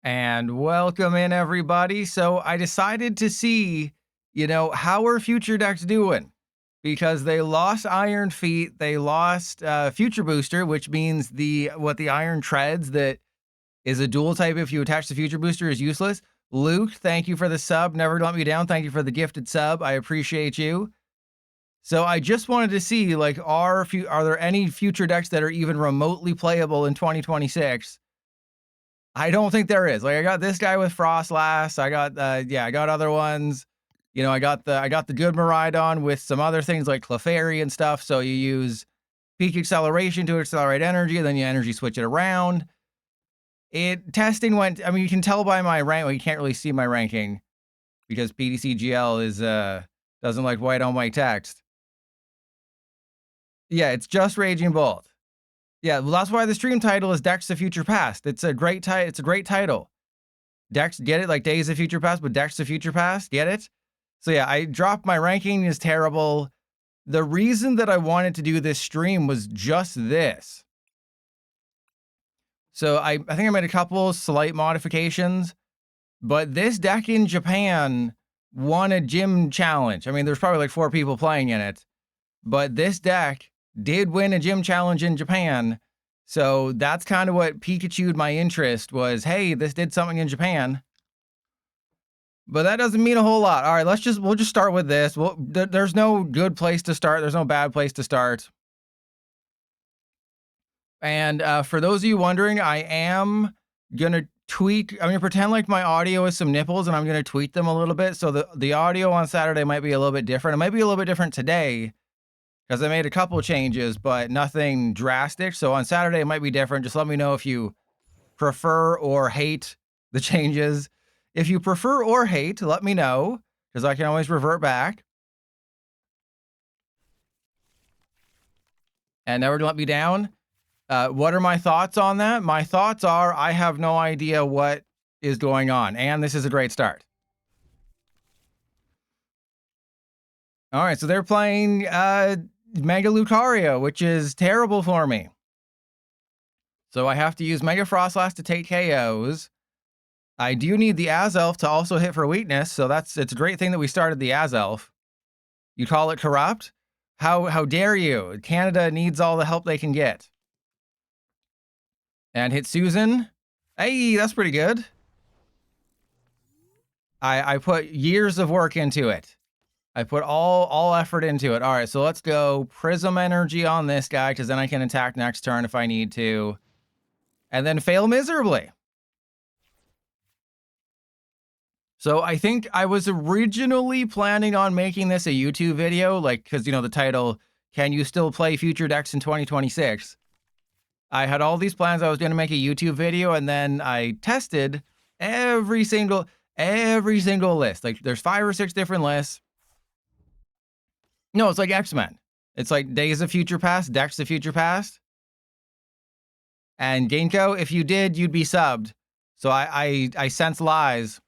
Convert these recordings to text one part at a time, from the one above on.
And welcome in, everybody. So I decided to see, how are future decks doing? Because they lost Iron Feet, they lost Future Booster, which means the Iron Treads that is a dual type if you attach the Future Booster is useless. Luke, thank you for the sub. Never let me down. Thank you for the gifted sub. I appreciate you. So I just wanted to see, like, are there any future decks that are even remotely playable in 2026? I don't think there is. Like, I got this guy with Froslass. I got I got other ones. I got the good Miraidon with some other things like Clefairy and stuff. So you use peak acceleration to accelerate energy, and then you energy switch it around. Testing went, I mean, you can tell by my rank. Well, you can't really see my ranking because PDCGL is doesn't like white on white text. Yeah, it's just Raging Bolt. Yeah, well, that's why the stream title is Decks of Future Past. It's a great title. Decks, get it? Like Days of Future Past, but Decks of Future Past, get it? So yeah, I dropped my ranking is terrible. The reason that I wanted to do this stream was just this. So I think I made a couple slight modifications, but this deck in Japan won a gym challenge. I mean, there's probably like 4 people playing in it, but this deck did win a gym challenge in Japan. So that's kind of what Pikachu'd my interest was, hey, this did something in Japan. But that doesn't mean a whole lot. All right, we'll just start with this. There's no good place to start. There's no bad place to start. And for those of you wondering, I am going to tweak. I'm going to pretend like my audio is some nipples, and I'm going to tweak them a little bit. So the audio on Saturday might be a little bit different. It might be a little bit different today, because I made a couple of changes, but nothing drastic. So on Saturday, it might be different. Just let me know if you prefer or hate the changes. If you prefer or hate, let me know, because I can always revert back. And never let me down. What are my thoughts on that? My thoughts are, I have no idea what is going on, and this is a great start. All right, so they're playing Mega Lucario, which is terrible for me. So I have to use Mega Froslass to take KOs. I do need the Azelf to also hit for weakness, so it's a great thing that we started the Azelf. You call it corrupt? How dare you? Canada needs all the help they can get. And hit Susan. Hey, that's pretty good. I put years of work into it. I put all effort into it. All right, so let's go Prism Energy on this guy, because then I can attack next turn if I need to. And then fail miserably. So I think I was originally planning on making this a YouTube video, like, because, the title, Can You Still Play Future Decks in 2026? I had all these plans. I was going to make a YouTube video, and then I tested every single list. Like, there's 5 or 6 different lists. No, it's like X-Men. It's like Days of Future Past, Decks of Future Past. And Ginkgo, if you did, you'd be subbed. So I sense lies.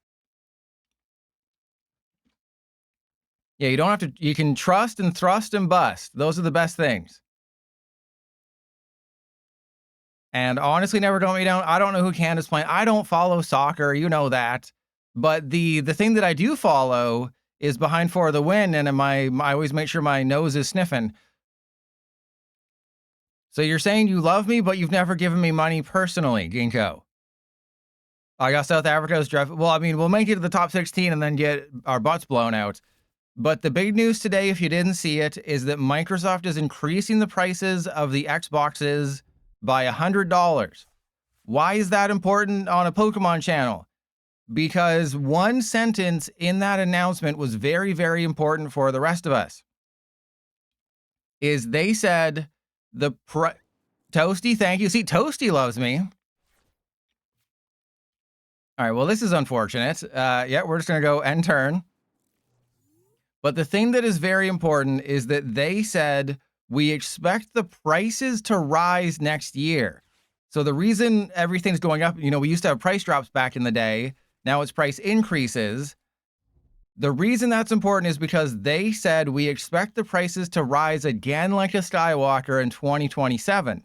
Yeah, you don't have to, you can trust and thrust and bust. Those are the best things. And honestly, never don't me down. I don't know who Canada's playing. I don't follow soccer, you know that. But the thing that I do follow is Behind for the Win, and I always make sure my nose is sniffing. So you're saying you love me, but you've never given me money personally, Ginkgo. I got South Africa's draft. Well, I mean, we'll make it to the top 16 and then get our butts blown out. But the big news today, if you didn't see it, is that Microsoft is increasing the prices of the Xboxes by $100. Why is that important on a Pokemon channel? Because one sentence in that announcement was very, very important for the rest of us. Is they said Toasty, thank you. See, Toasty loves me. All right, well, this is unfortunate. Yeah, we're just going to go end turn. But the thing that is very important is that they said we expect the prices to rise next year. So the reason everything's going up, we used to have price drops back in the day. Now it's price increases. The reason that's important is because they said we expect the prices to rise again like a Skywalker in 2027.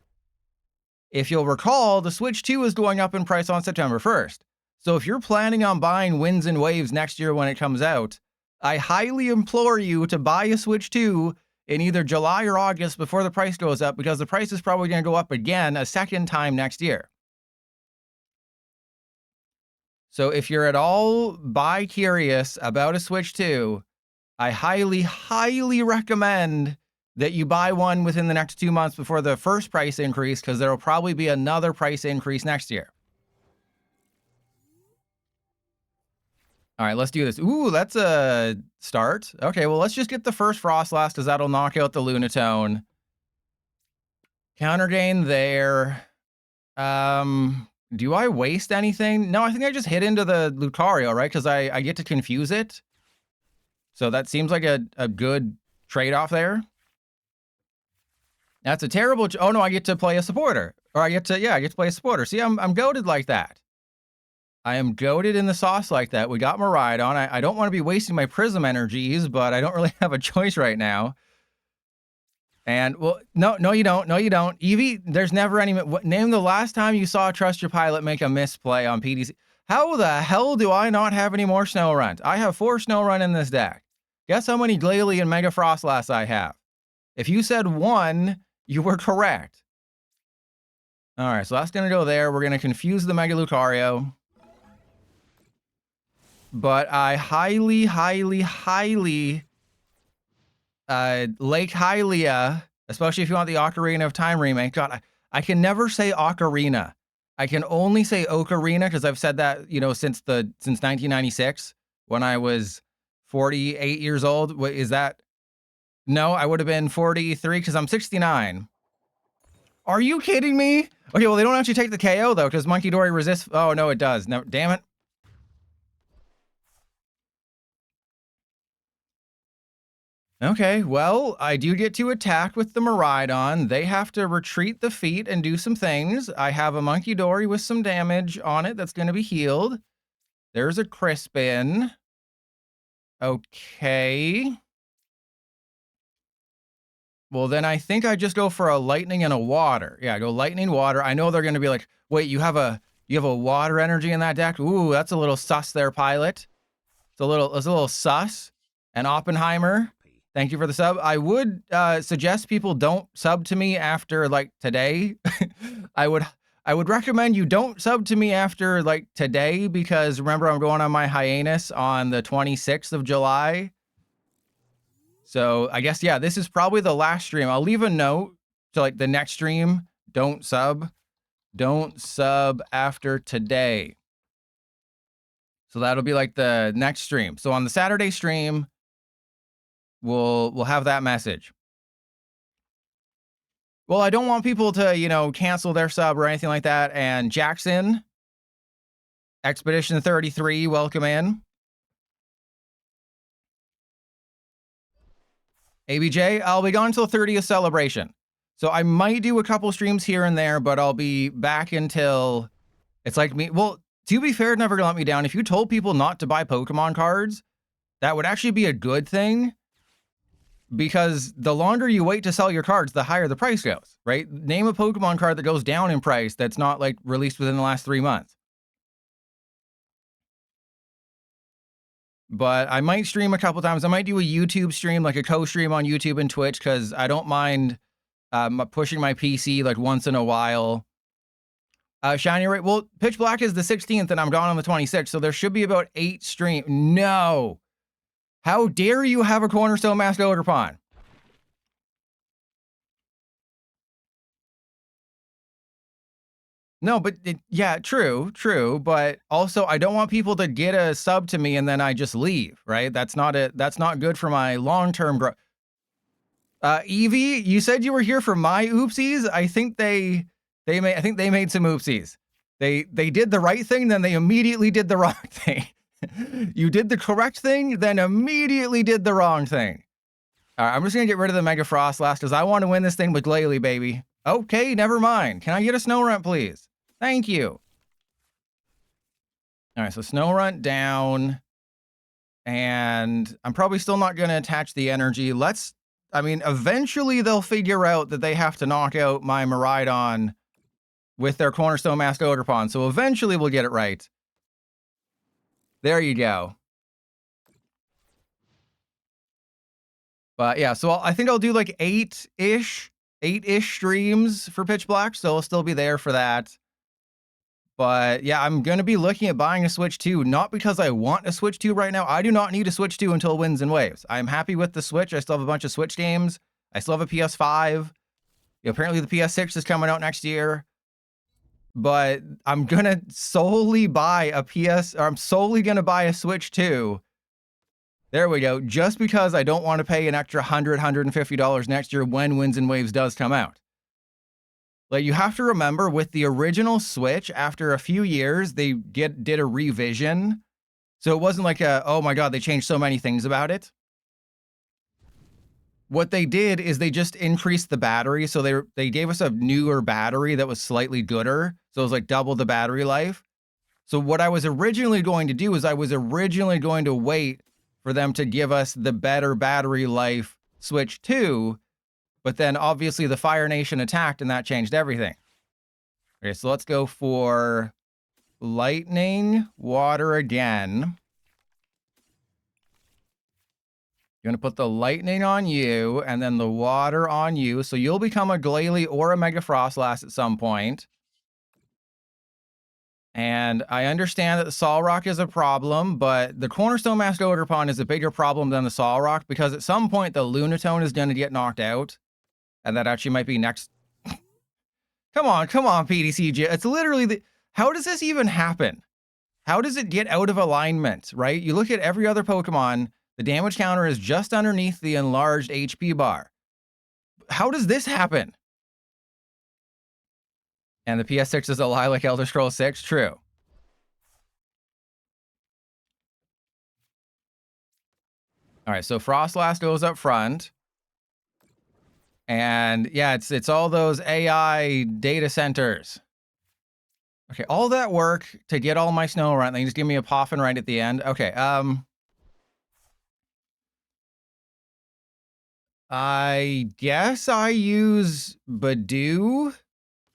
If you'll recall, the Switch 2 is going up in price on September 1st. So if you're planning on buying Winds and Waves next year when it comes out, I highly implore you to buy a Switch 2 in either July or August before the price goes up, because the price is probably going to go up again a second time next year. So if you're at all bi-curious about a Switch 2, I highly, highly recommend that you buy one within the next 2 months before the first price increase, because there will probably be another price increase next year. All right, let's do this. Ooh, that's a start. Okay, well, let's just get the first Froslass, because that'll knock out the Lunatone. Counter Gain there. Do I waste anything? No, I think I just hit into the Lucario, right? Because I get to confuse it. So that seems like a good trade-off there. That's a terrible... Oh, no, I get to play a supporter. Or I get to play a supporter. See, I'm goated like that. I am goated in the sauce like that. We got Miraidon. I don't want to be wasting my Prism energies, but I don't really have a choice right now. And, well, no, you don't. No, you don't. Eevee, there's never any... Name the last time you saw Trust Your Pilot make a misplay on PDC. How the hell do I not have any more Snorunt? I have 4 Snorunt in this deck. Guess how many Glalie and Mega Froslass I have? If you said 1, you were correct. All right, so that's going to go there. We're going to confuse the Mega Lucario. But I highly, highly, highly... Lake Hylia, especially if you want the Ocarina of Time remake. God, I can never say Ocarina. I can only say Ocarina, because I've said that, you know, since 1996, when I was 48 years old. What is that? No, I would have been 43, because I'm 69. Are you kidding me? Okay, well, they don't actually take the KO, though, because Munkidori resists... Oh, no, it does. No, damn it. Okay, well, I do get to attack with the Miraidon. They have to retreat the feet and do some things. I have a Munkidori with some damage on it that's going to be healed. There's a Crispin. Okay. Well, then I think I just go for a Lightning and a Water. Yeah, go Lightning, Water. I know they're going to be like, wait, you have a Water energy in that deck? Ooh, that's a little sus there, Pilot. It's a little sus. And Oppenheimer, thank you for the sub. I would suggest people don't sub to me after, like, today. I would recommend you don't sub to me after, like, today, because remember, I'm going on my hiatus on the 26th of July. So I guess, yeah, this is probably the last stream. I'll leave a note to, like, the next stream. Don't sub. Don't sub after today. So that'll be like the next stream. So on the Saturday stream, we'll have that message. Well, I don't want people to, you know, cancel their sub or anything like that. And Jackson, Expedition 33, welcome in. ABJ, I'll be gone until 30th celebration. So I might do a couple streams here and there, but I'll be back until it's like me. Well, to be fair, never gonna let me down. If you told people not to buy Pokemon cards, that would actually be a good thing. Because the longer you wait to sell your cards, the higher the price goes, right? Name a Pokemon card that goes down in price that's not, like, released within the last 3 months. But I might stream a couple times. I might do a YouTube stream, like a co-stream on YouTube and Twitch, because I don't mind pushing my PC, like, once in a while. Shiny Ray, well, Pitch Black is the 16th, and I'm gone on the 26th, so there should be about 8 streams. No! How dare you have a Cornerstone Masked Ogerpon? No, but yeah, true. But also, I don't want people to get a sub to me and then I just leave, right? That's not good for my long-term growth. Evie, you said you were here for my oopsies. I think they made some oopsies. They did the right thing, then they immediately did the wrong thing. You did the correct thing, then immediately did the wrong thing. All right, I'm just going to get rid of the Mega Froslass because I want to win this thing with Glalie, baby. Okay, never mind. Can I get a Snorunt, please? Thank you. All right, so Snorunt down. And I'm probably still not going to attach the energy. I mean, eventually they'll figure out that they have to knock out my Miraidon with their Cornerstone Masked Ogerpon. So eventually we'll get it right. There you go. But yeah, so I think I'll do like 8-ish streams for Pitch Black, so I'll still be there for that. But yeah, I'm going to be looking at buying a Switch 2, not because I want a Switch 2 right now. I do not need a Switch 2 until Winds and Waves. I'm happy with the Switch. I still have a bunch of Switch games. I still have a PS5. Apparently the PS6 is coming out next year. But I'm going to solely buy I'm solely going to buy a Switch 2. There we go. Just because I don't want to pay an extra $100, $150 next year when Winds and Waves does come out. Like, you have to remember, with the original Switch, after a few years, they did a revision. So it wasn't like oh my God, they changed so many things about it. What they did is they just increased the battery. So they gave us a newer battery that was slightly gooder. So it was like double the battery life. So what I was originally going to do is I was originally going to wait for them to give us the better battery life Switch 2. But then obviously the Fire Nation attacked and that changed everything. Okay, so let's go for Lightning, Water again. You're going to put the Lightning on you and then the Water on you. So you'll become a Glalie or a Mega Froslass at some point. And I understand that the Solrock is a problem, but the Cornerstone Masked Ogerpon is a bigger problem than the Solrock because at some point the Lunatone is going to get knocked out. And that actually might be next. Come on, PDCG. It's literally how does this even happen? How does it get out of alignment, right? You look at every other Pokemon, the damage counter is just underneath the enlarged HP bar. How does this happen? And the PS6 is a lie like Elder Scrolls 6? True. All right, so Froslass goes up front. And yeah, it's all those AI data centers. Okay, all that work to get all my Snorunt, they just give me a Poffin right at the end. Okay, I guess I use Budew.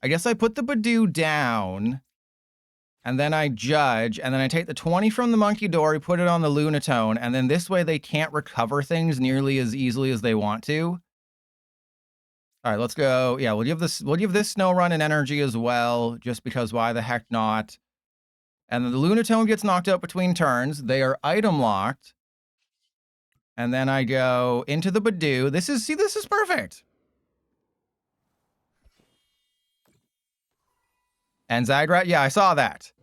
I guess I put the Budew down, and then I judge, and then I take the 20 from the Munkidori, put it on the Lunatone, and then this way they can't recover things nearly as easily as they want to. All right, let's go. Yeah, we'll give this Snorunt an energy as well, just because why the heck not? And then the Lunatone gets knocked out between turns. They are item locked. And then I go into the Budew. This is perfect. And Zagrat, yeah, I saw that.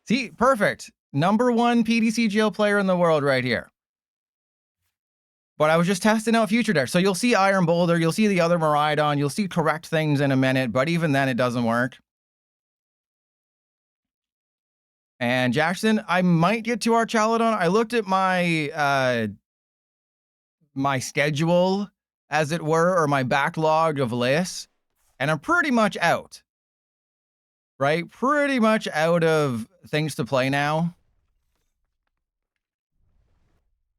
See, perfect. #1 PDCGL player in the world right here. But I was just testing out future decks. So you'll see Iron Boulder, you'll see the other Miraidon, you'll see correct things in a minute, but even then it doesn't work. And Jackson, I might get to Archaludon. I looked at my my schedule, as it were, or my backlog of lists, and I'm pretty much out. Right? Pretty much out of things to play now.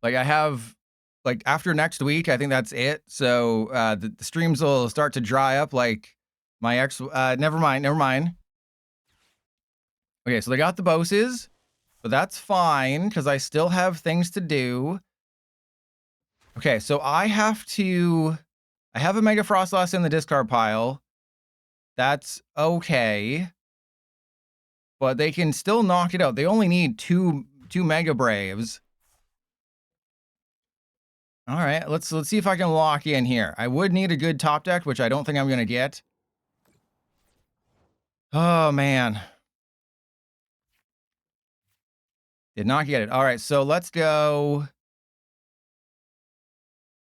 Like I have, like after next week, I think that's it. So the streams will start to dry up like my ex. Never mind. Okay, so they got the bosses, but that's fine because I still have things to do. Okay, so I have a Mega Froslass in the discard pile. That's okay. But they can still knock it out. They only need two Mega Braves. All right, let's see if I can lock in here. I would need a good top deck, which I don't think I'm going to get. Oh, man. Did not get it. All right, so let's go.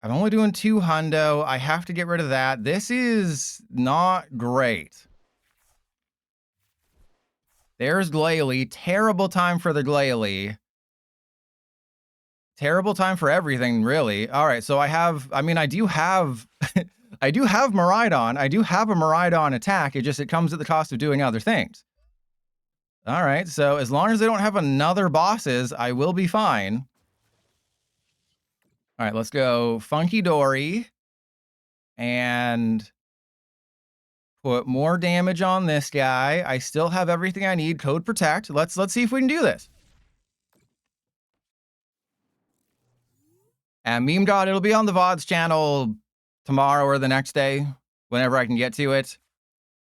I'm only doing 2 hundo. I have to get rid of that. This is not great. There's Glalie. Terrible time for the Glalie. Terrible time for everything, really. All right, so I do have I do have Miraidon. I do have a Miraidon attack. It comes at the cost of doing other things. All right, so as long as they don't have another bosses, I will be fine. All right, let's go Munkidori. And Put more damage on this guy. I still have everything I need. Code Protect. Let's see if we can do this. And Meme God, it'll be on the VODs channel tomorrow or the next day, whenever I can get to it.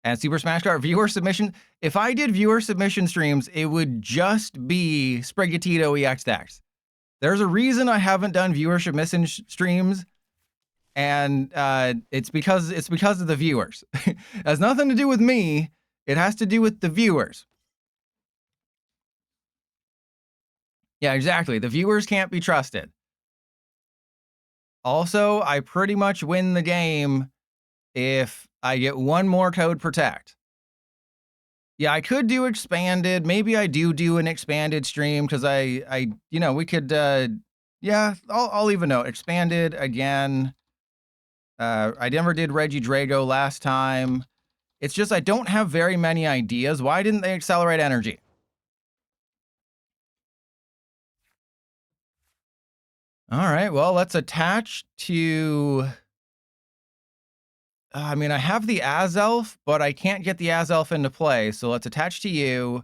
And Super Smash Kart viewer submission. If I did viewer submission streams, it would just be Sprigatito EX decks. There's a reason I haven't done viewer submission streams, and it's because of the viewers. It has nothing to do with me. It has to do with the viewers. Yeah, exactly. The viewers can't be trusted. Also, I pretty much win the game if I get one more Code Protect. Yeah, I could do expanded. Maybe I do an expanded stream because I you know, we could yeah, I'll leave a note. Expanded again. I never did Reggie Drago last time. It's just I don't have very many ideas. Why didn't they accelerate energy? All right, well, let's attach to... I mean, I have the Azelf, but I can't get the Azelf into play, so let's attach to you.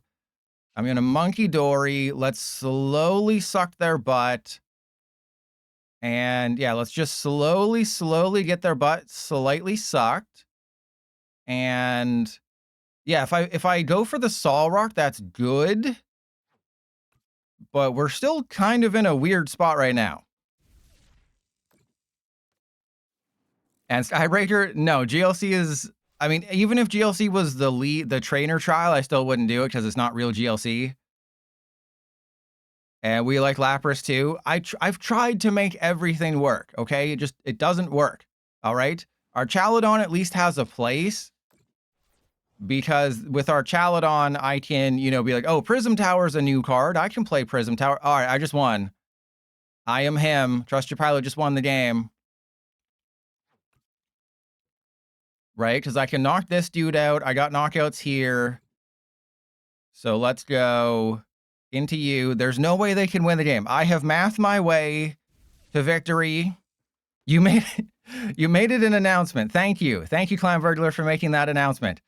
I'm going to Munkidori. Let's slowly suck their butt. And yeah, let's just slowly get their butt slightly sucked. And yeah, if I go for the Solrock, that's good. But we're still kind of in a weird spot right now. And Skybreaker, no, GLC is, I mean, even if GLC was the trainer trial, I still wouldn't do it because it's not real GLC. And we like Lapras too. I've tried to make everything work, okay? It doesn't work, all right? Our Chaladon at least has a place, because with our Chaladon, I can, you know, be like, oh, Prism Tower's a new card. I can play Prism Tower. All right, I just won. I am him. Trust your pilot just won the game. Right? Because I can knock this dude out. I got knockouts here. So let's go into you. There's no way they can win the game. I have mathed my way to victory. You made it an announcement. Thank you. Thank you, Clan Vergler, for making that announcement.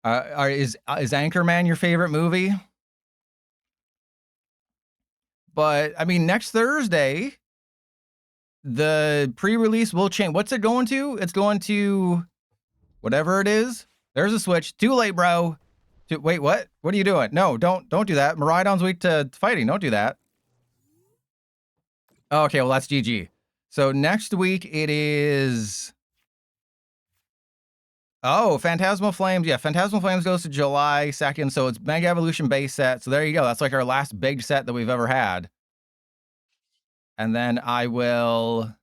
Is Anchorman your favorite movie? But, I mean, next Thursday, the pre-release will change. What's it going to? It's going to whatever it is. There's a switch. Too late, bro. Wait, what? What are you doing? No, don't do that. Miraidon's weak to fighting. Don't do that. Oh, okay, well, that's GG. So next week it is... Oh, Phantasmal Flames. Yeah, Phantasmal Flames goes to July 2nd, so it's Mega Evolution base set. So there you go. That's like our last big set that we've ever had. And then I will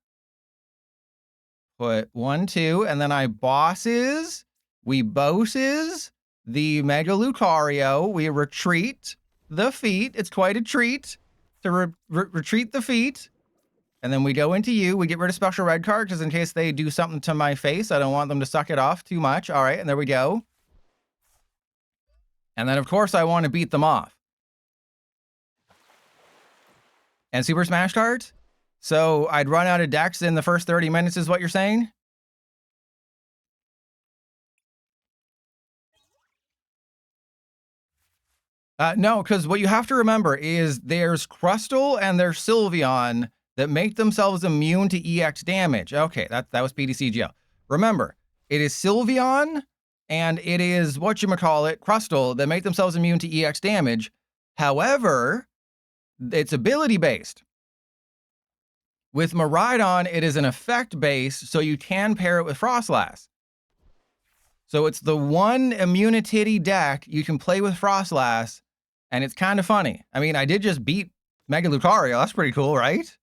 put 1, 2, and then I bosses. We bosses the Mega Lucario. We retreat the feet. It's quite a treat to retreat the feet. And then we go into you. We get rid of Special Red Card, because in case they do something to my face, I don't want them to suck it off too much. All right, and there we go. And then, of course, I want to beat them off. And Super Smash Cards? So I'd run out of decks in the first 30 minutes is what you're saying? No, because what you have to remember is there's Crustle and there's Sylveon that make themselves immune to EX damage. Okay, that was PDCGL. Remember, it is Sylveon and it is whatchamacallit, Crustle, that make themselves immune to EX damage. However, it's ability-based. With Miraidon, it is an effect-based, so you can pair it with Froslass. So it's the one immunity deck you can play with Froslass, and it's kind of funny. I mean, I did just beat Mega Lucario. That's pretty cool, right?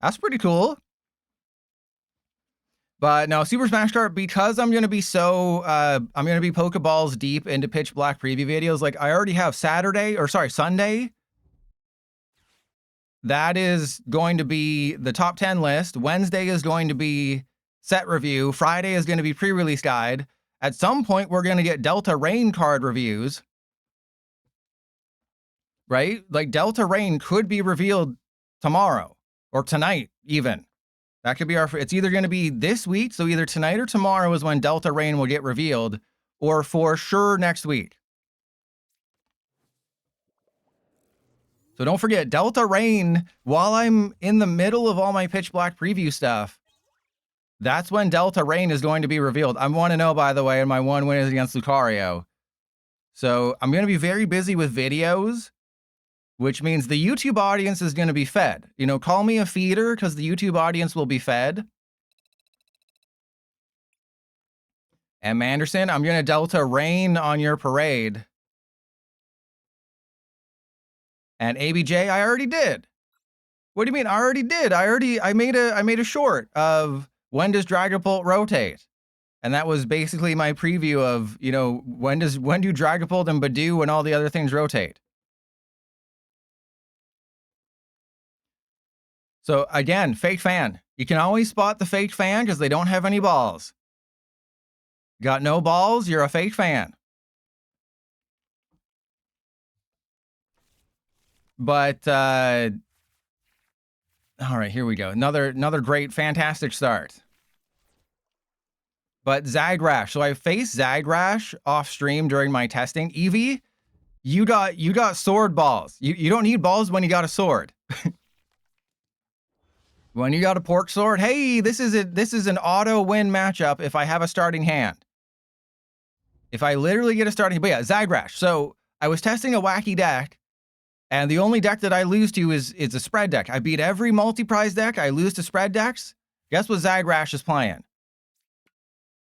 That's pretty cool. But no, Super Smash Kart, because I'm going to be so, I'm going to be Pokeballs deep into Pitch Black preview videos. Like, I already have Sunday. That is going to be the top 10 list. Wednesday is going to be set review. Friday is going to be pre-release guide. At some point, we're going to get Delta Rain card reviews. Right? Like, Delta Rain could be revealed tomorrow or tonight even. That could be our, it's either going to be this week, so either tonight or tomorrow is when Delta Rain will get revealed, or for sure next week. So don't forget, Delta Rain, while I'm in the middle of all my Pitch Black preview stuff, that's when Delta Rain is going to be revealed. I'm 1-0, by the way, and my one win is against Lucario. So I'm going to be very busy with videos, which means the YouTube audience is going to be fed. You know, call me a feeder because the YouTube audience will be fed. And Manderson, I'm going to Delta Rain on your parade. And ABJ, I already did. What do you mean? I already did. I made a short of when does Dragapult rotate? And that was basically my preview of, you know, when do Dragapult and Budew and all the other things rotate? So again, fake fan. You can always spot the fake fan because they don't have any balls. Got no balls, you're a fake fan. But all right, here we go. Another great, fantastic start. But Zagrash. So I faced Zagrash off stream during my testing. Eevee, you got sword balls. You don't need balls when you got a sword. When you got a pork sword, hey, this is an auto win matchup if I have a starting hand. If I literally get a starting, but yeah, Zagrash. So I was testing a wacky deck, and the only deck that I lose to is a spread deck. I beat every multi-prize deck. I lose to spread decks. Guess what Zagrash is playing?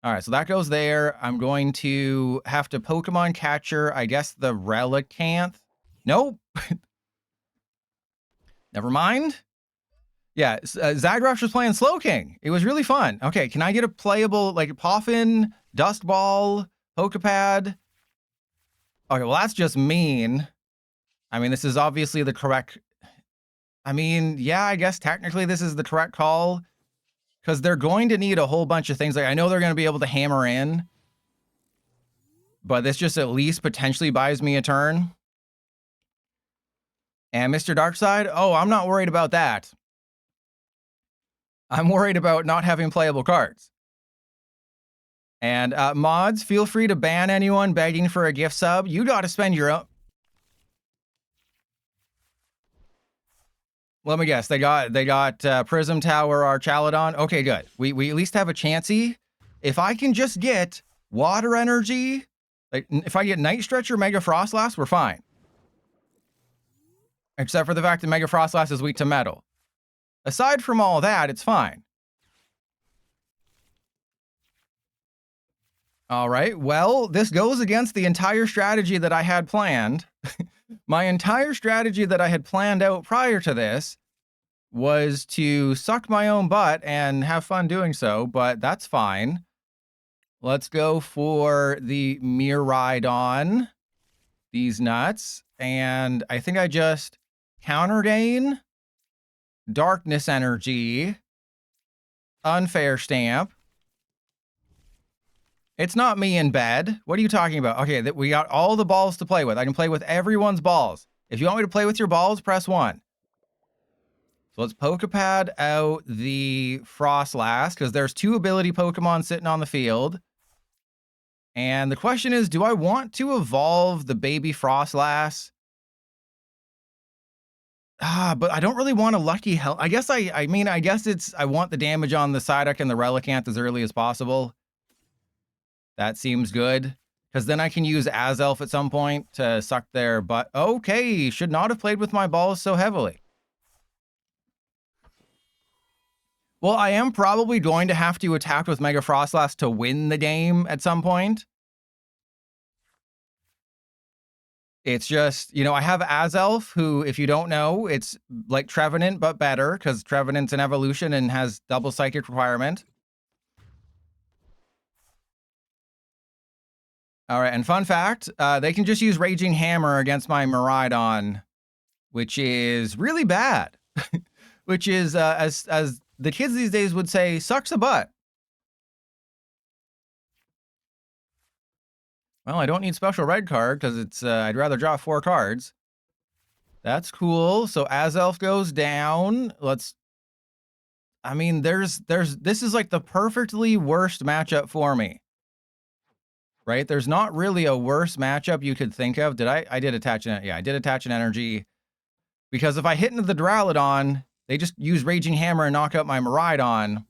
All right, so that goes there. I'm going to have to Pokemon Catcher, I guess the Relicanth. Nope. Never mind. Yeah, Zagrash was playing Slowking. It was really fun. Okay, can I get a playable, like, Poffin, Dusk Ball, Poké Pad? Okay, well, that's just mean. I mean, this is obviously the correct... I mean, yeah, I guess technically this is the correct call. Because they're going to need a whole bunch of things. Like, I know they're going to be able to hammer in. But this just at least potentially buys me a turn. And Mr. Darkside? Oh, I'm not worried about that. I'm worried about not having playable cards. And mods, feel free to ban anyone begging for a gift sub. You got to spend your own... Let me guess. They got Prism Tower, Archaludon. Okay, good. We at least have a chancey. If I can just get Water Energy, like if I get Night Stretcher, Mega Froslass, we're fine. Except for the fact that Mega Froslass is weak to metal. Aside from all that, it's fine. All right. Well, this goes against the entire strategy that I had planned. My entire strategy that I had planned out prior to this was to suck my own butt and have fun doing so, but that's fine. Let's go for the Miraidon. These nuts. And I think I just Counter Gain, Darkness Energy, Unfair Stamp. It's not me in bed. What are you talking about? Okay, we got all the balls to play with. I can play with everyone's balls. If you want me to play with your balls, press 1. So let's Poké Pad out the Froslass, because there's 2 ability Pokemon sitting on the field. And the question is, do I want to evolve the baby Froslass? But I don't really want a Lucky Helmet. I guess I mean, I guess I want the damage on the Psyduck and the Relicanth as early as possible. That seems good. Because then I can use Azelf at some point to suck their butt. Okay, should not have played with my balls so heavily. Well, I am probably going to have to attack with Mega Froslass to win the game at some point. It's just, you know, I have Azelf, who, if you don't know, it's like Trevenant, but better, because Trevenant's an evolution and has double psychic requirement. All right, and fun fact, they can just use Raging Hammer against my Miraidon, which is really bad. Which is, as the kids these days would say, sucks a butt. Well, I don't need Special Red Card, because it's, I'd rather draw 4 cards. That's cool. So Azelf goes down. I mean, this is like the perfectly worst matchup for me. Right? There's not really a worse matchup you could think of. I did attach an, yeah, I did attach an energy. Because if I hit into the Duraludon, they just use Raging Hammer and knock out my Miraidon.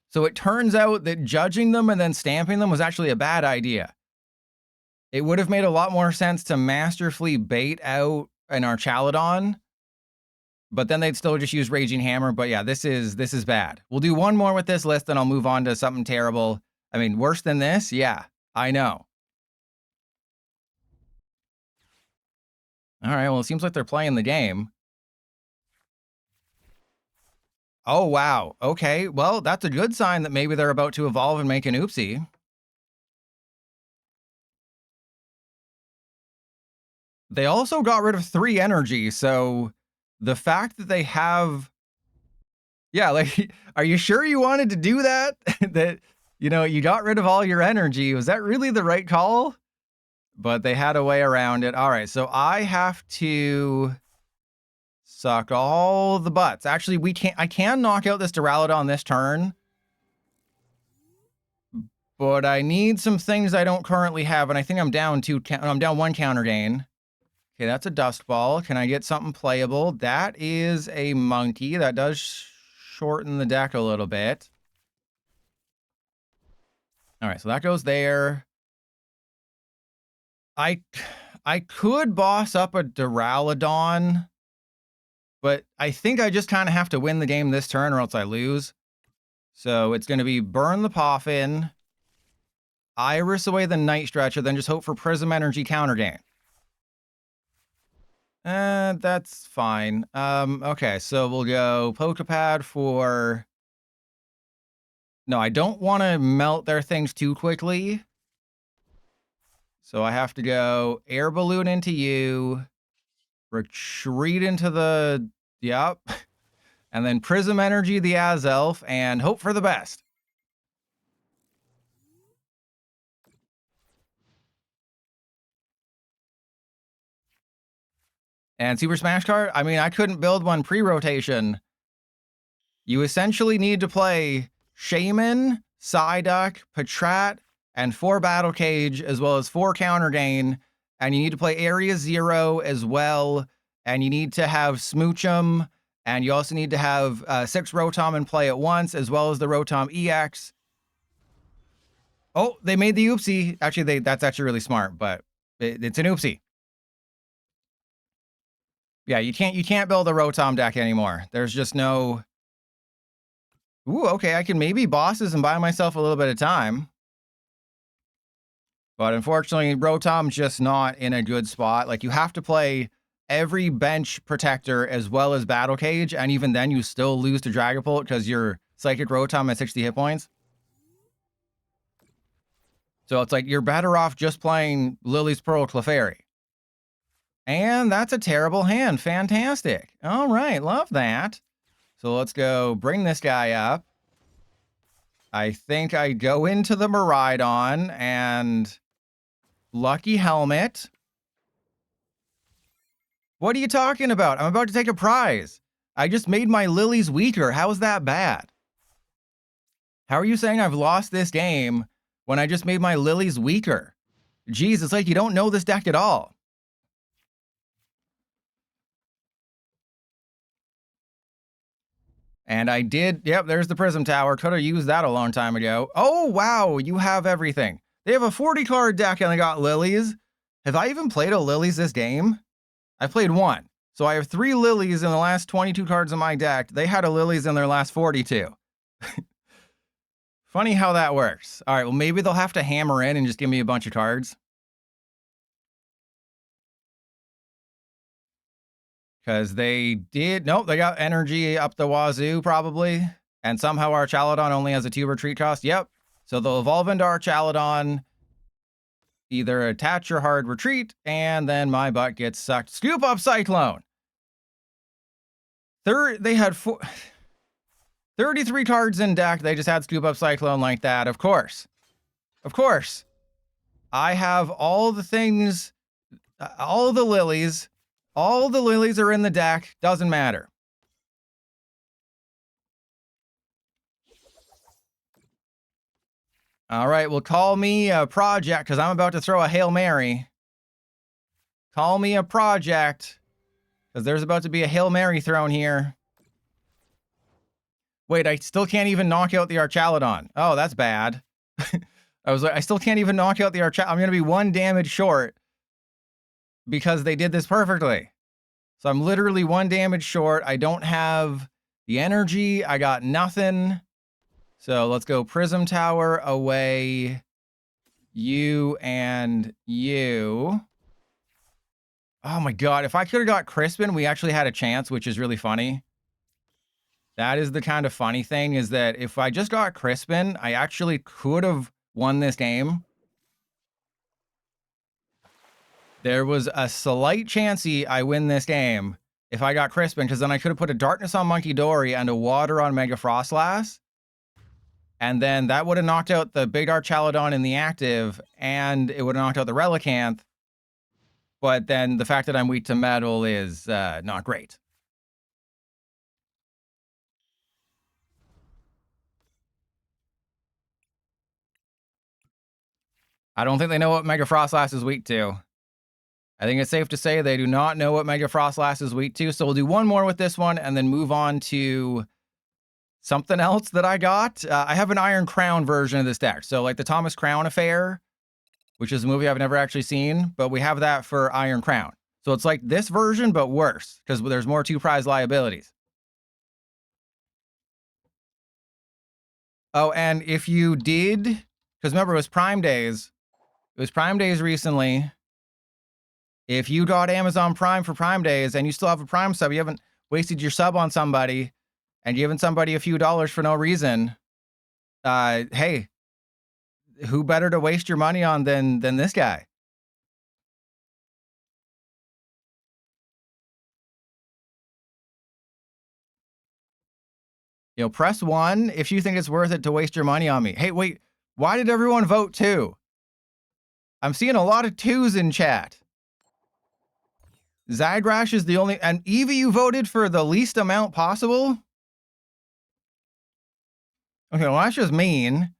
So it turns out that judging them and then stamping them was actually a bad idea. It would have made a lot more sense to masterfully bait out an Archaludon, but then they'd still just use Raging Hammer. But yeah, this is bad. We'll do one more with this list, then I'll move on to something terrible. I mean, worse than this? Yeah, I know. All right, well, it seems like they're playing the game. Oh, wow. Okay, well, that's a good sign that maybe they're about to evolve and make an oopsie. They also got rid of 3 energy, so the fact that they have... Yeah, like, are you sure you wanted to do that? That, you know, you got rid of all your energy. Was that really the right call? But they had a way around it. All right, so I have to suck all the butts. Actually, I can knock out this Duraludon this turn. But I need some things I don't currently have, and I think I'm down 1 Counter Gain. Okay, that's a Dusk Ball. Can I get something playable? That is a Monkey. That does shorten the deck a little bit. All right, so that goes there. I could boss up a Duraludon, but I think I just kind of have to win the game this turn or else I lose. So it's going to be burn the Poffin, Iris away the Night Stretcher, then just hope for Prism Energy Counter Gain. That's fine. Okay, so we'll go Poké Pad for... No, I don't want to melt their things too quickly. So I have to go Air Balloon into you, retreat into the... Yep. And then Prism Energy the Azelf, and hope for the best. And Super Smash Card? I mean, I couldn't build one pre-rotation. You essentially need to play Shaman, Psyduck, Patrat, and 4 Battle Cage, as well as 4 Counter Gain. And you need to play Area 0 as well. And you need to have Smoochum. And you also need to have 6 Rotom in play at once, as well as the Rotom EX. Oh, they made the oopsie. Actually, that's actually really smart, but it's an oopsie. Yeah, you can't build a Rotom deck anymore. There's just no... Ooh, okay, I can maybe bosses and buy myself a little bit of time. But unfortunately, Rotom's just not in a good spot. Like, you have to play every bench protector as well as Battle Cage, and even then you still lose to Dragapult because your Psychic Rotom has 60 hit points. So it's like, you're better off just playing Lily's Pearl Clefairy. And that's a terrible hand. Fantastic. All right, love that. So let's go bring this guy up. I think I go into the Miraidon and Lucky Helmet. What are you talking about? I'm about to take a prize. I just made my Lilies weaker. How is that bad? How are you saying I've lost this game when I just made my Lilies weaker? Jeez, it's like you don't know this deck at all. And I did, yep, there's the Prism Tower. Could have used that a long time ago. Oh, wow, you have everything. They have a 40-card deck and I got Lilies. Have I even played a Lilies this game? I played 1. So I have 3 Lilies in the last 22 cards in my deck. They had a Lilies in their last 42. Funny how that works. All right, well, maybe they'll have to hammer in and just give me a bunch of cards. Because they did... Nope, they got energy up the wazoo, probably. And somehow Archaludon only has a 2 retreat cost. Yep. So they'll evolve into Archaludon, either attach or hard retreat, and then my butt gets sucked. Scoop up Cyclone! They had 33 cards in deck. They just had Scoop up Cyclone like that. Of course. Of course. I have all the things, all the Lilies... All the Lilies are in the deck. Doesn't matter. All right, well, call me a project because I'm about to throw a Hail Mary. Call me a project because there's about to be a Hail Mary thrown here. Wait, I still can't even knock out the Archaludon. Oh, that's bad. I was like, I still can't even knock out the Archaludon. I'm going to be 1 damage short because they did this perfectly. So I'm literally 1 damage short. I don't have the energy. I got nothing. So let's go Prism Tower away. You and you. Oh my god, if I could have got Crispin, we actually had a chance, which is really funny. That is the kind of funny thing, is that if I just got Crispin, I actually could have won this game. There was a slight chancey I win this game if I got Crispin, because then I could have put a Darkness on Munkidori and a Water on Mega Froslass. And then that would have knocked out the big Archaludon in the active, and it would have knocked out the Relicanth. But then the fact that I'm weak to metal is not great. I don't think they know what Mega Froslass is weak to. I think it's safe to say they do not know what Mega Froslass is weak to. So we'll do one more with this one and then move on to something else that I got. I have an Iron Crown version of this deck. So like the Thomas Crown Affair, which is a movie I've never actually seen, but we have that for Iron Crown. So it's like this version, but worse, because there's more 2-prize liabilities. Oh, and if you did, because remember, it was Prime Days. It was Prime Days recently. If you got Amazon Prime for Prime Days and you still have a Prime sub, you haven't wasted your sub on somebody and giving somebody a few dollars for no reason, hey, who better to waste your money on than this guy? You know, press 1 if you think it's worth it to waste your money on me. Hey, wait, why did everyone vote 2? I'm seeing a lot of 2s in chat. Zygrash is the only, and Evie, you voted for the least amount possible? Okay, well, that's just mean.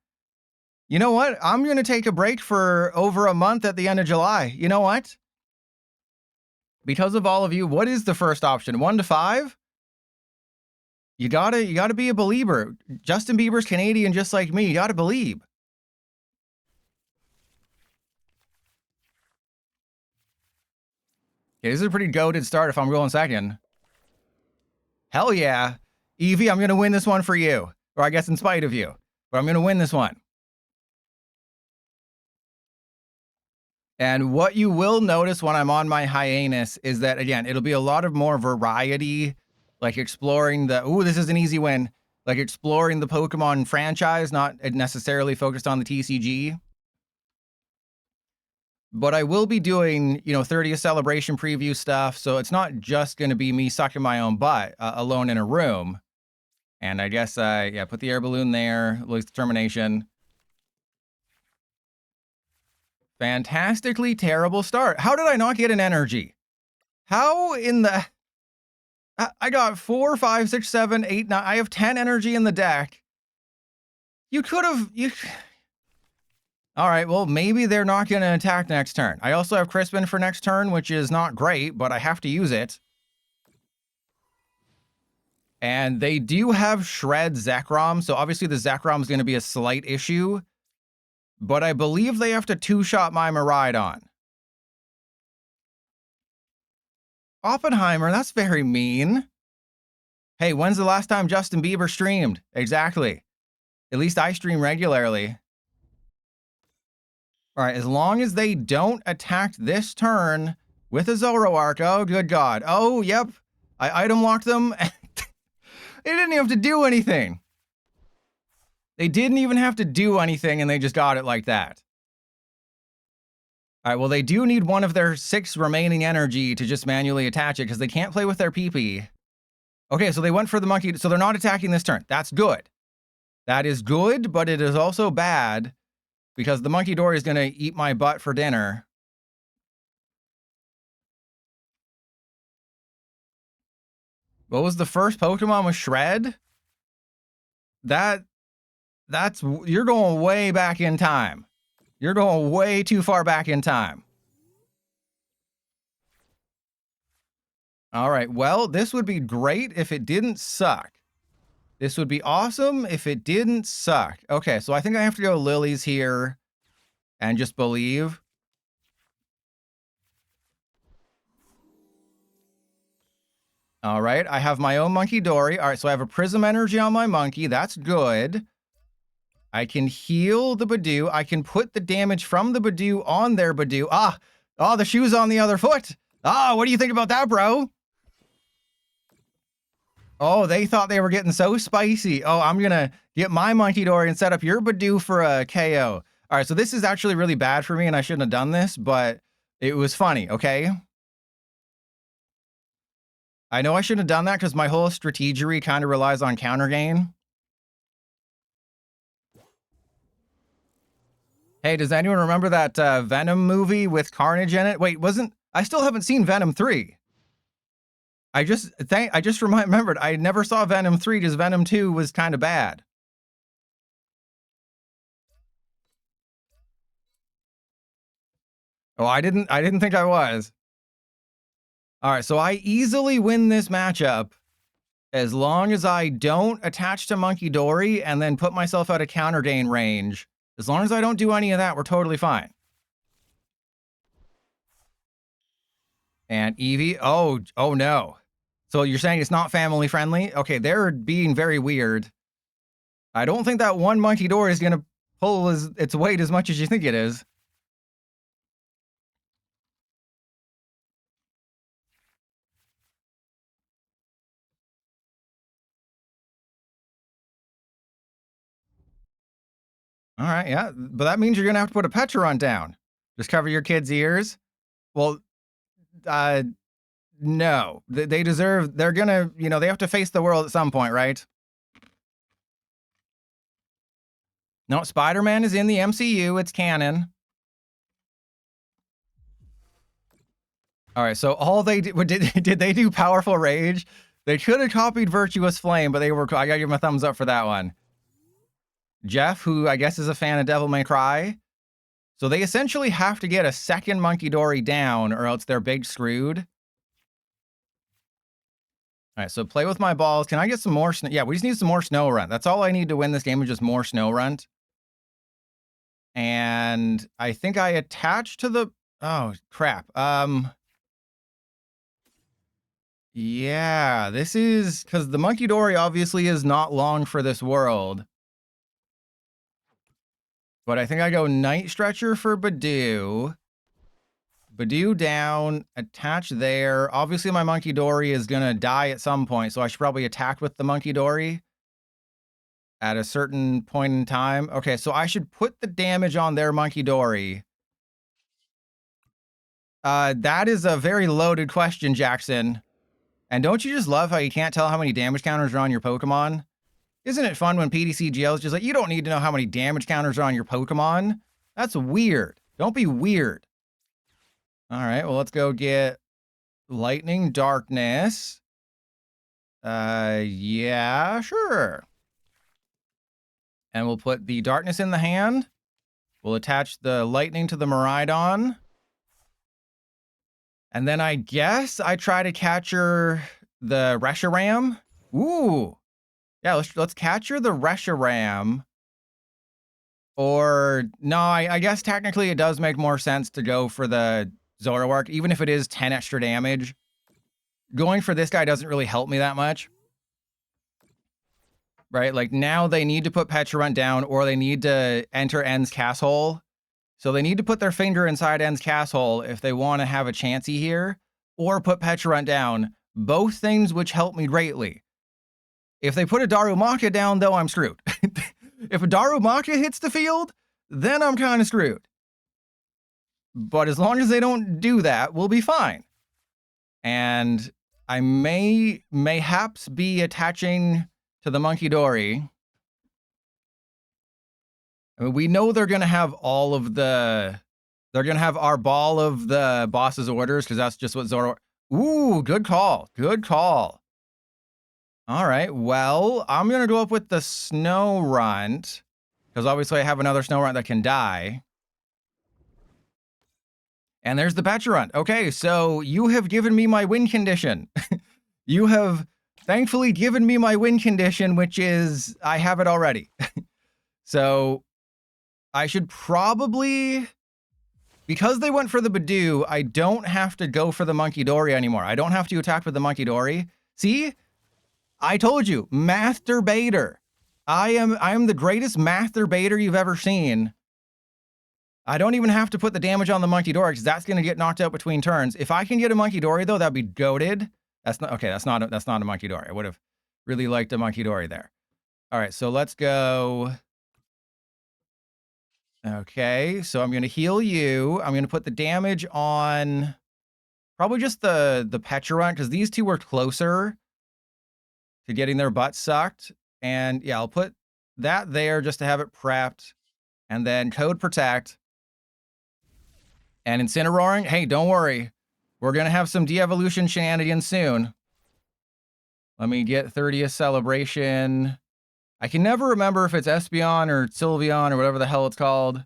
You know what? I'm going to take a break for over a month at the end of July. You know what? Because of all of you, what is the first option? 1 to 5? You gotta be a believer. Justin Bieber's Canadian just like me. You gotta believe. Okay, this is a pretty goated start if I'm going second. Hell yeah. Evie, I'm gonna win this one for you. Or I guess in spite of you. But I'm gonna win this one. And what you will notice when I'm on my hiatus is that, again, it'll be a lot of more variety, like exploring the, ooh, this is an easy win, like exploring the Pokemon franchise, not necessarily focused on the TCG. But I will be doing, you know, 30th celebration preview stuff, so it's not just going to be me sucking my own butt alone in a room. And I guess, yeah, put the air balloon there, Lily's Determination. Fantastically terrible start. How did I not get an energy? How in the... I got 4, 5, 6, 7, 8, 9. I have 10 energy in the deck. You could have... All right, well, maybe they're not going to attack next turn. I also have Crispin for next turn, which is not great, but I have to use it. And they do have Shred Zekrom, so obviously the Zekrom is going to be a slight issue. But I believe they have to 2-shot my Miraidon. Oppenheimer, that's very mean. Hey, when's the last time Justin Bieber streamed? Exactly. At least I stream regularly. All right, as long as they don't attack this turn with a Zoroark. Oh, good God. Oh, yep. I item locked them. They didn't even have to do anything. They didn't even have to do anything, and they just got it like that. All right, well, they do need one of their 6 remaining energy to just manually attach it, because they can't play with their PP. Okay, so they went for the monkey, so they're not attacking this turn. That's good. That is good, but it is also bad, because the Munkidori is going to eat my butt for dinner. What was the first Pokemon with Shred? That You're going way back in time. You're going way too far back in time. All right, well, this would be great if it didn't suck. This would be awesome if it didn't suck. Okay, so I think I have to go Lilies here and just believe. All right, I have my own Munkidori. All right, so I have a Prism Energy on my monkey. That's good. I can heal the Budew. I can put the damage from the Budew on their Budew. Oh, the shoe's on the other foot. What do you think about that, bro? Oh, they thought they were getting so spicy. Oh, I'm going to get my Munkidori and set up your Budew for a KO. All right, so this is actually really bad for me, and I shouldn't have done this, but it was funny, okay? I know I shouldn't have done that because my whole strategery kind of relies on Counter Gain. Hey, does anyone remember that Venom movie with Carnage in it? Wait, I still haven't seen Venom 3. I just remembered I never saw Venom 3 because Venom 2 was kind of bad. Oh, I didn't think I was. All right, so I easily win this matchup as long as I don't attach to Munkidori and then put myself out of Counter Gain range. As long as I don't do any of that, we're totally fine. And Eevee, oh no. So you're saying it's not family friendly? Okay, they're being very weird. I don't think that one Munkidori is going to pull its weight as much as you think it is. All right, yeah, but that means you're going to have to put a Pecharunt down. Just cover your kid's ears. Well, no. They deserve, they're going to, they have to face the world at some point, right? No, Spider-Man is in the MCU. It's canon. All right, so all they did they do Powerful Rage? They could have copied Virtuous Flame, but I gotta give them a thumbs up for that one. Jeff, who I guess is a fan of Devil May Cry. So they essentially have to get a second Munkidori down or else they're big screwed. All right, so play with my balls. Can I get some more? Yeah, we just need some more Snorunt. That's all I need to win this game is just more Snorunt. And I think I attached to the... Oh, crap. Yeah, this is... Because the Munkidori obviously is not long for this world. But I think I go Night Stretcher for Budew. Budew down, attach there. Obviously, my Munkidori is going to die at some point, so I should probably attack with the Munkidori at a certain point in time. Okay, so I should put the damage on their Munkidori. That is a very loaded question, Jackson. And don't you just love how you can't tell how many damage counters are on your Pokemon? Isn't it fun when PDCGL is just like, you don't need to know how many damage counters are on your Pokemon? That's weird. Don't be weird. All right, well, let's go get Lightning Darkness. Yeah, sure. And we'll put the Darkness in the hand. We'll attach the Lightning to the Miraidon. And then I guess I try to capture the Reshiram. Ooh. Yeah, let's capture the Reshiram. Or, no, I guess technically it does make more sense to go for the Zoroark, even if it is 10 extra damage. Going for this guy doesn't really help me that much. Right, like now they need to put Pecharunt down or they need to enter End's Castle. So they need to put their finger inside End's Castle if they want to have a chancey here, or put Pecharunt down. Both things which help me greatly. If they put a Darumaka down, though, I'm screwed. If a Darumaka hits the field, then I'm kind of screwed. But as long as they don't do that, we'll be fine. And I mayhaps be attaching to the Munkidori. I mean, we know they're going to have all of the... They're going to have our ball of the boss's orders, because that's just what Zoro... Ooh, good call. Good call. All right, well, I'm going to go up with the Snorunt. because obviously I have another Snorunt that can die. And there's the Petulant. Okay, so you have given me my win condition. You have thankfully given me my win condition, which is I have it already. So I should probably, because they went for the Budew, I don't have to go for the Munkidori anymore. I don't have to attack with the Munkidori. See? I told you, masturbator. I am the greatest masturbator you've ever seen. I don't even have to put the damage on the Munkidori because that's going to get knocked out between turns. If I can get a Munkidori though, that'd be goated. That's not okay. That's not a Munkidori. I would have really liked a Munkidori there. All right, so let's go. Okay, so I'm going to heal you. I'm going to put the damage on probably just the Petulant because these two were closer to getting their butts sucked. And yeah, I'll put that there just to have it prepped. And then Code Protect. And Incineroaring, hey, don't worry. We're going to have some de-evolution shenanigans soon. Let me get 30th Celebration. I can never remember if it's Espeon or Sylveon or whatever the hell it's called.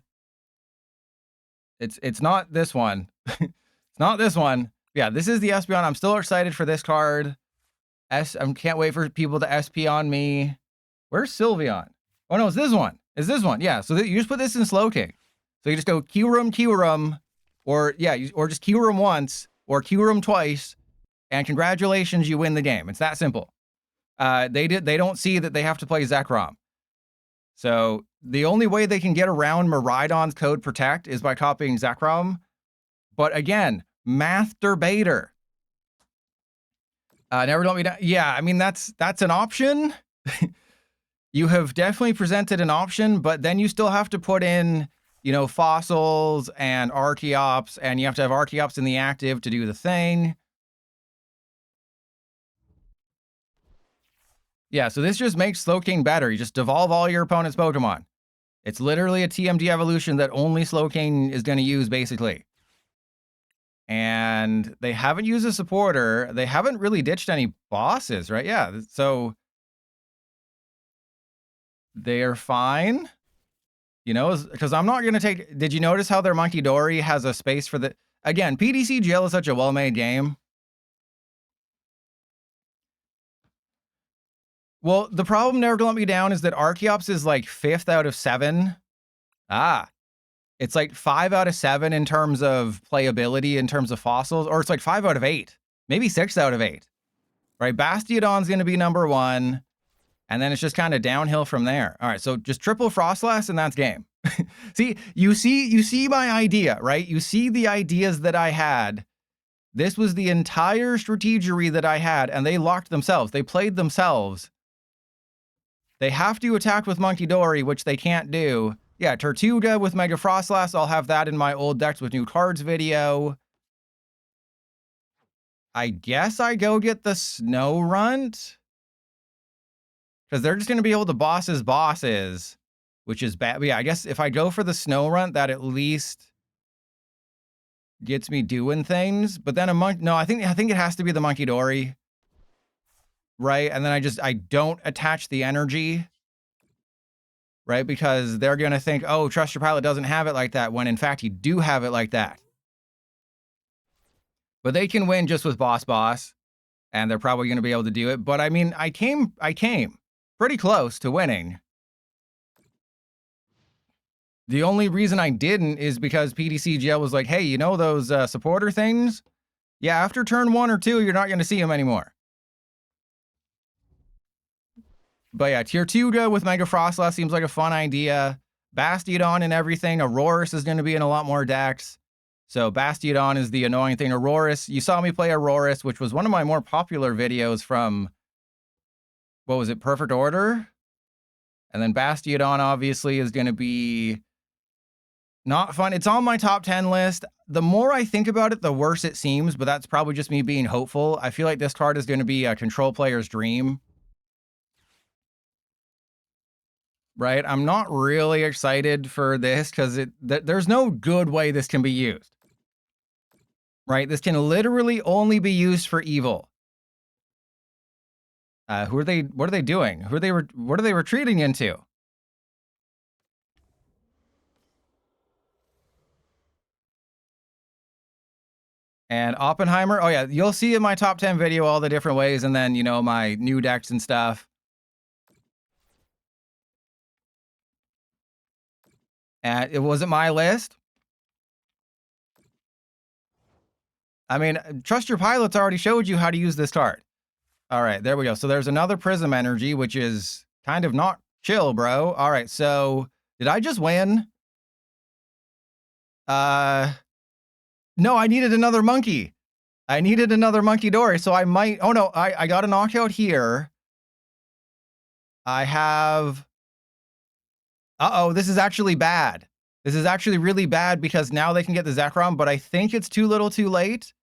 It's not this one. It's not this one. Yeah, this is the Espeon. I'm still excited for this card. I can't wait for people to SP on me. Where's Sylveon? Oh no, it's this one. It's this one. Yeah, so you just put this in Slowking. So you just go Kyurem, or yeah, or just Kyurem once, or Kyurem twice, and congratulations, you win the game. It's that simple. They don't see that they have to play Zekrom. So the only way they can get around Miraidon's Code Protect is by copying Zekrom. But again, masturbator. Never let me down. Yeah, I mean, that's an option. You have definitely presented an option, but then you still have to put in, you know, fossils and Archeops, and you have to have Archeops in the active to do the thing. Yeah, so this just makes Slowking better. You just devolve all your opponent's Pokemon. It's literally a TMD evolution that only Slowking is going to use, basically. And they haven't used a supporter. They haven't really ditched any bosses, right? Yeah, so they're fine. You know, because I'm not going to take... Did you notice how their Munkidori has a space for the... Again, PDC GL is such a well-made game. Well, the problem Never Gonna Let Me Down is that Archeops is like 5th out of 7. It's like 5 out of 7 in terms of playability, in terms of fossils, or it's like 5 out of 8, maybe 6 out of 8, right? Bastiodon's going to be number 1, and then it's just kind of downhill from there. All right, so just triple Froslass and that's game. See, you see my idea, right? You see the ideas that I had. This was the entire strategery that I had, and they locked themselves. They played themselves. They have to attack with Munkidori, which they can't do. Yeah, Tortuga with Mega Froslass. I'll have that in my old decks with new cards video. I guess I go get the Snorunt. Because they're just going to be able to bosses, which is bad. But yeah, I guess if I go for the Snorunt, that at least gets me doing things. But then no, I think it has to be the Munkidori. Right? And then I don't attach the energy. Right? Because they're going to think, oh, Trust Your Pilot doesn't have it like that, when in fact you do have it like that. But they can win just with boss, and they're probably going to be able to do it. But I mean, I came pretty close to winning. The only reason I didn't is because PDCGL was like, hey, you know those supporter things? Yeah, after turn 1 or 2, you're not going to see them anymore. But yeah, tier 2 with Mega Froslass seems like a fun idea. Bastiodon and everything. Aurorus is going to be in a lot more decks. So Bastiodon is the annoying thing. Aurorus, you saw me play Aurorus, which was one of my more popular videos from, what was it, Perfect Order? And then Bastiodon obviously is going to be not fun. It's on my top 10 list. The more I think about it, the worse it seems, but that's probably just me being hopeful. I feel like this card is going to be a control player's dream. Right? I'm not really excited for this because there's no good way this can be used. Right? This can literally only be used for evil. What are they doing? What are they retreating into? And Oppenheimer, oh yeah, you'll see in my top 10 video all the different ways, and then, you know, my new decks and stuff. And it wasn't my list. I mean, Trust Your Pilots already showed you how to use this card. All right, there we go. So there's another Prism Energy, which is kind of not chill, bro. All right, so did I just win? No, I needed another monkey. I needed another Munkidori, so I might... Oh, no, I got a knockout here. I have... Uh-oh, this is actually bad. This is actually really bad because now they can get the Zekrom, but I think it's too little too late.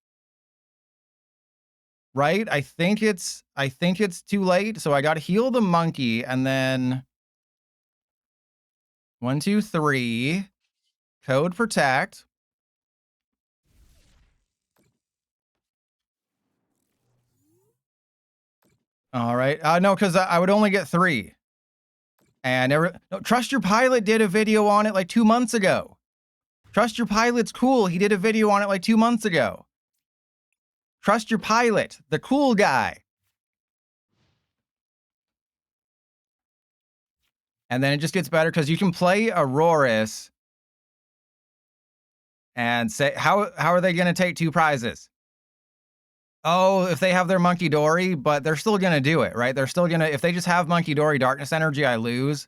Right? I think it's too late. So I got to heal the monkey and then 1, 2, 3. Code protect. All right. No, because I would only get 3. And no, Trust Your Pilot did a video on it like 2 months ago. Trust Your Pilot's cool. He did a video on it like 2 months ago. Trust Your Pilot, the cool guy. And then it just gets better because you can play Auroras and say, how are they going to take 2 prizes? Oh, if they have their Munkidori, but they're still going to do it, right? They're still going to, if they just have Munkidori Darkness Energy, I lose.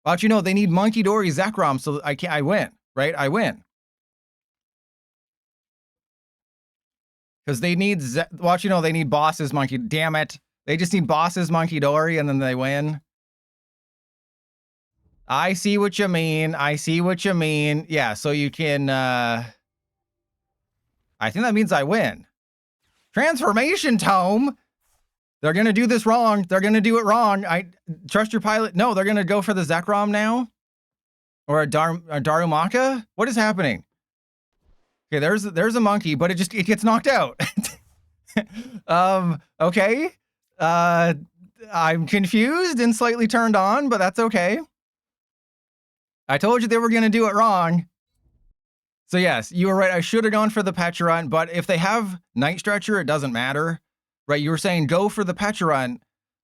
But you know, they need Munkidori Zekrom, so I win, right? I win. Because they need, watch, you know, they need Boss's Monkey. Damn it. They just need Boss's Munkidori and then they win. I see what you mean. I see what you mean. Yeah, so you can, I think that means I win. Transformation Tome? They're going to do this wrong. They're going to do it wrong. Trust Your Pilot. No, they're going to go for the Zekrom now? Or a Darumaka? What is happening? Okay, there's a monkey, but it gets knocked out. Okay. I'm confused and slightly turned on, but that's okay. I told you they were going to do it wrong. So yes, you were right. I should have gone for the Pecharunt, but if they have Night Stretcher, it doesn't matter. Right? You were saying go for the Pecharunt,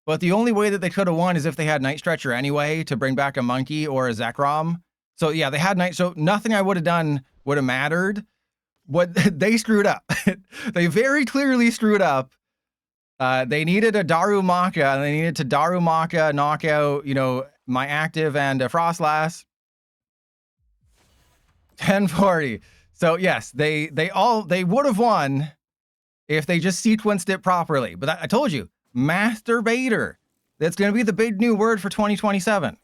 but the only way that they could have won is if they had Night Stretcher anyway to bring back a monkey or a Zekrom. So yeah, they had so nothing I would have done would have mattered. What they screwed up. They very clearly screwed up. They needed a Darumaka, and they needed to Darumaka knock out, you know, my active and a Froslass. 1040. So yes, they would have won if they just sequenced it properly. But I told you, masturbator. That's going to be the big new word for 2027.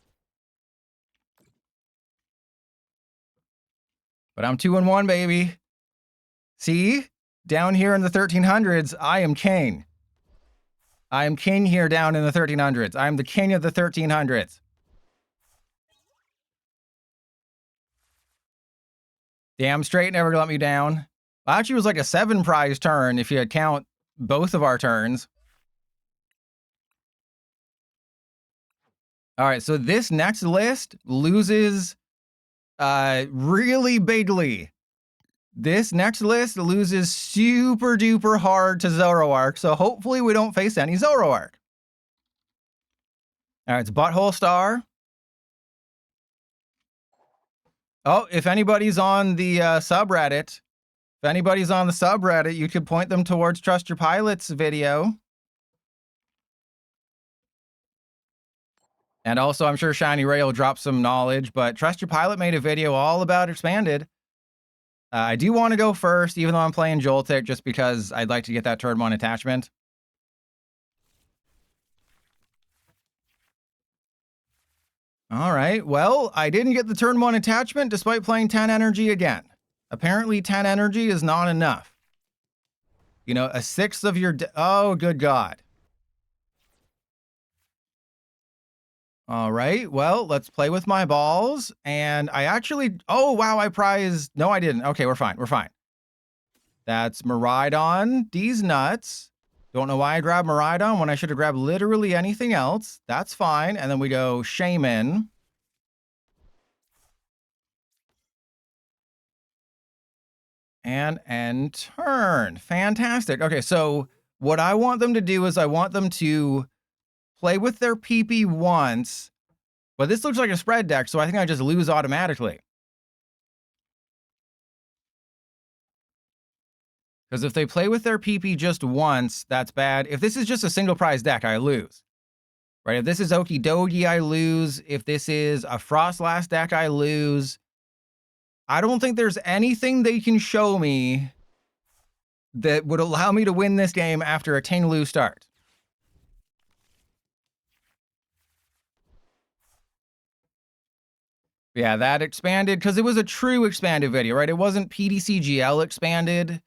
But I'm 2-1, baby. See? Down here in the 1300s, I am king. I am king here down in the 1300s. I am the king of the 1300s. Damn straight never let me down. Well, actually, it was like a 7 prize turn if you count both of our turns. All right, so this next list loses really bigly. This next list loses super duper hard to Zoroark, so hopefully we don't face any Zoroark. All right, it's Butthole Star. Oh, if anybody's on the subreddit, you could point them towards Trust Your Pilot's video. And also, I'm sure Shiny Ray will drop some knowledge, but Trust Your Pilot made a video all about Expanded. I do want to go first, even though I'm playing Joltik, just because I'd like to get that turn 1 attachment. All right, well, I didn't get the turn 1 attachment despite playing 10 energy again. Apparently 10 energy is not enough. You know, a 1/6 of your... Oh, good God. All right, well, let's play with my balls. And I actually... Oh, wow, I prized... No, I didn't. Okay, we're fine. We're fine. That's Miraidon. These nuts. Don't know why I grabbed Miraidon when I should have grabbed literally anything else. That's fine. And then we go Shaman. And end turn. Fantastic. Okay, so what I want them to do is I want them to play with their PP once, but this looks like a spread deck, so I think I just lose automatically. Because if they play with their PP just once, that's bad. If this is just a single prize deck, I lose. Right? If this is Okie Dokie, I lose. If this is a Froslass deck, I lose. I don't think there's anything they can show me that would allow me to win this game after a Ting-Lu start. Yeah, that expanded, because it was a true expanded video, right? It wasn't PDCGL expanded.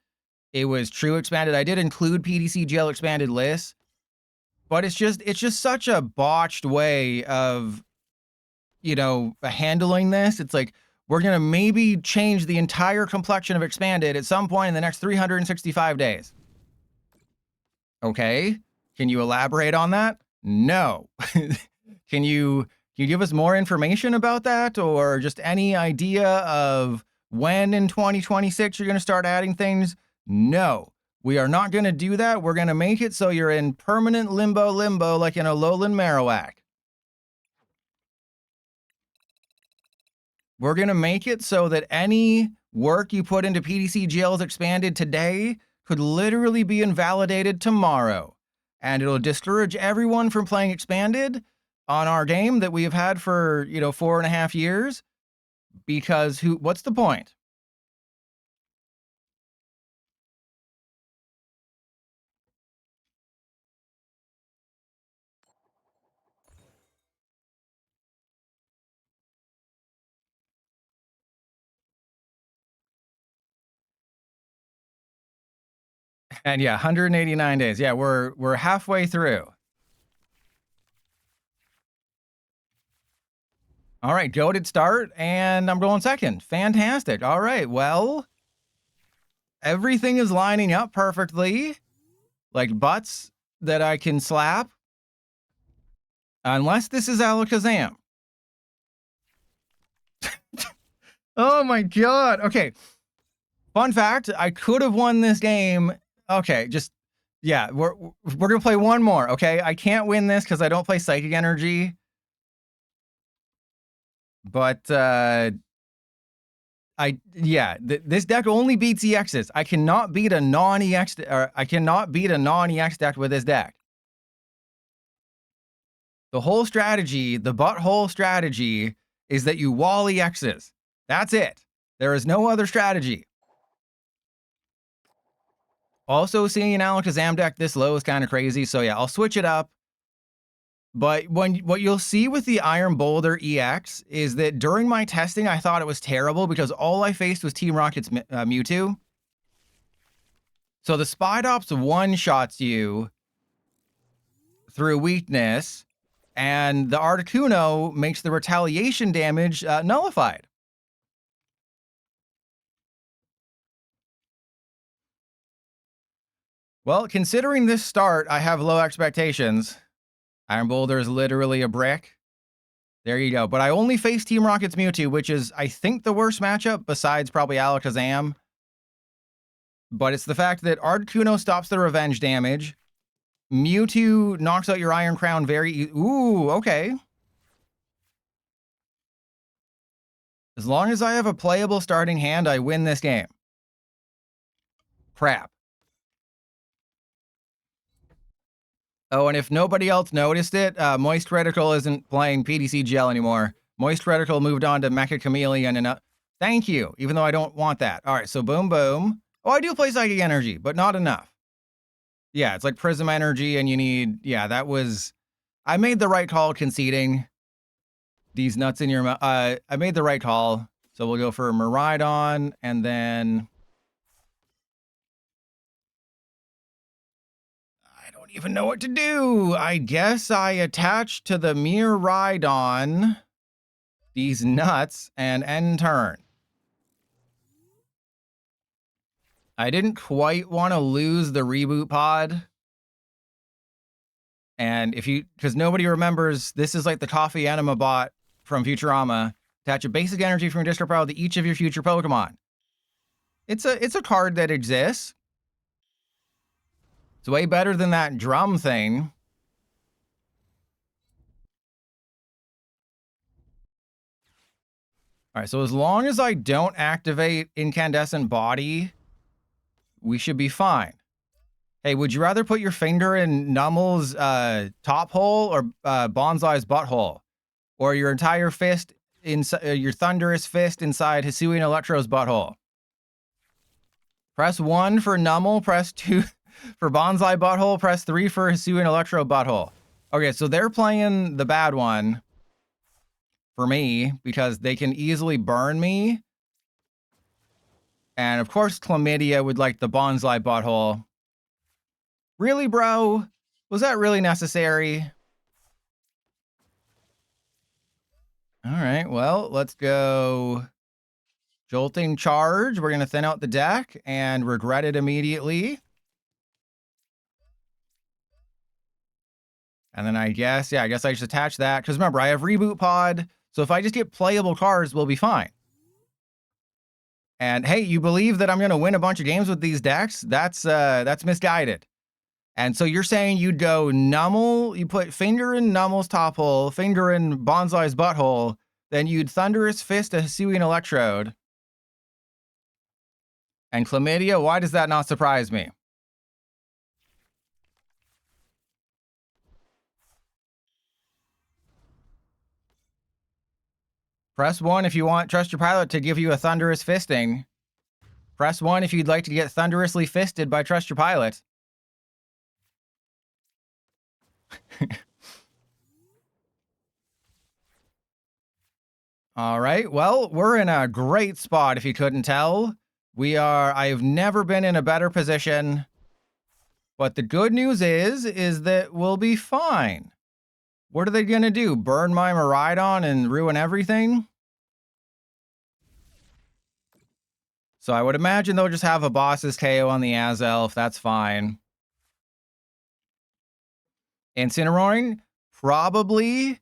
It was true expanded. I did include PDCGL expanded lists, but it's just such a botched way of, you know, handling this. It's like, we're going to maybe change the entire complexion of expanded at some point in the next 365 days. Okay. Can you elaborate on that? No. Can you give us more information about that, or just any idea of when in 2026 you're going to start adding things? No, we are not going to do that. We're going to make it so you're in permanent limbo like in a Alolan Marowak. We're going to make it so that any work you put into PDCGL's expanded today could literally be invalidated tomorrow. And it'll discourage everyone from playing expanded on our game that we have had for, you know, 4.5 years. Because what's the point? And yeah, 189 days. Yeah, we're halfway through. All right, goated start, and I'm going second. Fantastic. All right, well, everything is lining up perfectly. Like butts that I can slap. Unless this is Alakazam. Oh my god. Okay. Fun fact, I could have won this game. Okay, just, yeah, we're going to play one more, okay? I can't win this because I don't play Psychic Energy. But, this deck only beats EXs. I cannot beat a non-EX, or I cannot beat a non-EX deck with this deck. The whole strategy, the butthole strategy, is that you wall EXs. That's it. There is no other strategy. Also, seeing an Alakazam deck this low is kind of crazy, so yeah, I'll switch it up. But what you'll see with the Iron Boulder EX is that during my testing, I thought it was terrible because all I faced was Team Rocket's Mewtwo. So the Spidops one-shots you through weakness, and the Articuno makes the retaliation damage nullified. Well, considering this start, I have low expectations. Iron Boulder is literally a brick. There you go. But I only face Team Rocket's Mewtwo, which is, I think, the worst matchup besides probably Alakazam. But it's the fact that Articuno stops the revenge damage. Mewtwo knocks out your Iron Crown very... Ooh, okay. As long as I have a playable starting hand, I win this game. Crap. Oh, and if nobody else noticed it, Moist Reticle isn't playing PDCGL anymore. Moist Reticle moved on to Mecha Chameleon, and thank you, even though I don't want that. All right, so boom, boom. Oh, I do play Psychic Energy, but not enough. Yeah, it's like Prism Energy, and you need... Yeah, that was... I made the right call conceding these nuts in your mouth. I made the right call, so we'll go for Miraidon, and then... even know what to do. I guess I attach to the Miraidon these nuts and end turn. I didn't quite want to lose the reboot pod. And if you, because nobody remembers, this is like the coffee enema bot from Futurama. Attach a basic energy from your discard pile to each of your future Pokemon. It's a card that exists. It's way better than that drum thing. All right, so as long as I don't activate Incandescent Body, we should be fine. Hey, would you rather put your finger in Nummel's top hole or Bonsai's butthole? Or your entire fist, your Thunderous Fist inside Hisuian Electro's butthole? Press 1 for Nummel, press 2 for Bonsai butthole, press 3 for Hisuian Electro butthole. Okay, so they're playing the bad one for me because they can easily burn me. And of course, Chlamydia would like the Bonsai butthole. Really, bro? Was that really necessary? All right, well, let's go Jolting Charge. We're going to thin out the deck and regret it immediately. And then I guess I just attach that. Because remember, I have Reboot Pod. So if I just get playable cards, we'll be fine. And hey, you believe that I'm going to win a bunch of games with these decks? That's misguided. And so you're saying you'd go Nummel, you put finger in Nummel's top hole, finger in Bonsai's butthole, then you'd Thunderous Fist a Hisuian Electrode. And Chlamydia, why does that not surprise me? Press 1 if you want Trust Your Pilot to give you a Thunderous Fisting. Press 1 if you'd like to get Thunderously Fisted by Trust Your Pilot. All right, well, we're in a great spot if you couldn't tell. I've never been in a better position. But the good news is that we'll be fine. What are they going to do? Burn my Miraidon and ruin everything? So I would imagine they'll just have a boss's KO on the Azelf. That's fine. Incineroar, probably.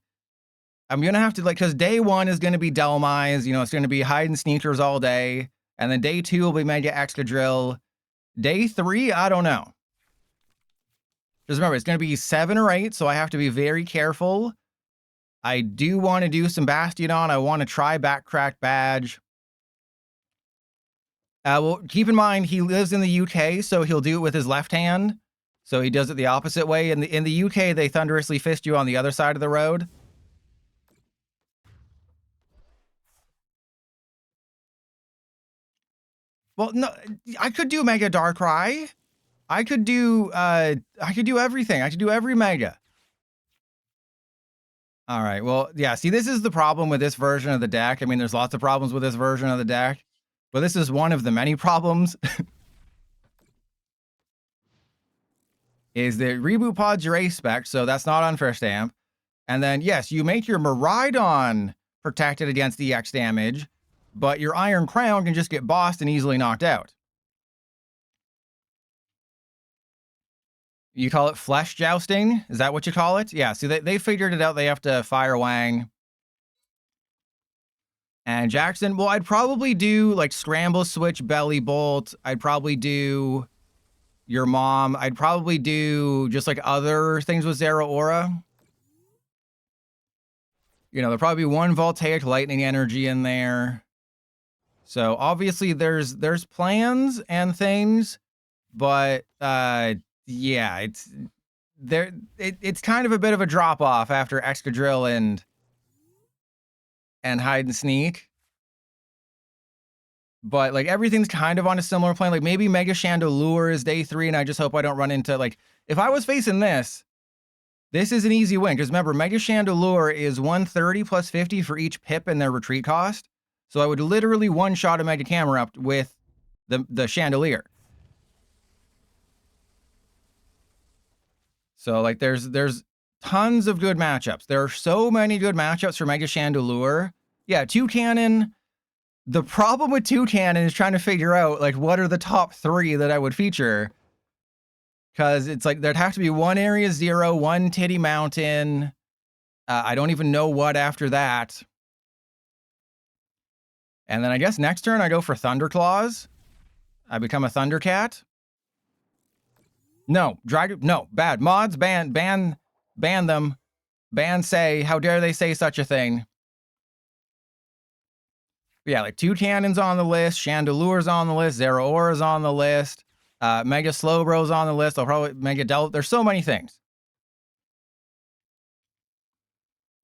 I'm going to have to, because day 1 is going to be Delmise. You know, it's going to be hide and sneakers all day. And then day 2 will be Mega Excadrill. Day 3, I don't know. Just remember, it's going to be 7 or 8, so I have to be very careful. I do want to do some Bastiodon. I want to try Backcrack Badge. Well, keep in mind, he lives in the UK, so he'll do it with his left hand. So he does it the opposite way. In the UK, they thunderously fist you on the other side of the road. Well, no, I could do Mega Darkrai. I could do everything. I could do every Mega. All right, well, yeah, see, this is the problem with this version of the deck. I mean, there's lots of problems with this version of the deck, but this is one of the many problems. Is that Reboot Pod's your Ace spec, so that's not Unfair Stamp. And then, yes, you make your Miraidon protected against EX damage, but your Iron Crown can just get bossed and easily knocked out. You call it flesh jousting? Is that what you call it? Yeah, see, they figured it out. They have to Fire Wang. And Jackson, well, I'd probably do, like, Scramble Switch Belly Bolt. I'd probably do your mom. I'd probably do just, like, other things with Zeraora. You know, there'll probably be one Voltaic Lightning Energy in there. So, obviously, there's plans and things, but, yeah, it's kind of a bit of a drop off after Excadrill and Hide and Sneak. But like everything's kind of on a similar plane. Like maybe Mega Chandelure is day 3, and I just hope I don't run into, like, if I was facing this is an easy win. Because remember, Mega Chandelure is 130 plus 50 for each pip in their retreat cost. So I would literally one-shot a Mega Camerupt with the Chandelier. So, like, there's tons of good matchups. There are so many good matchups for Mega Chandelure. Yeah, Toucannon. The problem with Toucannon is trying to figure out, like, what are the top 3 that I would feature. Because it's like, there'd have to be one Area 0, one Titty Mountain. I don't even know what after that. And then I guess next turn I go for Thunderclaws. I become a Thundercat. No, no, bad. Mods, ban them. Ban say, how dare they say such a thing. Yeah, like 2 cannons on the list, Chandelure's on the list, Zeraora's on the list, Mega Slowbro's on the list, I'll probably Mega Del. There's so many things.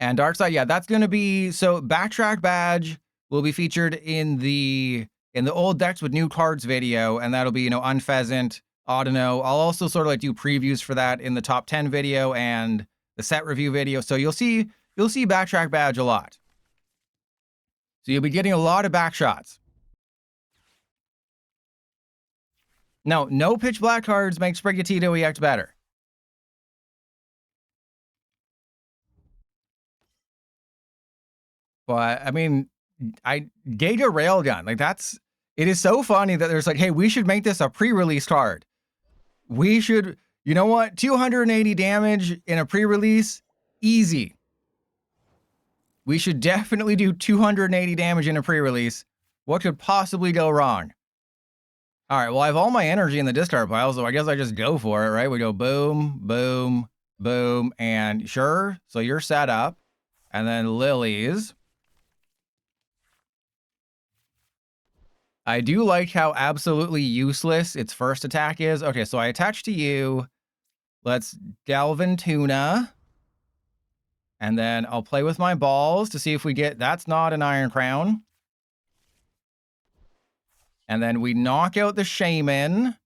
And Darkside, yeah, that's gonna be so Backtrack Badge will be featured in the old decks with new cards video, and that'll be, you know, Unpheasant, Audino. I'll also sort of like do previews for that in the top 10 video and the set review video. So you'll see Backtrack Badge a lot. So you'll be getting a lot of back shots. No pitch black cards make Sprigatito EX better. But I mean, Giga Railgun, like it is so funny that there's like, hey, we should make this a pre-release card. We should, you know what? 280 damage in a pre-release, easy. We should definitely do 280 damage in a pre-release. What could possibly go wrong? All right, well, I have all my energy in the discard pile, so I guess I just go for it, right? We go boom, boom, boom, and sure. So you're set up. And then Lillie's. I do like how absolutely useless its first attack is. Okay, so I attach to you. Let's Galvin Tuna. And then I'll play with my balls to see if we get... That's not an Iron Crown. And then we knock out the Shaman.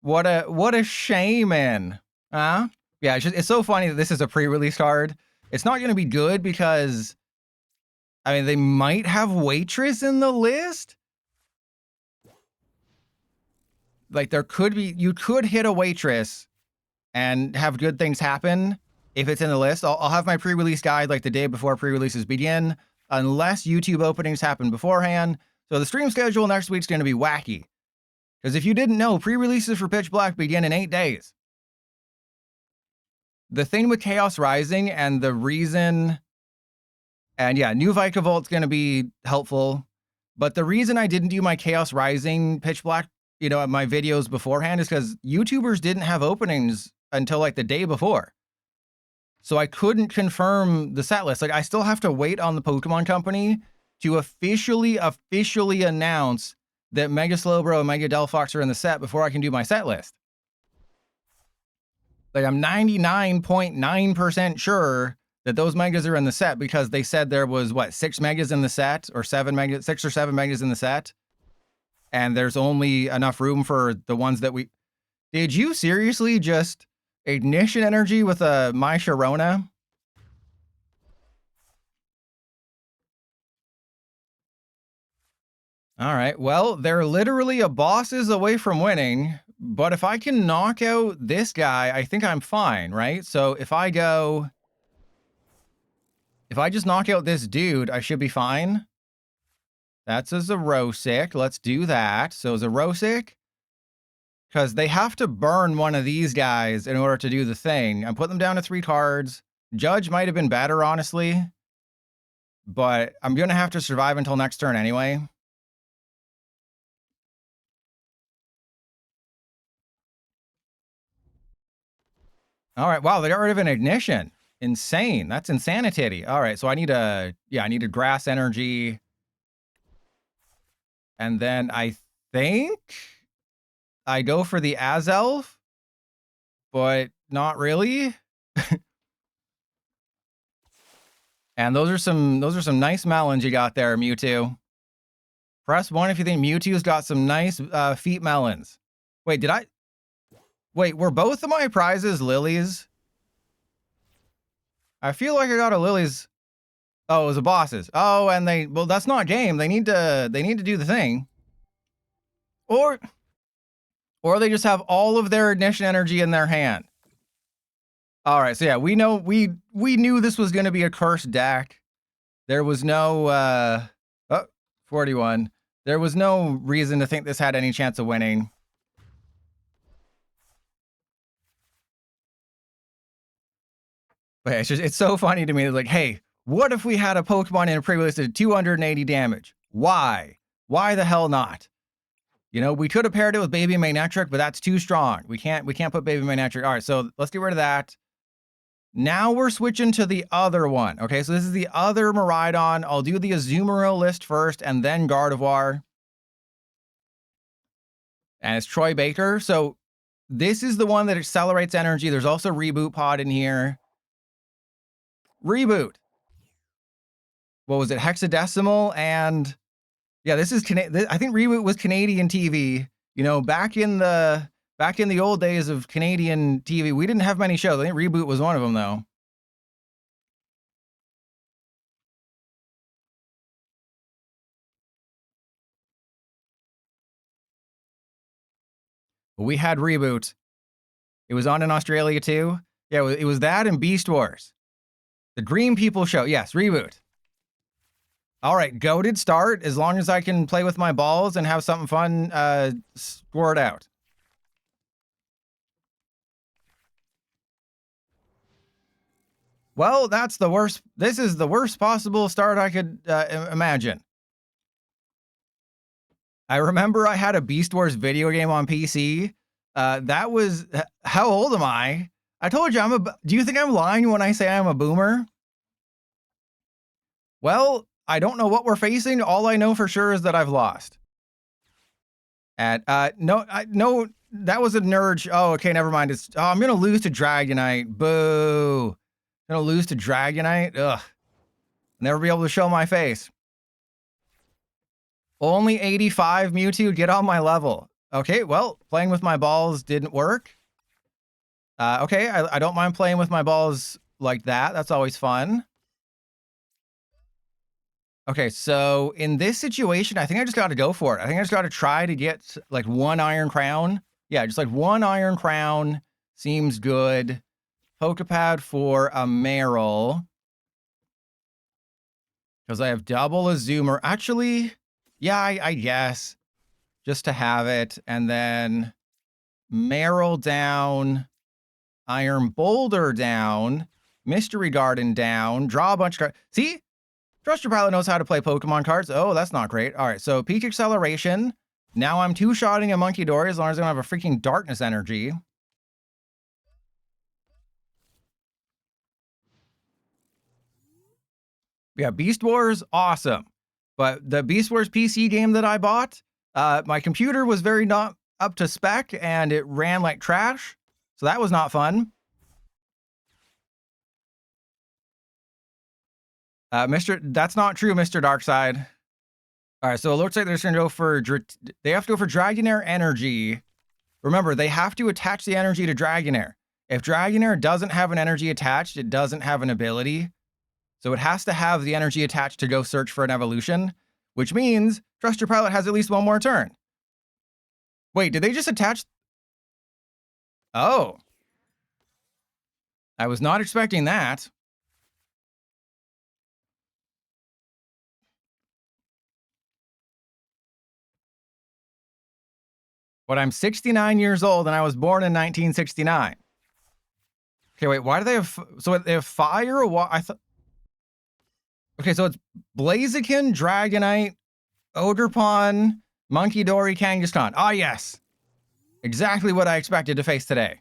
What a Shaman. Huh? Yeah, it's so funny that this is a pre-release card. It's not going to be good because... I mean, they might have Waitress in the list. Like, there could be... You could hit a Waitress and have good things happen if it's in the list. I'll have my pre-release guide like the day before pre-releases begin, unless YouTube openings happen beforehand. So the stream schedule next week's going to be wacky. Because if you didn't know, pre-releases for Pitch Black begin in 8 days. The thing with Chaos Rising and the reason... And yeah, new Vikavoult's going to be helpful. But the reason I didn't do my Chaos Rising Pitch Black, you know, at my videos beforehand is because YouTubers didn't have openings until like the day before. So I couldn't confirm the set list. Like, I still have to wait on the Pokemon Company to officially announce that Mega Slowbro and Mega Delphox are in the set before I can do my set list. Like, I'm 99.9% sure that those Megas are in the set because they said there was, what, 6 Megas in the set? Or 6 or 7 Megas in the set? And there's only enough room for the ones that we... Did you seriously just... Ignition Energy with a My Sharona? All right, well, they're literally a bosses away from winning, but if I can knock out this guy, I think I'm fine, right? So if I just knock out this dude, I should be fine. That's a Zerosic. Let's do that. So Zerosic, because they have to burn one of these guys in order to do the thing. I put them down to 3 cards. Judge might have been better, honestly. But I'm going to have to survive until next turn anyway. All right. Wow, they got rid of an Ignition. Insane. That's insanity. All right, so I need a Grass Energy. And then I think I go for the Azelf, but not really. And those are some nice melons you got there, Mewtwo. Press 1 if you think Mewtwo's got some nice feet melons. Wait, wait, were both of my prizes Lillies? I feel like I got a Lillie's. Oh, it was a bosses. Oh, and well, that's not game. They need to do the thing. Or they just have all of their Ignition Energy in their hand. All right, so yeah, we knew this was going to be a cursed deck. There was no 41. There was no reason to think this had any chance of winning. But it's so funny to me. It's like, hey, what if we had a Pokemon in a pre-release that did 280 damage? Why? Why the hell not? You know, we could have paired it with Baby Magnetric, but that's too strong. We can't put Baby Magnetric. All right, so let's get rid of that. Now we're switching to the other one. Okay, so this is the other Miraidon. I'll do the Azumarill list first and then Gardevoir. And it's Troy Baker. So this is the one that accelerates energy. There's also Reboot Pod in here. Reboot. What was it? Hexadecimal and... yeah, this is I think Reboot was Canadian TV. You know, back in the old days of Canadian TV, we didn't have many shows. I think Reboot was one of them, though. We had Reboot. It was on in Australia too. Yeah, it was that and Beast Wars. The Green People show. Yes, Reboot. All right, goated start. As long as I can play with my balls and have something fun, score it out. Well, that's the worst. This is the worst possible start I could imagine. I remember I had a Beast Wars video game on PC. That was, how old am I? I told you do you think I'm lying when I say I'm a boomer? Well, I don't know what we're facing. All I know for sure is that I've lost. No, that was a nerd. Oh, okay, never mind. I'm gonna lose to Dragonite. Boo. I'm gonna lose to Dragonite. Ugh. Never be able to show my face. Only 85 Mewtwo, get on my level. Okay, well, playing with my balls didn't work. Okay, I don't mind playing with my balls like that. That's always fun. Okay, so in this situation, I think I just got to go for it. I think I just got to try to get like one Iron Crown. Yeah, just like one Iron Crown seems good. Poké Pad for a Marill. Because I have double Azumarill. Actually, yeah, I guess. Just to have it. And then Marill down. Iron Boulder down. Mystery Garden down. Draw a bunch of cards. See? Trust Your Pilot knows how to play Pokemon cards. Oh, that's not great. All right, so Peak Acceleration. Now I'm two-shotting a Munkidori as long as I don't have a freaking Darkness Energy. Yeah, Beast Wars, awesome. But the Beast Wars PC game that I bought, my computer was very not up to spec, and it ran like trash. So that was not fun. That's not true, Mr. Darkside. All right, so it looks like they're going to go for... they have to go for Dragonair Energy. Remember, they have to attach the energy to Dragonair. If Dragonair doesn't have an energy attached, it doesn't have an ability. So it has to have the energy attached to go search for an evolution, which means Trust Your Pilot has at least one more turn. Wait, did they just attach... oh. I was not expecting that. But I'm 69 years old and I was born in 1969. Okay, wait, why do they have... so they have fire or what? I thought... okay, so it's Blaziken, Dragonite, Ogerpon, Munkidori, Kangaskhan. Ah, yes. Exactly what I expected to face today.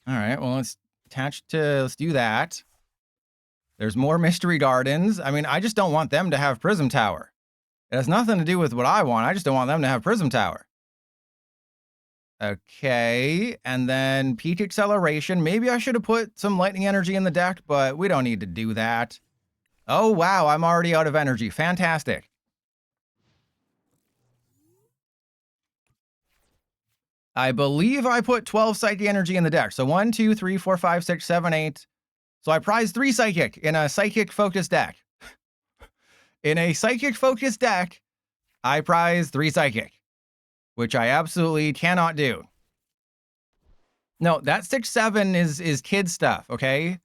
All right, well, let's do that. There's more Mystery Gardens. I mean, I just don't want them to have Prism Tower. It has nothing to do with what I want. I just don't want them to have Prism Tower. Okay, and then Peak Acceleration. Maybe I should have put some Lightning Energy in the deck, but we don't need to do that. Oh, wow, I'm already out of energy. Fantastic. I believe I put 12 Psychic Energy in the deck. So 1, 2, 3, 4, 5, 6, 7, 8. So I prized 3 Psychic in a Psychic-focused deck. In a Psychic-focused deck, I prize 3 Psychic, which I absolutely cannot do. No, that 6-7 is kid stuff, okay?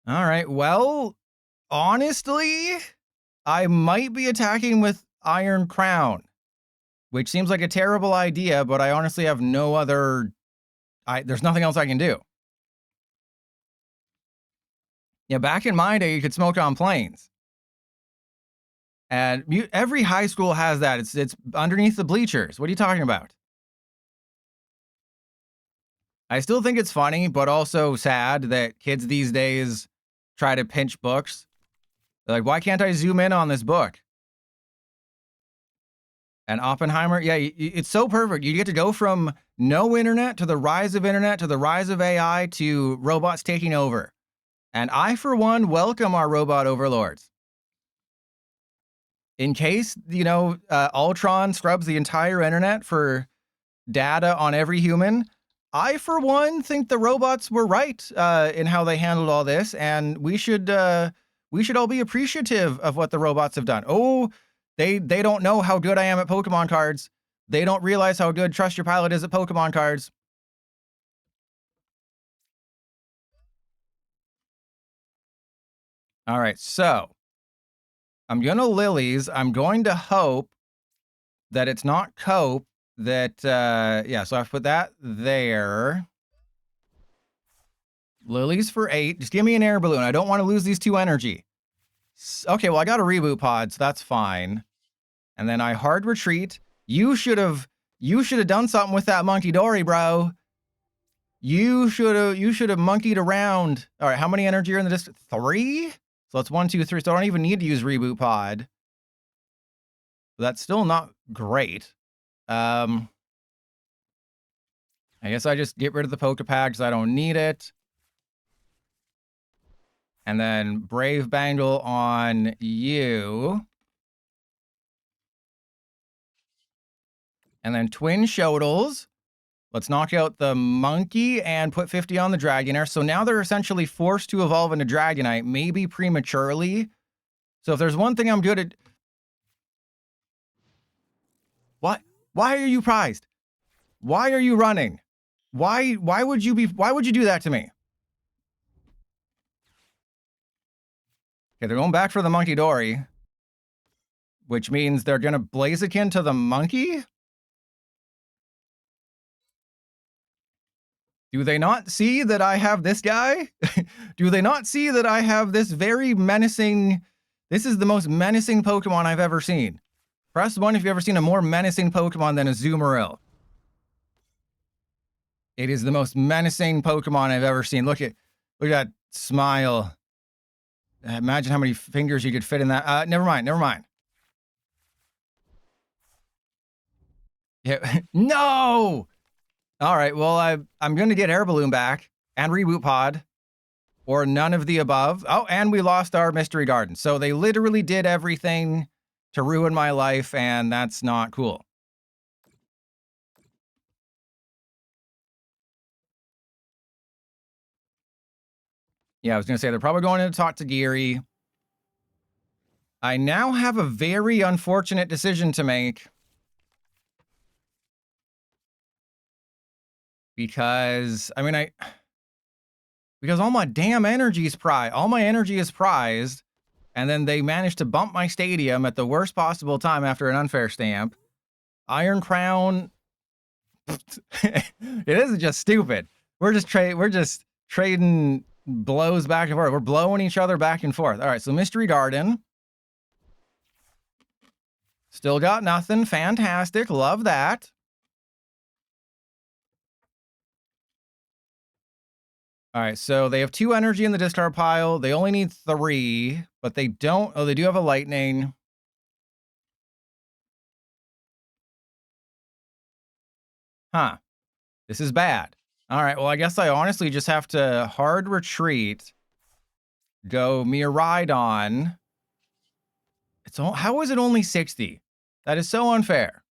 All right, well, honestly, I might be attacking with Iron Crown, which seems like a terrible idea, but I honestly have no other... there's nothing else I can do. Yeah, back in my day, you could smoke on planes. And every high school has that. It's underneath the bleachers. What are you talking about? I still think it's funny, but also sad that kids these days try to pinch books. They're like, why can't I zoom in on this book? And Oppenheimer, yeah, it's so perfect. You get to go from no internet to the rise of internet to the rise of AI to robots taking over. And I, for one, welcome our robot overlords. In case, Ultron scrubs the entire internet for data on every human, I, for one, think the robots were right in how they handled all this, and we should all be appreciative of what the robots have done. Oh, they don't know how good I am at Pokemon cards. They don't realize how good Trust Your Pilot is at Pokemon cards. All right, so I'm gonna Lilies. I'm going to hope that it's not Cope. That yeah, so I've put that there. Lilies for 8. Just give me an air balloon. I don't want to lose these 2 energy. Okay, well, I got a reboot pod, so that's fine. And then I hard retreat. You should have done something with that Munkidori, bro. You should have monkeyed around. All right, how many energy are in the district? 3? So it's 1, 2, 3. So I don't even need to use reboot pod. But that's still not great. I guess I just get rid of the Poké Pad because I don't need it. And then Brave Bangle on you. And then Twin Shodels. Let's knock out the Monkey and put 50 on the Dragonair. So now they're essentially forced to evolve into Dragonite, maybe prematurely. So if there's one thing I'm good at... What? Why are you prized? Why are you running? Why would you do that to me? Okay, they're going back for the Munkidori, which means they're going to Blaziken to the Monkey? Do they not see that I have this guy? Do they not see that I have this very menacing... This is the most menacing Pokemon I've ever seen. Press 1 if you've ever seen a more menacing Pokemon than a Azumarill. It is the most menacing Pokemon I've ever seen. Look at that smile. Imagine how many fingers you could fit in that. Never mind. Yeah. No! All right, well, I'm going to get Air Balloon back and Reboot Pod, or none of the above. Oh, and we lost our Mystery Garden. So they literally did everything to ruin my life, and that's not cool. Yeah, I was going to say, they're probably going in to talk to Geary. I now have a very unfortunate decision to make. Because, I mean, because all my damn energy is prized. All my energy is prized. And then they managed to bump my stadium at the worst possible time after an unfair stamp. Iron Crown. It isn't just stupid. We're just trading blows back and forth. We're blowing each other back and forth. All right, so Mystery Garden. Still got nothing. Fantastic. Love that. All right, so they have 2 energy in the discard pile. They only need 3, but they don't... Oh, they do have a lightning. Huh. This is bad. All right, well, I guess I honestly just have to hard retreat. Go Miraidon. How is it only 60? That is so unfair.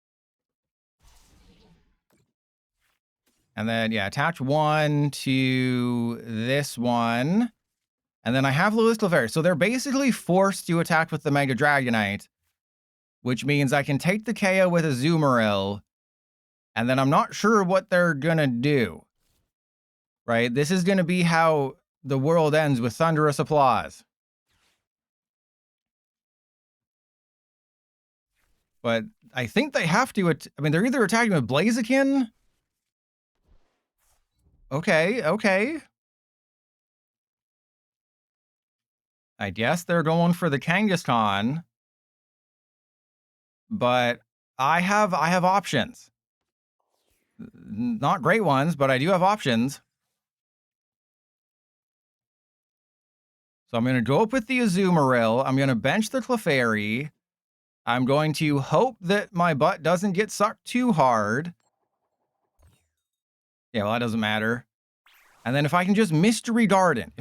And then, yeah, attach 1 to this one. And then I have Lewis Clefairy. So they're basically forced to attack with the Mega Dragonite, which means I can take the KO with a Azumarill. And then I'm not sure what they're going to do. Right? This is going to be how the world ends, with thunderous applause. But I think they have to... I mean, they're either attacking with Blaziken... Okay. I guess they're going for the Kangaskhan. but I have options. Not great ones, but I do have options. So I'm going to go up with the Azumarill. I'm going to bench the Clefairy. I'm going to hope that my butt doesn't get sucked too hard. Yeah, well, that doesn't matter. And then if I can just Mystery Garden,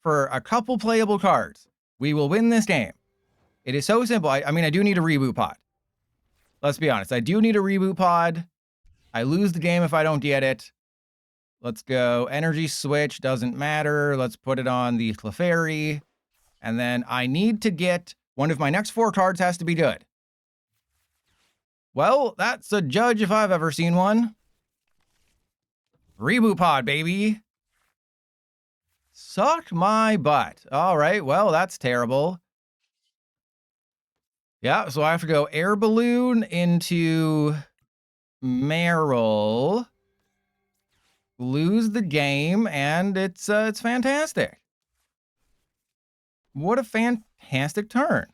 for a couple playable cards, we will win this game. It is so simple. I mean, I do need a reboot pod. Let's be honest. I do need a reboot pod. I lose the game if I don't get it. Let's go. Energy switch. Doesn't matter. Let's put it on the Clefairy. And then I need to get one of my next 4 cards has to be good. Well, that's a judge if I've ever seen one. Reboot pod, baby. Suck my butt. All right. Well, that's terrible. Yeah, so I have to go Air Balloon into Meryl, lose the game, and it's fantastic. What a fantastic turn.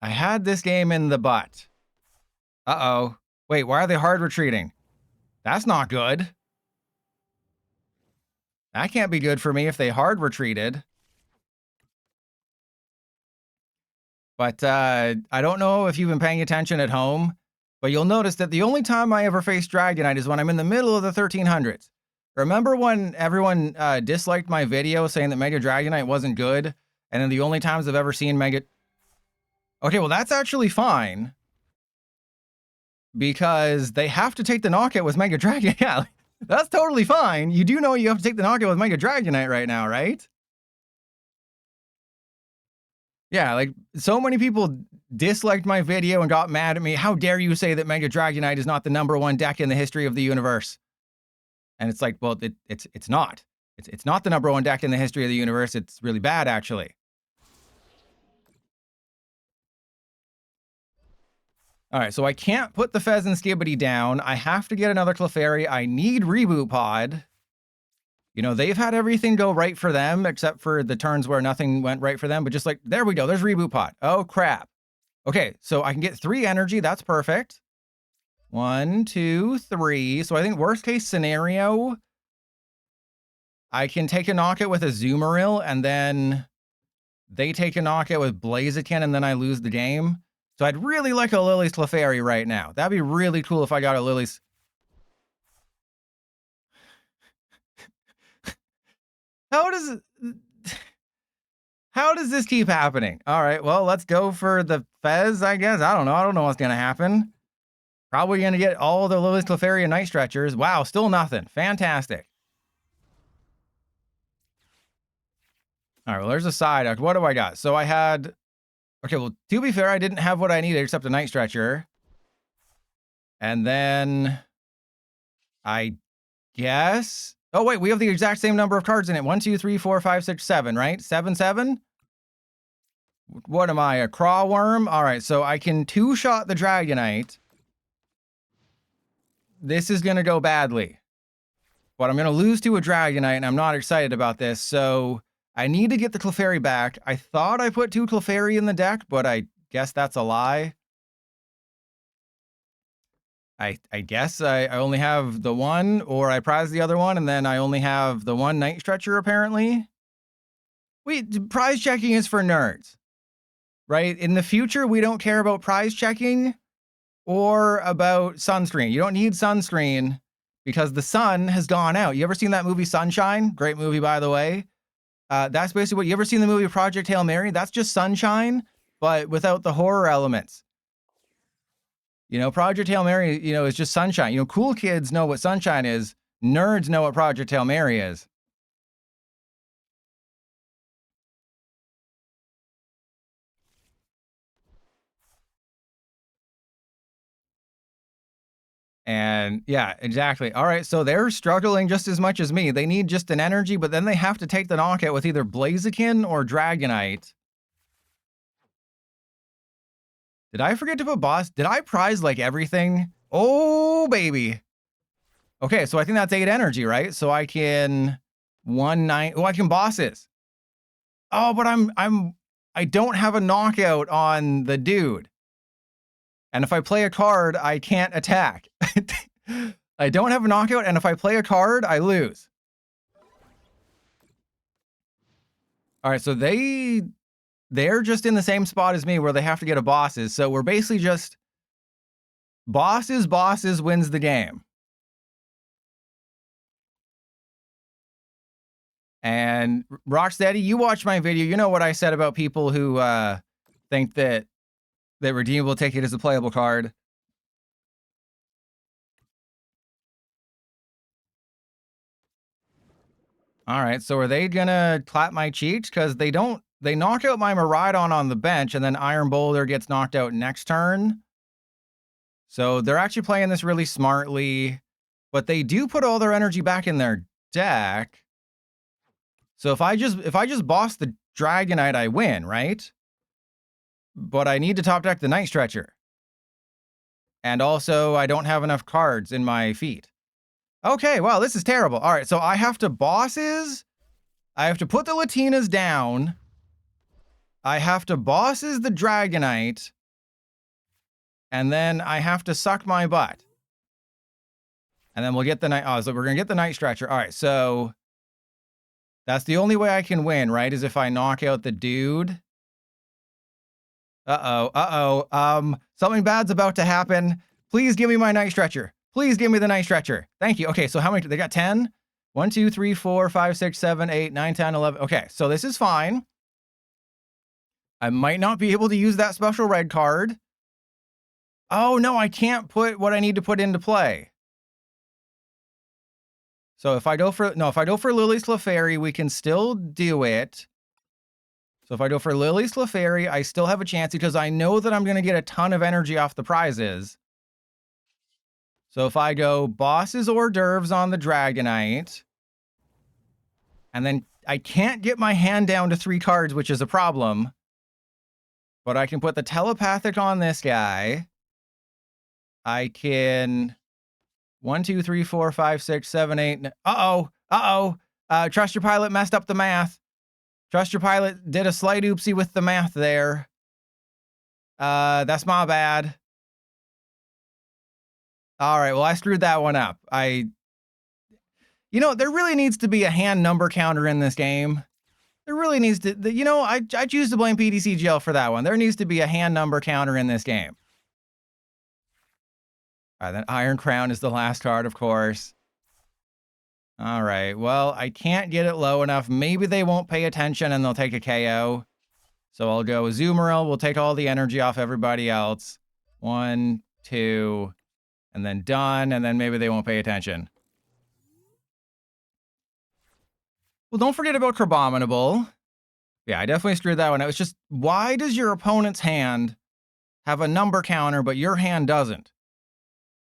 I had this game in the butt. Uh-oh. Wait, why are they hard retreating? That's not good. That can't be good for me if they hard retreated. But I don't know if you've been paying attention at home, but you'll notice that the only time I ever face Dragonite is when I'm in the middle of the 1300s. Remember when everyone disliked my video saying that Mega Dragonite wasn't good? And then the only times I've ever seen Mega... Okay, well, that's actually fine. Because they have to take the knockout with Mega Dragonite. Yeah, that's totally fine. You do know you have to take the knockout with Mega Dragonite right now, right? Yeah, like, so many people disliked my video and got mad at me. How dare you say that Mega Dragonite is not the #1 deck in the history of the universe? And it's like, well, it's not. It's not the #1 deck in the history of the universe. It's really bad, actually. All right, so I can't put the Fez and Skibbity down. I have to get another Clefairy. I need Reboot Pod. You know, they've had everything go right for them, except for the turns where nothing went right for them. But just like, there we go. There's Reboot Pod. Oh, crap. Okay, so I can get 3 energy. That's perfect. 1, 2, 3. So I think worst case scenario, I can take a knockout with a Azumarill, and then they take a knockout with Blaziken, and then I lose the game. So I'd really like a Lillie's Clefairy right now. That'd be really cool if I got a Lillie's... How does this keep happening? All right, well, let's go for the Fez, I guess. I don't know what's going to happen. Probably going to get all the Lillie's Clefairy and Night Stretchers. Wow, still nothing. Fantastic. All right, well, there's a side. What do I got? So I had... Okay, well, to be fair, I didn't have what I needed except a Night Stretcher. And then... I guess... Oh, wait, we have the exact same number of cards in it. 1, 2, 3, 4, 5, 6, 7, right? 7, 7? What am I, a Craw Worm? All right, so I can 2-shot the Dragonite. This is going to go badly. But I'm going to lose to a Dragonite, and I'm not excited about this. So I need to get the Clefairy back. I thought I put 2 Clefairy in the deck, but I guess that's a lie. I guess I only have the one, or I prize the other one, and then I only have the one Night Stretcher, apparently. Wait, prize checking is for nerds, right? In the future, we don't care about prize checking or about sunscreen. You don't need sunscreen because the sun has gone out. You ever seen that movie Sunshine? Great movie, by the way. That's basically what... You ever seen the movie Project Hail Mary? That's just sunshine, but without the horror elements. You know, Project Hail Mary, you know, is just sunshine. You know, cool kids know what sunshine is. Nerds know what Project Hail Mary is. And yeah, exactly. All right, so they're struggling just as much as me. They need just an energy, but then they have to take the knockout with either Blaziken or Dragonite. Did I forget to put boss? Did I prize like everything? Oh, baby. Okay, so I think that's 8 energy, right? So I can 1, 9. Oh, I can bosses. Oh, but I don't have a knockout on the dude. And if I play a card, I can't attack. I don't have a knockout, and if I play a card, I lose. All right, so they're just in the same spot as me where they have to get a bosses. So we're basically just bosses wins the game. And Rocksteady, you watched my video. You know what I said about people who think that redeemable ticket is a playable card. All right, so are they gonna clap my cheeks? Because they knock out my Miraidon on the bench, and then Iron Boulder gets knocked out next turn. So they're actually playing this really smartly, but they do put all their energy back in their deck. So if I just boss the Dragonite, I win, right? But I need to top deck the Night Stretcher. And also, I don't have enough cards in my feet. Okay, well, this is terrible. All right, so I have to bosses. I have to put the Latinas down. I have to bosses the Dragonite. And then I have to suck my butt. And then we'll get the Night... Oh, so we're going to get the Night Stretcher. All right, so... That's the only way I can win, right? Is if I knock out the dude. Something bad's about to happen. Please give me my Night Stretcher. Please give me the Night Stretcher. Thank you. Okay, so how many? They got 10? 1, 2, 3, 4, 5, 6, 7, 8, 9, 10, 11. Okay, so this is fine. I might not be able to use that special red card. Oh, no, I can't put what I need to put into play. So if I go for Lillie's Clefairy, we can still do it. So if I go for Lillie's Clefairy, I still have a chance because I know that I'm going to get a ton of energy off the prizes. So if I go Boss's Hors d'oeuvres on the Dragonite, and then I can't get my hand down to 3 cards, which is a problem. But I can put the Telepathic on this guy. I can... 1, 2, 3, 4, 5, 6, 7, 8... Trust Your Pilot messed up the math. Trust Your Pilot did a slight oopsie with the math there. That's my bad. All right, well, I screwed that one up. You know, there really needs to be a hand number counter in this game. There really needs to... You know, I choose to blame PDCGL for that one. There needs to be a hand number counter in this game. All right, then Iron Crown is the last card, of course. All right, well, I can't get it low enough. Maybe they won't pay attention and they'll take a KO. So I'll go Azumarill. We'll take all the energy off everybody else. 1, 2, and then done. And then maybe they won't pay attention. Well, don't forget about Crabominable. Yeah, I definitely screwed that one out. It's just, why does your opponent's hand have a number counter, but your hand doesn't?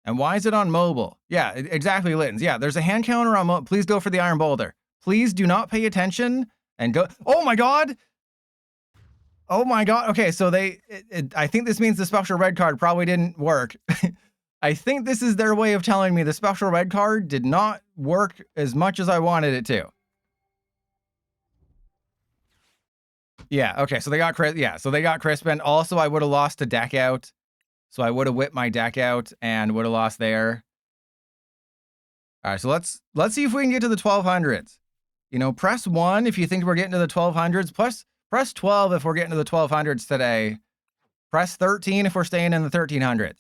And why is it on mobile? Yeah, exactly, Littens. Yeah, there's a hand counter on mobile. Please go for the Iron Boulder. Please do not pay attention and go. Oh my God. Oh my God. Okay, so I think this means the special red card probably didn't work. I think this is their way of telling me the special red card did not work as much as I wanted it to. Yeah, okay, so they got Crispin. Also, I would have lost a deck out. So I would have whipped my deck out and would have lost there. All right, so let's see if we can get to the 1200s. You know, press 1 if you think we're getting to the 1200s. Plus, press 12 if we're getting to the 1200s today. Press 13 if we're staying in the 1300s.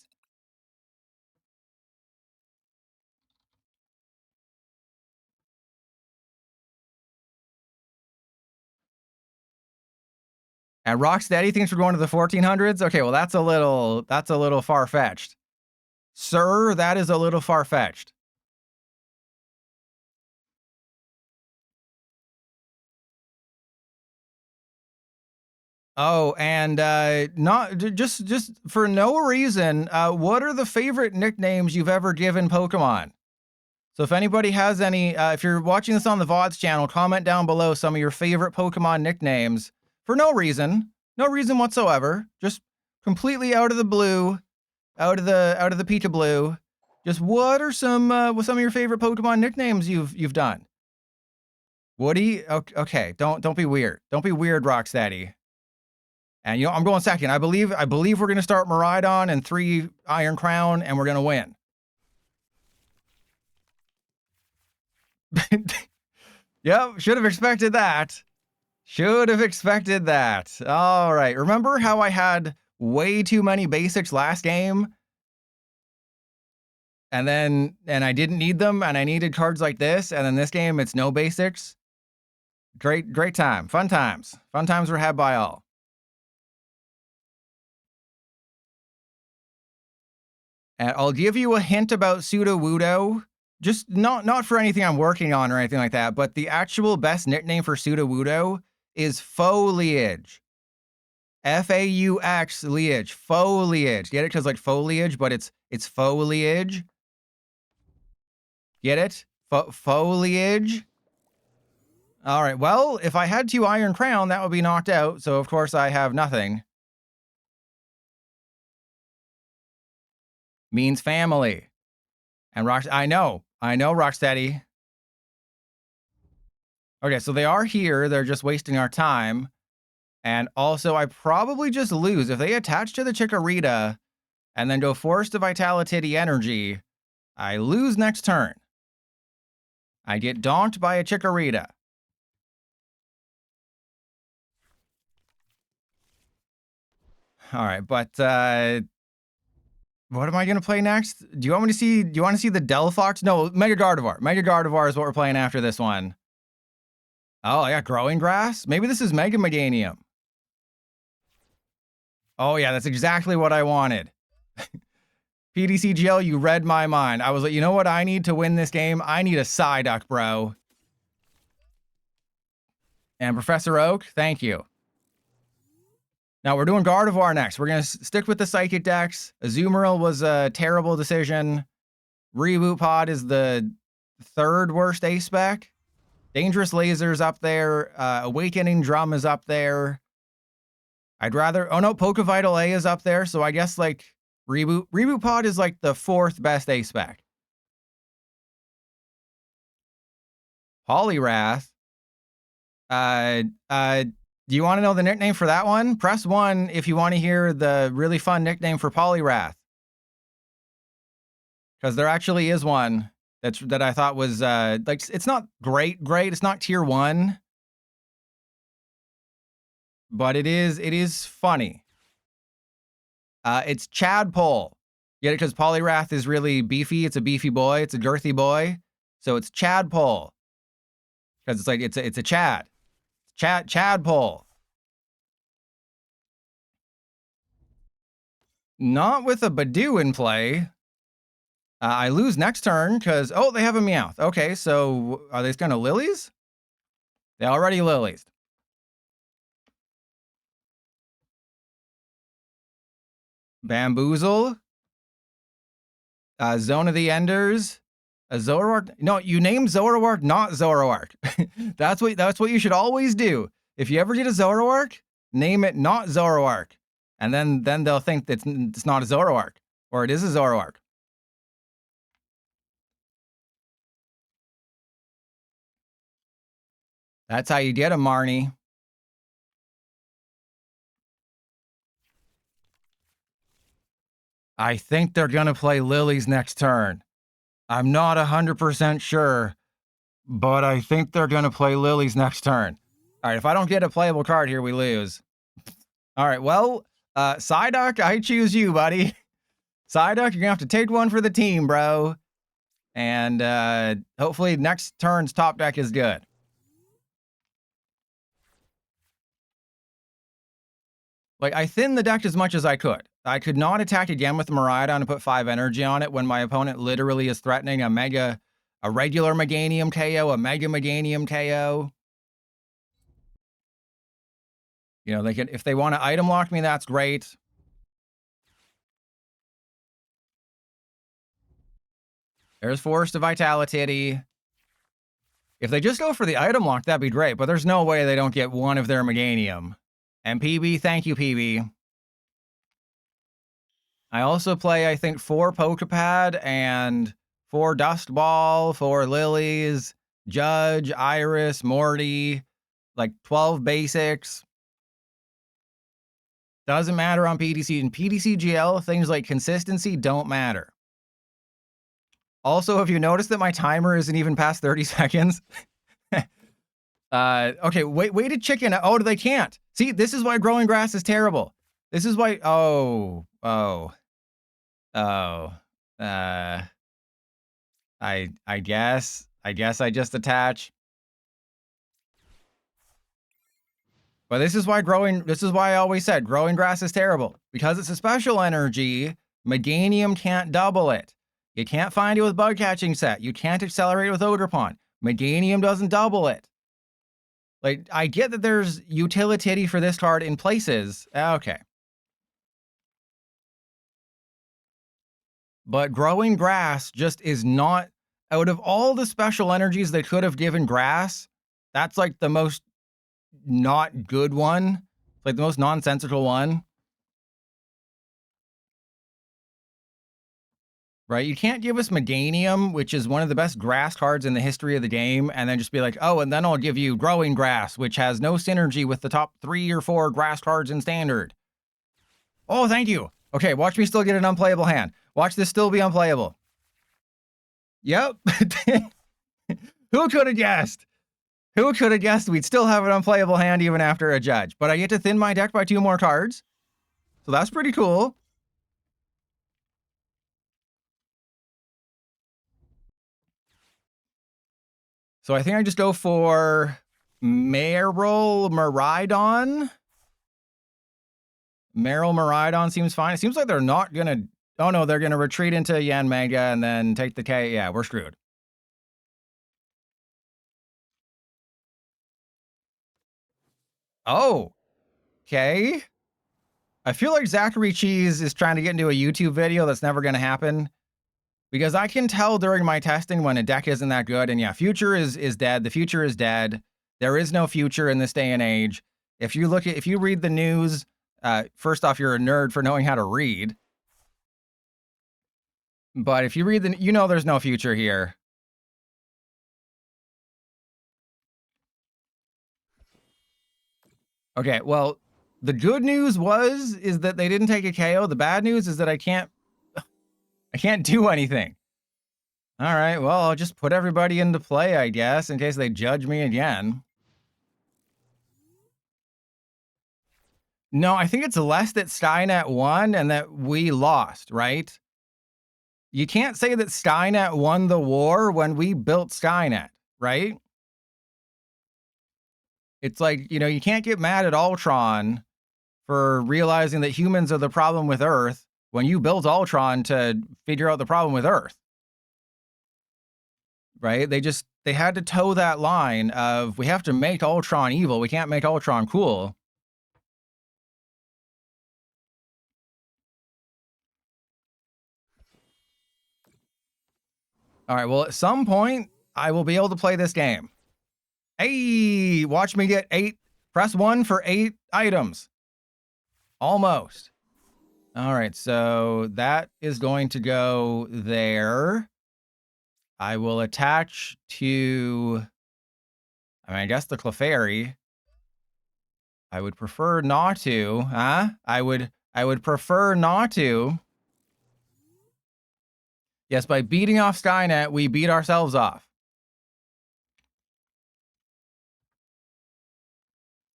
And Rocksteady thinks we're going to the 1400s. Okay, well that's a little far-fetched. Sir, that is a little far-fetched. Oh, and not just for no reason, what are the favorite nicknames you've ever given Pokemon? So if anybody has any, if you're watching this on the VODs channel, comment down below some of your favorite Pokemon nicknames for no reason whatsoever, just completely out of the blue, out of the Pita Blue. Just what are some of your favorite Pokemon nicknames you've done? Woody, okay, don't be weird. Don't be weird, Rocksteady. And you know, I'm going second. I believe we're gonna start Miraidon and 3 Iron Crown, and we're gonna win. Yep, should have expected that. Should have expected that. All right. Remember how I had way too many basics last game? And I didn't need them, and I needed cards like this, and then this game it's no basics. Great time. Fun times. Fun times were had by all. And I'll give you a hint about Sudowoodo. Just not for anything I'm working on or anything like that, but the actual best nickname for Sudowoodo is Foliage. F-A-U-X, liage. Foliage. Get it? Because like foliage, but it's foliage. Get it? Foliage. All right. Well, if I had 2 Iron Crown, that would be knocked out. So, of course, I have nothing. Means family. And I know, Rocksteady. Okay, so they are here. They're just wasting our time. And also, I probably just lose. If they attach to the Chikorita and then go Force to Vitality Energy, I lose next turn. I get donked by a Chikorita. All right, but what am I gonna play next? Do you want to see the Delphox? No, Mega Gardevoir. Mega Gardevoir is what we're playing after this one. Oh, I got Growing Grass. Maybe this is Mega Meganium. Oh yeah, that's exactly what I wanted. PDCGL, you read my mind. I was like, you know what I need to win this game? I need a Psyduck, bro. And Professor Oak, thank you. Now we're doing Gardevoir next. We're going to stick with the Psychic decks. Azumarill was a terrible decision. Reboot Pod is the 3rd worst ace spec. Dangerous Laser's up there. Awakening Drum is up there. I'd rather... Oh no, Poké Vital A is up there. So I guess like Reboot Pod is like the 4th best ace spec. Poliwrath. Do you want to know the nickname for that one? Press 1 if you want to hear the really fun nickname for Poliwrath. Because there actually is one that I thought was like, it's not great. It's not tier 1. But it is funny. It's Chadpole. Get it? Because Poliwrath is really beefy. It's a beefy boy. It's a girthy boy. So it's Chadpole. Because it's like it's a Chad. Chadpole. Not with a Budew in play. I lose next turn because, oh, they have a Meowth. Okay, so are they going to Lillies? They already Lillies. Bamboozle. Zone of the Enders. A Zoroark. No, you name Zoroark, not Zoroark. That's what you should always do. If you ever get a Zoroark, name it not Zoroark. And then they'll think that it's not a Zoroark. Or it is a Zoroark. That's how you get a Marnie. I think they're going to play Lillies next turn. I'm not 100% sure, but I think they're going to play Lillies next turn. All right, if I don't get a playable card here, we lose. All right, well, Psyduck, I choose you, buddy. Psyduck, you're going to have to take one for the team, bro. And hopefully next turn's top deck is good. Like, I thinned the deck as much as I could. I could not attack again with Miraidon and put 5 energy on it when my opponent literally is threatening a regular Meganium KO, a Mega Meganium KO. You know, they can, if they want to item lock me, that's great. There's Force to Vitality. If they just go for the item lock, that'd be great, but there's no way they don't get one of their Meganium. And PB, thank you, PB. I also play, I think, 4 Poké Pad and 4 Dusk Ball, 4 Lilies, Judge, Iris, Morty, like 12 basics. Doesn't matter on PTC. In PTC GL, things like consistency don't matter. Also, if you notice that my timer isn't even past 30 seconds. Okay, wait a chicken. Oh, they can't. See, this is why growing grass is terrible. This is why, I guess I just attach. But this is why I always said growing grass is terrible. Because it's a special energy, Meganium can't double it. You can't find it with bug catching set. You can't accelerate it with Ogerpon. Meganium doesn't double it. Like, I get that there's utility for this card in places. Okay. But growing grass just is not, out of all the special energies they could have given grass, that's like the most not good one. Like the most nonsensical one. Right? You can't give us Meganium, which is one of the best grass cards in the history of the game, and then just be like, oh, and then I'll give you Growing Grass, which has no synergy with the top 3 or 4 grass cards in Standard. Oh, thank you. Okay, watch me still get an unplayable hand. Watch this still be unplayable. Yep. Who could have guessed? Who could have guessed we'd still have an unplayable hand even after a judge? But I get to thin my deck by 2 more cards. So that's pretty cool. So I think I just go for Miraidon. Miraidon seems fine. It seems like they're not going to... Oh, no, they're going to retreat into Yanmega and then take the K. Yeah, we're screwed. Oh, okay. I feel like Zachary Cheese is trying to get into a YouTube video that's never going to happen. Because I can tell during my testing when a deck isn't that good. And yeah, future is dead. The future is dead. There is no future in this day and age. If you read the news, first off, you're a nerd for knowing how to read. But if you read you know there's no future here. Okay, well, the good news is that they didn't take a KO. The bad news is that I can't do anything. All right, well, I'll just put everybody into play, I guess, in case they judge me again. No, I think it's less that Skynet won and that we lost, right? You can't say that Skynet won the war when we built Skynet, right? It's like, you know, you can't get mad at Ultron for realizing that humans are the problem with Earth when you built Ultron to figure out the problem with Earth. Right? They had to toe that line of, we have to make Ultron evil. We can't make Ultron cool. All right, well, at some point, I will be able to play this game. Hey, watch me get 8. Press 1 for 8 items. Almost. All right, so that is going to go there. I will attach to, I guess the Clefairy. I would prefer not to, huh? I would prefer not to. Yes, by beating off Skynet, we beat ourselves off.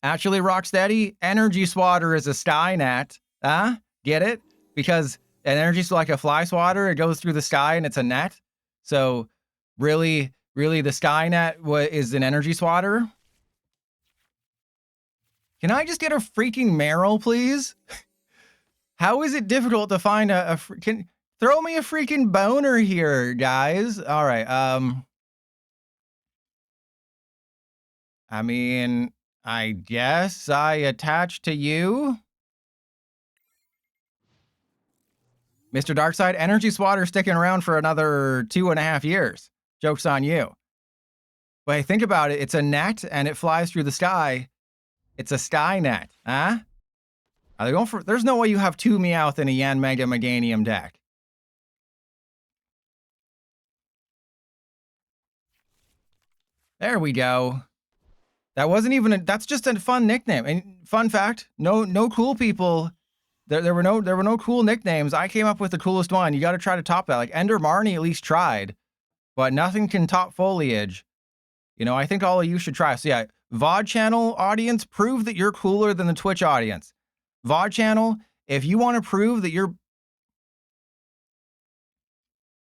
Actually, Rocksteady, Energy Swatter is a Skynet. Huh? Get it? Because an energy is like a fly swatter. It goes through the sky and it's a net. So really, the Skynet is an energy swatter. Can I just get a freaking Meryl, please? How is it difficult to find throw me a freaking boner here, guys. All right. I mean, I guess I attach to you. Mr. Darkside, Energy Swatter sticking around for another 2.5 years. Joke's on you. But think about it. It's a net and it flies through the sky. It's a sky net, huh? Are they going for... There's no way you have 2 Meowth in a Yanmega Meganium deck. There we go. That wasn't even that's just a fun nickname. And fun fact, no cool people. There were no cool nicknames. I came up with the coolest one. You got to try to top that. Like Ender Marnie at least tried, but nothing can top Foliage. You know, I think all of you should try. So yeah, VOD channel audience, prove that you're cooler than the Twitch audience. VOD channel, if you want to prove that you're...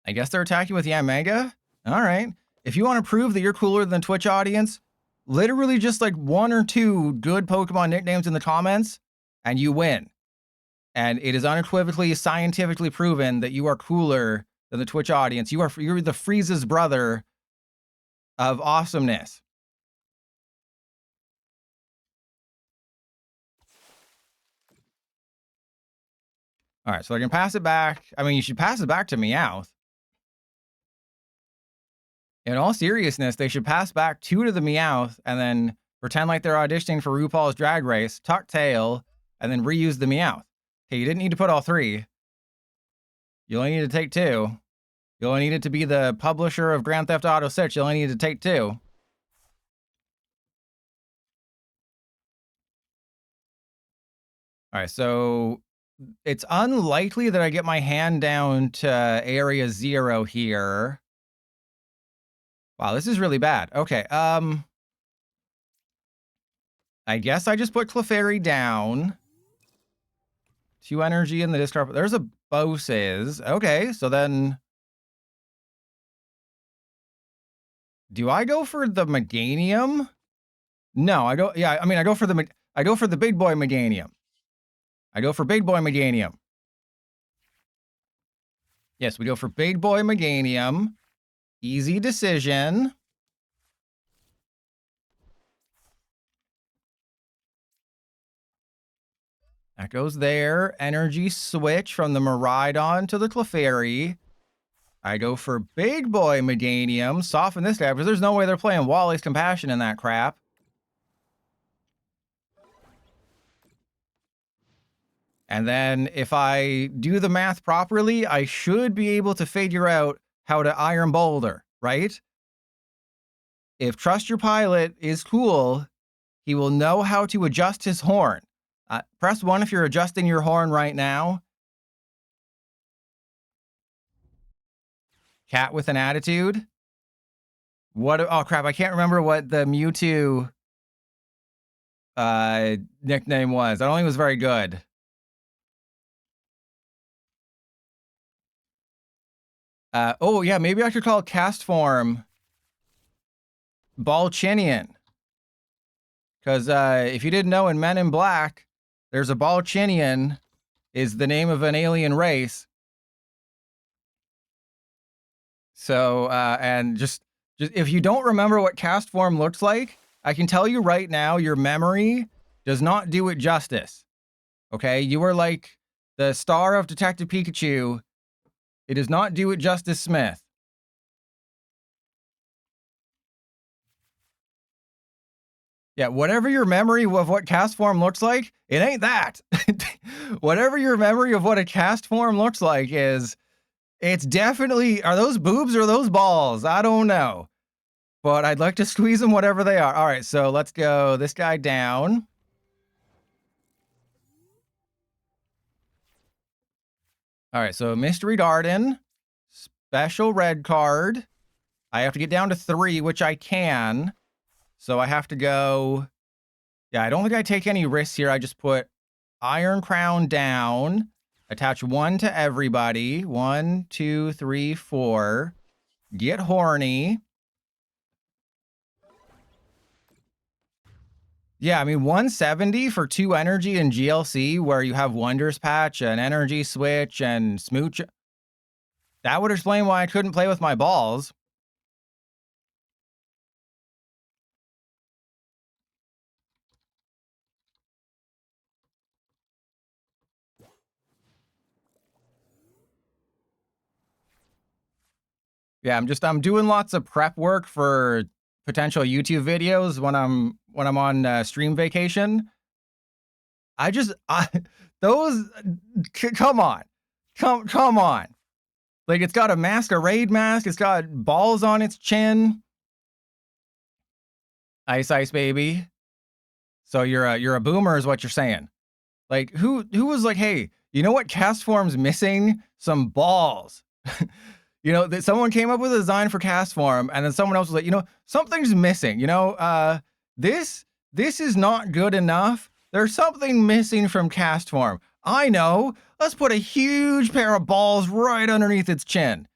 I guess they're attacking with Mega? All right. If you want to prove that you're cooler than the Twitch audience, literally just like 1 or 2 good Pokemon nicknames in the comments, and you win. And it is unequivocally, scientifically proven that you are cooler than the Twitch audience. You're the Frieza's brother of awesomeness. All right, so I can pass it back. I mean, you should pass it back to Meowth. In all seriousness, they should pass back 2 to the Meowth and then pretend like they're auditioning for RuPaul's Drag Race, tuck tail, and then reuse the Meowth. Okay, you didn't need to put all 3. You only need to take 2. You only needed to be the publisher of Grand Theft Auto 6. You only needed to take 2. All right, so it's unlikely that I get my hand down to area 0 here. Wow, this is really bad. Okay, I guess I just put Clefairy down. 2 energy in the discard. There's a Boses. Okay, so then... Do I go for the Meganium? No, I go... Yeah, I mean, I go for the big boy Meganium. I go for big boy Meganium. Yes, we go for big boy Meganium. Easy decision. That goes there. Energy switch from the Miraidon to the Clefairy. I go for big boy Meganium. Soften this guy, because there's no way they're playing Wally's Compassion in that crap. And then if I do the math properly, I should be able to figure out how to Iron Boulder, right? If Trust Your Pilot is cool, he will know how to adjust his horn. Press 1 if you're adjusting your horn right now. Cat with an attitude. What? Oh crap! I can't remember what the Mewtwo nickname was. I don't think it was very good. Oh yeah, maybe I should call cast form Balchinian. Because if you didn't know, in Men in Black, there's a Balchinian is the name of an alien race. So, and just if you don't remember what cast form looks like, I can tell you right now, your memory does not do it justice. Okay? You are like the star of Detective Pikachu. It does not do it justice, Smith. Yeah, whatever your memory of what cast form looks like, it ain't that. Whatever your memory of what a cast form looks like is, it's definitely, are those boobs or those balls? I don't know. But I'd like to squeeze them whatever they are. All right, so let's go this guy down. All right, so Mystery Garden, Special Red Card. I have to get down to 3, which I can. So I have to go... Yeah, I don't think I take any risks here. I just put Iron Crown down. Attach 1 to everybody. 1, 2, 3, 4. Get horny. Yeah, I mean, 170 for 2 energy in GLC, where you have Wonders Patch, an energy switch, and Smooch. That would explain why I couldn't play with my balls. Yeah, I'm doing lots of prep work for potential YouTube videos when I'm on stream vacation. Those, come on. Like, it's got a masquerade mask. It's got balls on its chin. Ice, baby. So you're a boomer is what you're saying. Like, who was like, hey, you know what cast form's missing? Some balls. You know, that someone came up with a design for cast form, and then someone else was like, you know, something's missing. You know, this is not good enough. There's something missing from cast form. I know. Let's put a huge pair of balls right underneath its chin.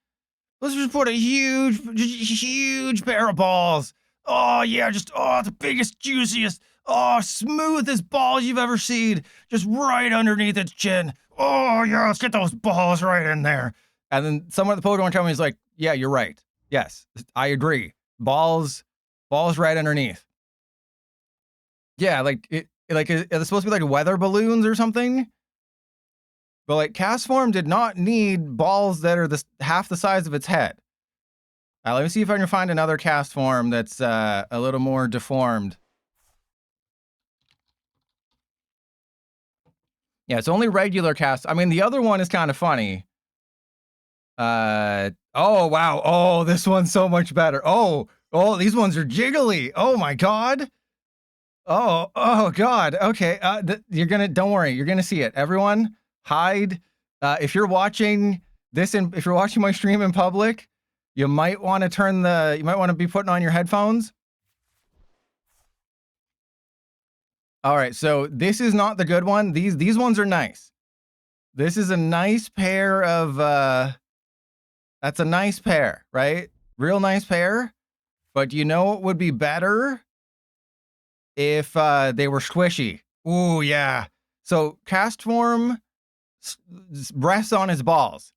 Let's just put a huge pair of balls. Oh yeah, just the biggest, juiciest, smoothest balls you've ever seen, just right underneath its chin. Oh yeah, let's get those balls right in there. And then someone at the Pokemon company is like, yeah, you're right. Yes, I agree. Balls right underneath. Yeah, like are they supposed to be like weather balloons or something? But like cast form did not need balls that are half the size of its head. Let me see if I can find another cast form that's a little more deformed. Yeah, it's only regular cast. I mean, the other one is kind of funny. Oh wow. Oh, this one's so much better. Oh, these ones are jiggly. Oh my god. Oh god. Okay. Don't worry, you're gonna see it. Everyone, hide. If you're watching this and if you're watching my stream in public, you might want to be putting on your headphones. All right, so this is not the good one. These ones are nice. This is a nice pair of that's a nice pair, right? Real nice pair. But you know what would be better? If they were squishy. Ooh, yeah. So cast form rests on his balls.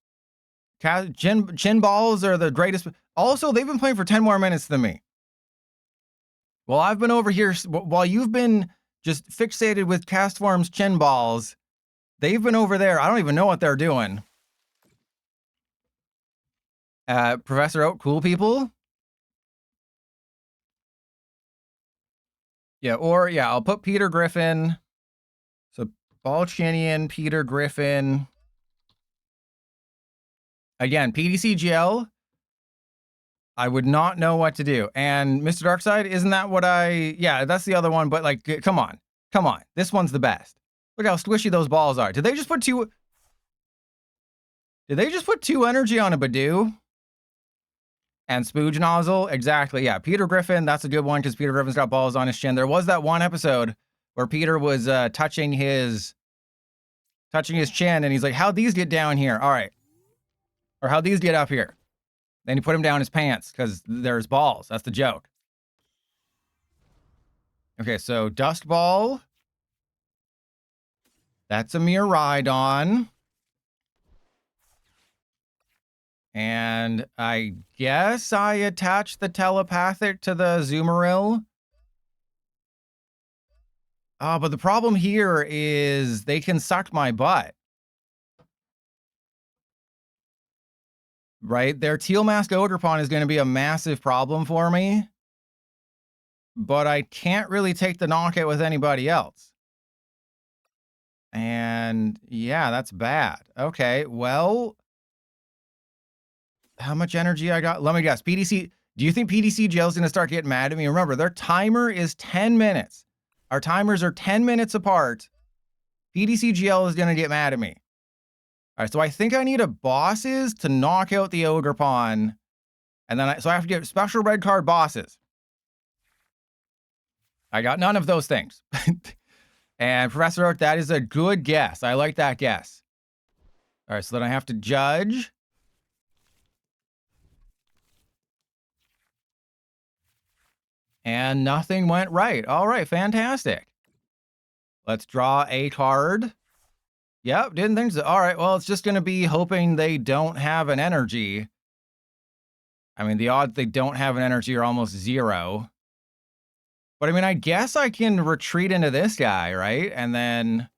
Chin balls are the greatest. Also, they've been playing for 10 more minutes than me. Well, I've been over here while you've been just fixated with cast form's chin balls. They've been over there. I don't even know what they're doing. Professor Oak, cool people. Yeah, or yeah, I'll put Peter Griffin. So Balchinian, Peter Griffin. Again, PDCGL. I would not know what to do. And Mr. Darkside, isn't that what yeah, that's the other one, but like, come on. This one's the best. Look how squishy those balls are. Did they just put two energy on a Budew? And Spooge Nozzle? Exactly, yeah. Peter Griffin, that's a good one because Peter Griffin's got balls on his chin. There was that one episode where Peter was touching his chin and he's like, how'd these get down here? All right. Or how'd these get up here? Then he put him down his pants because there's balls. That's the joke. Okay, so Dusk Ball. That's a Miraidon. And I guess I attached the telepathic to the Zoomeril. But the problem here is they can suck my butt. Right? Their Teal Mask Ogerpon is going to be a massive problem for me. But I can't really take the knockout with anybody else. And yeah, that's bad. Okay, well, how much energy I got? Let me guess. PDC, do you think PDCGL is going to start getting mad at me? Remember, their timer is 10 minutes. Our timers are 10 minutes apart. PDCGL is going to get mad at me. All right, so I think I need a bosses to knock out the Ogerpon. And then so I have to get special red card bosses. I got none of those things. And Professor Oak, that is a good guess. I like that guess. All right, so then I have to judge. And nothing went right. All right, fantastic. Let's draw a card. Yep, didn't think so. All right, well, it's just going to be hoping they don't have an energy. I mean, the odds they don't have an energy are almost 0. But I mean, I guess I can retreat into this guy, right? And then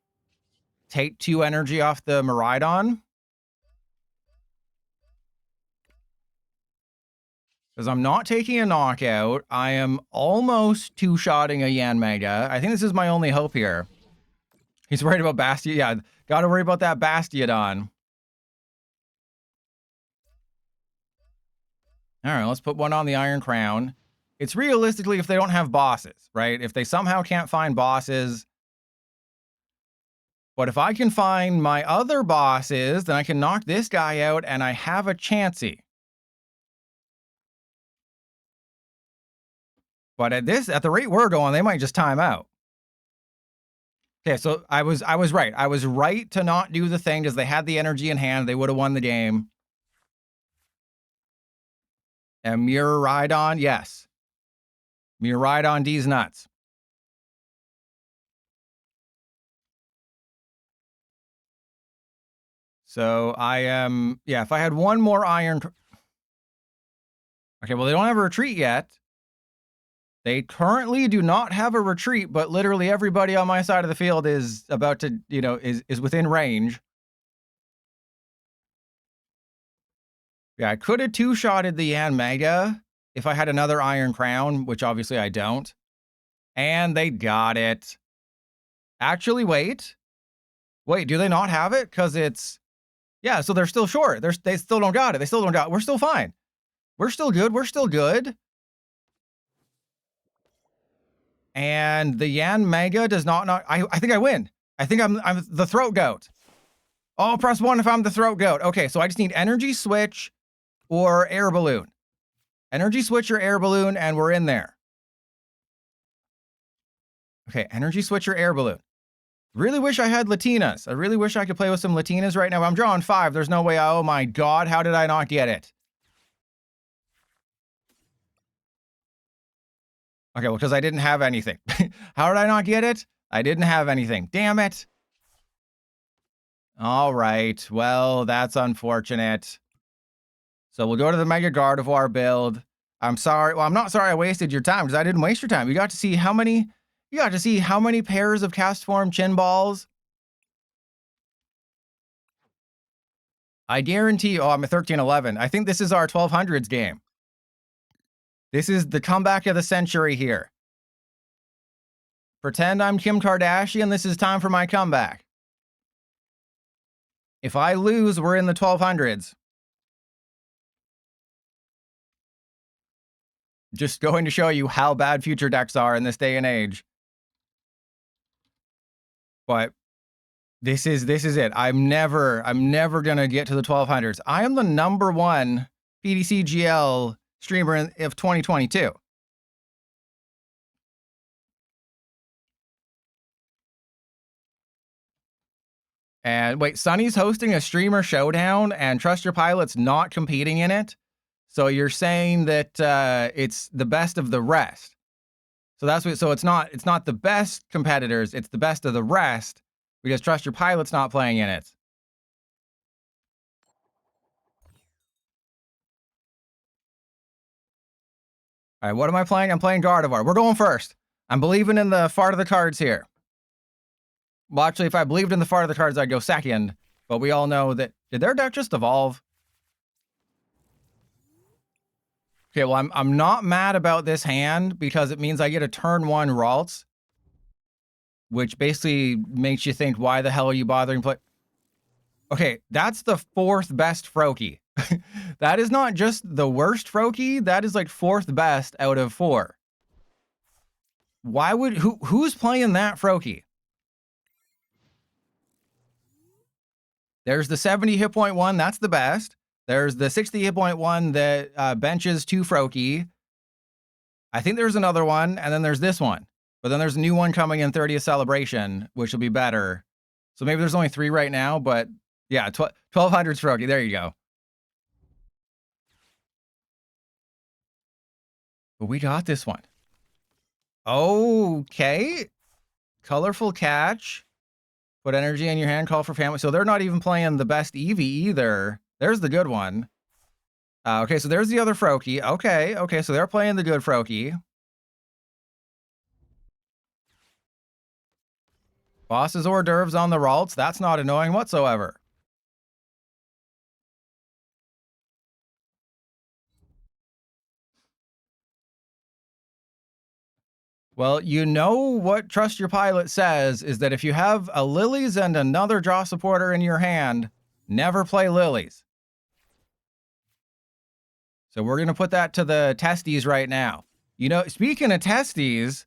take 2 energy off the Miraidon. Because I'm not taking a knockout. I am almost 2-shotting a Yanmega. I think this is my only hope here. He's worried about Bastiodon. Yeah, gotta worry about that Bastiodon. All right, let's put one on the Iron Crown. it's realistically if they don't have bosses, right? If they somehow can't find bosses. But if I can find my other bosses, then I can knock this guy out and I have a chancey. But at the rate we're going, they might just time out. Okay, so I was right. I was right to not do the thing because they had the energy in hand. They would have won the game. And Miraidon, yes. Miraidon D's nuts. So I am, yeah, if I had one more iron. Okay, well, they don't have a retreat yet. They currently do not have a retreat, but literally everybody on my side of the field is about to, you know, is within range. Yeah, I could have two-shotted the Yan Mega if I had another Iron Crown, which obviously I don't. And they got it. Actually, wait. Wait, do they not have it? Because it's... Yeah, so they're still short. They still don't got it. They still don't got it. We're still fine. We're still good. We're still good. And the Yan Mega does not... I think I win. I think I'm the Throat Goat. Oh, press 1 if I'm the Throat Goat. Okay, so I just need Energy Switch or Air Balloon. Energy Switch or Air Balloon, and we're in there. Okay, Energy Switch or Air Balloon. Really wish I had Latinas. I really wish I could play with some Latinas right now. I'm drawing 5. There's no way. Oh my God, how did I not get it? Okay, well, because I didn't have anything. How did I not get it? I didn't have anything. Damn it. All right. Well, that's unfortunate. So we'll go to the Mega Gardevoir build. I'm sorry. Well, I'm not sorry I wasted your time because I didn't waste your time. You got to see how many pairs of cast form chin balls. I guarantee. Oh, I'm a 13-11. I think this is our 1200s game. This is the comeback of the century here. Pretend I'm Kim Kardashian. This is time for my comeback. If I lose, we're in the 1200s. Just going to show you how bad future decks are in this day and age. But this is it. I'm never gonna get to the 1200s. I am the #1 PDC GL streamer of 2022. And wait, Sunny's hosting a streamer showdown and Trust Your Pilot's not competing in it. So you're saying that it's the best of the rest. So that's what. So it's not the best competitors. It's the best of the rest because Trust Your Pilot's not playing in it. All right, what am I playing? I'm playing Gardevoir. We're going first. I'm believing in the fart of the cards here. Well, actually, if I believed in the fart of the cards, I'd go second. But we all know that... Did their deck just evolve? Okay, well, I'm not mad about this hand because it means I get a turn 1 Ralts. Which basically makes you think, why the hell are you bothering play... Okay, that's the 4th best Froakie. That is not just the worst Froakie. That is like 4th best out of 4. Why would... Who's playing that Froakie? There's the 70 hit point one. That's the best. There's the 60 hit point one that benches 2 Froakie. I think there's another one. And then there's this one. But then there's a new one coming in 30th Celebration, which will be better. So maybe there's only 3 right now. But yeah, 1200 Froakie. There you go. But we got this one. Okay. Colorful Catch. Put energy in your hand, call for family. So they're not even playing the best Eevee either. There's the good one. Okay, so there's the other Froakie. Okay, so they're playing the good Froakie. Boss's hors d'oeuvres on the Ralts. That's not annoying whatsoever. Well, you know what Trust Your Pilot says is that if you have a Lillies and another draw supporter in your hand, never play Lillies. So we're going to put that to the testes right now. You know, speaking of testes,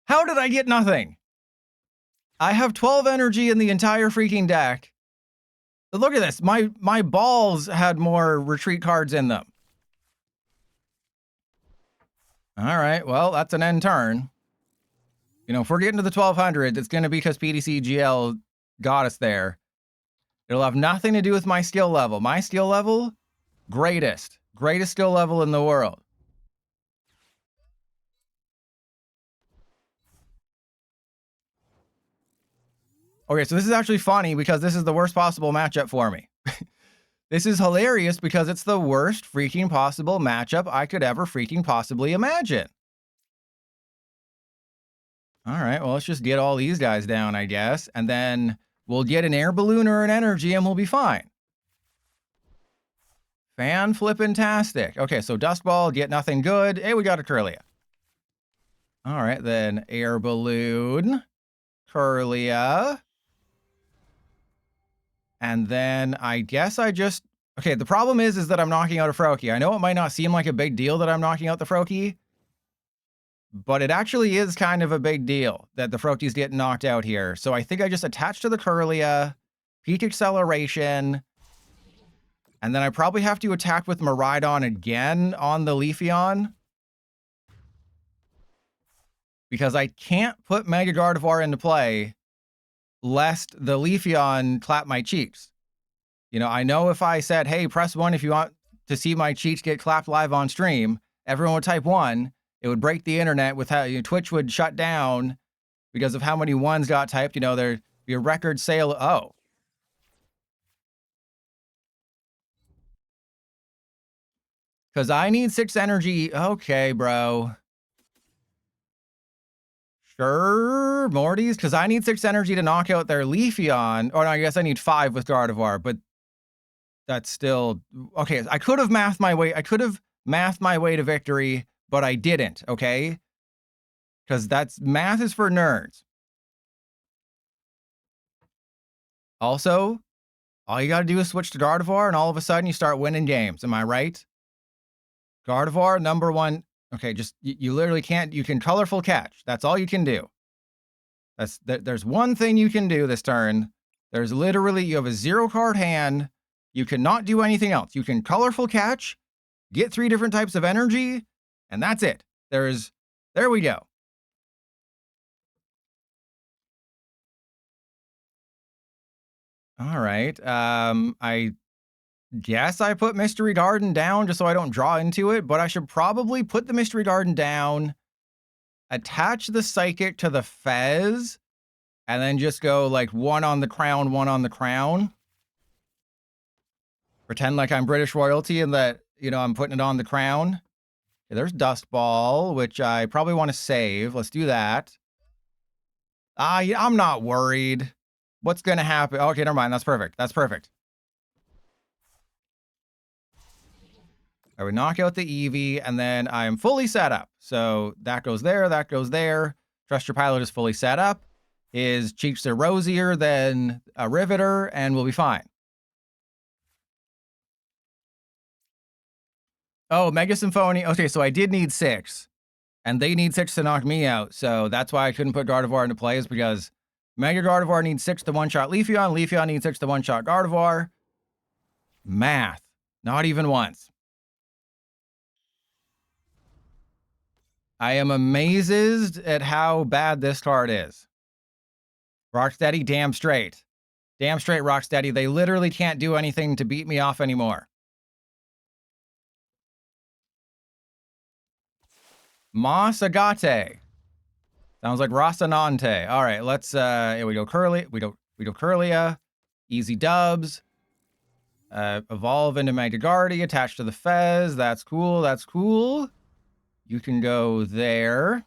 how did I get nothing? I have 12 energy in the entire freaking deck. Look at this. My balls had more retreat cards in them. All right, well, that's an end turn. You know, if we're getting to the 1200, it's going to be because PDC GL got us there. It'll have nothing to do with my skill level. My skill level, greatest skill level in the world. Okay, so this is actually funny because this is the worst possible matchup for me. This is hilarious because it's the worst freaking possible matchup I could ever freaking possibly imagine. All right, well, let's just get all these guys down, I guess, and then we'll get an air balloon or an energy and we'll be fine. Fan flippin-tastic. Okay, so Dusk Ball, get nothing good. Hey, we got a Kirlia. All right, then air balloon, Kirlia. And then I guess I just... Okay, the problem is that I'm knocking out a Froakie. I know it might not seem like a big deal that I'm knocking out the Froakie, but it actually is kind of a big deal that the Froakie's getting knocked out here. So I think I just attach to the Kirlia, peak acceleration, and then I probably have to attack with Miraidon again on the Leafeon, because I can't put Mega Gardevoir into play lest the Leafeon clap my cheeks. You know, I know if I said, hey, press 1 if you want to see my cheeks get clapped live on stream, everyone would type 1. It would break the internet with how Twitch would shut down because of how many 1s got typed. You know, there'd be a record sale. Oh. Because I need 6 energy. Okay, bro. Sure, Morty's. Because I need 6 energy to knock out their Leafeon. Or no, I guess I need 5 with Gardevoir, but that's still... Okay, I could have mathed my way. I could have mathed my way to victory, but I didn't, okay? Because that's... Math is for nerds. Also, all you gotta do is switch to Gardevoir, and all of a sudden you start winning games. Am I right? Gardevoir, number 1. Okay, just... You literally can't... You can colorful catch. That's all you can do. There's one thing you can do this turn. There's literally... You have a 0-card hand. You cannot do anything else. You can colorful catch, get 3 different types of energy, and that's it. There we go. All right. I guess I put Mystery Garden down just so I don't draw into it, but I should probably put the Mystery Garden down, attach the Psychic to the Fez, and then just go like 1 on the crown, 1 on the crown. Pretend like I'm British royalty and that, you know, I'm putting it on the crown. Okay, there's Dusk Ball, which I probably want to save. Let's do that. Yeah, I'm not worried. What's going to happen? Okay, never mind. That's perfect. That's perfect. I would knock out the Eevee, and then I am fully set up. So that goes there. That goes there. Trust Your Pilot is fully set up. His cheeks are rosier than a Riveter, and we'll be fine. Oh, Mega Symphony. Okay, so I did need 6. And they need 6 to knock me out. So that's why I couldn't put Gardevoir into play, is because Mega Gardevoir needs 6 to one-shot Leafeon. Leafeon needs 6 to one-shot Gardevoir. Math. Not even once. I am amazed at how bad this card is. Rocksteady, damn straight. Damn straight, Rocksteady. They literally can't do anything to beat me off anymore. Moss Agate. Sounds like Rosanante. All right, let's here we go. We go Kirlia. Easy dubs. Evolve into Magdagardy, attached to the Fez. That's cool. That's cool. You can go there.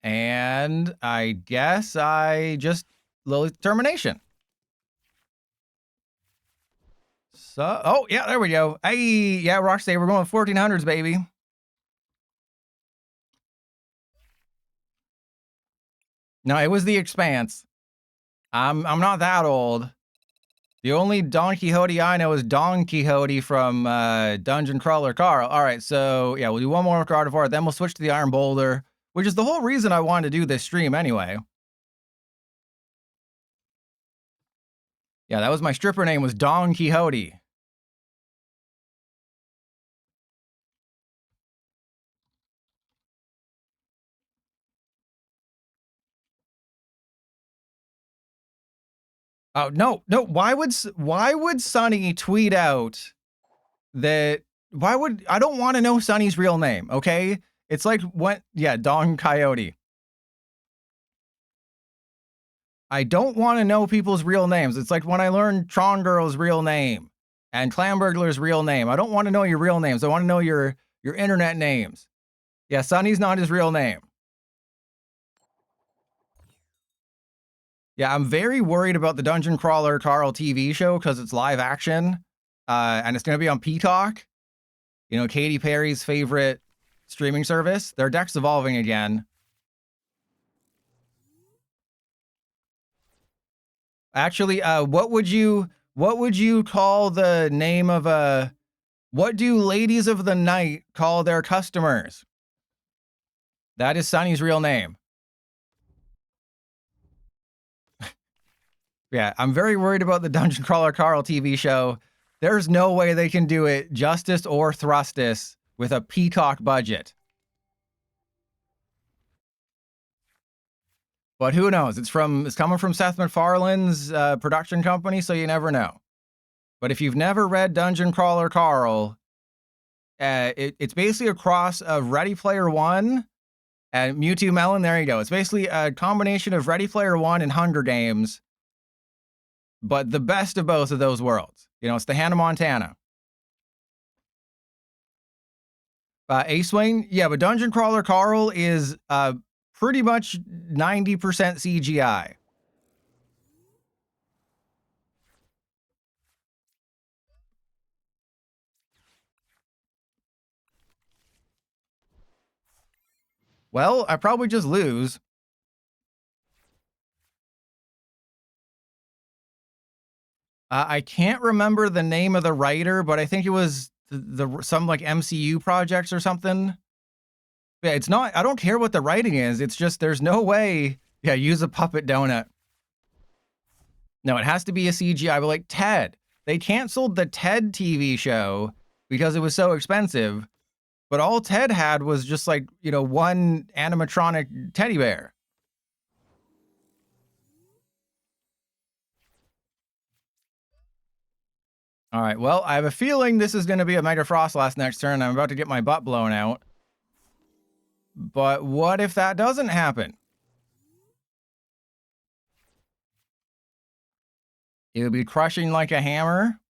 And I guess I just Lillie Termination. So, oh yeah, there we go. Hey, yeah, Rocksteady, we're going 1400s, baby. No, it was the Expanse. I'm not that old. The only Don Quixote I know is Don Quixote from Dungeon Crawler Carl. All right, so yeah, we'll do one more Gardevoir, then we'll switch to the Iron Boulder, which is the whole reason I wanted to do this stream anyway. Yeah, that was my stripper name, was Don Quixote. Oh, no. Why would Sunny tweet out that? I don't want to know Sunny's real name, okay? It's like Don Coyote. I don't want to know people's real names. It's like when I learned Tron Girl's real name and Clamburglar's real name. I don't want to know your real names. I want to know your internet names. Yeah, Sunny's not his real name. Yeah, I'm very worried about the Dungeon Crawler Carl TV show because it's live action, and it's going to be on Peacock. You know, Katy Perry's favorite streaming service. Their deck's evolving again. Actually, what would you call the name of a? What do ladies of the night call their customers? That is Sunny's real name. Yeah, I'm very worried about the Dungeon Crawler Carl TV show. There's no way they can do it justice or thrustus with a Peacock budget. But who knows? It's coming from Seth MacFarlane's production company, so you never know. But if you've never read Dungeon Crawler Carl, it's basically a cross of Ready Player One and Mewtwo Melon. There you go. It's basically a combination of Ready Player One and Hunger Games, but the best of both of those worlds. You know, it's the Hannah Montana. A-Swing, yeah, but Dungeon Crawler Carl is pretty much 90% CGI. Well, I probably just lose. I can't remember the name of the writer, but I think it was some like MCU projects or something. Yeah, it's not, I don't care what the writing is. It's just, there's no way. Yeah, use a puppet donut. No, it has to be a CGI, but like Ted. They canceled the Ted TV show because it was so expensive, but all Ted had was just like, you know, one animatronic teddy bear. All right, well, I have a feeling this is going to be a Mega Froslass next turn. I'm about to get my butt blown out. But what if that doesn't happen? It would be crushing like a hammer.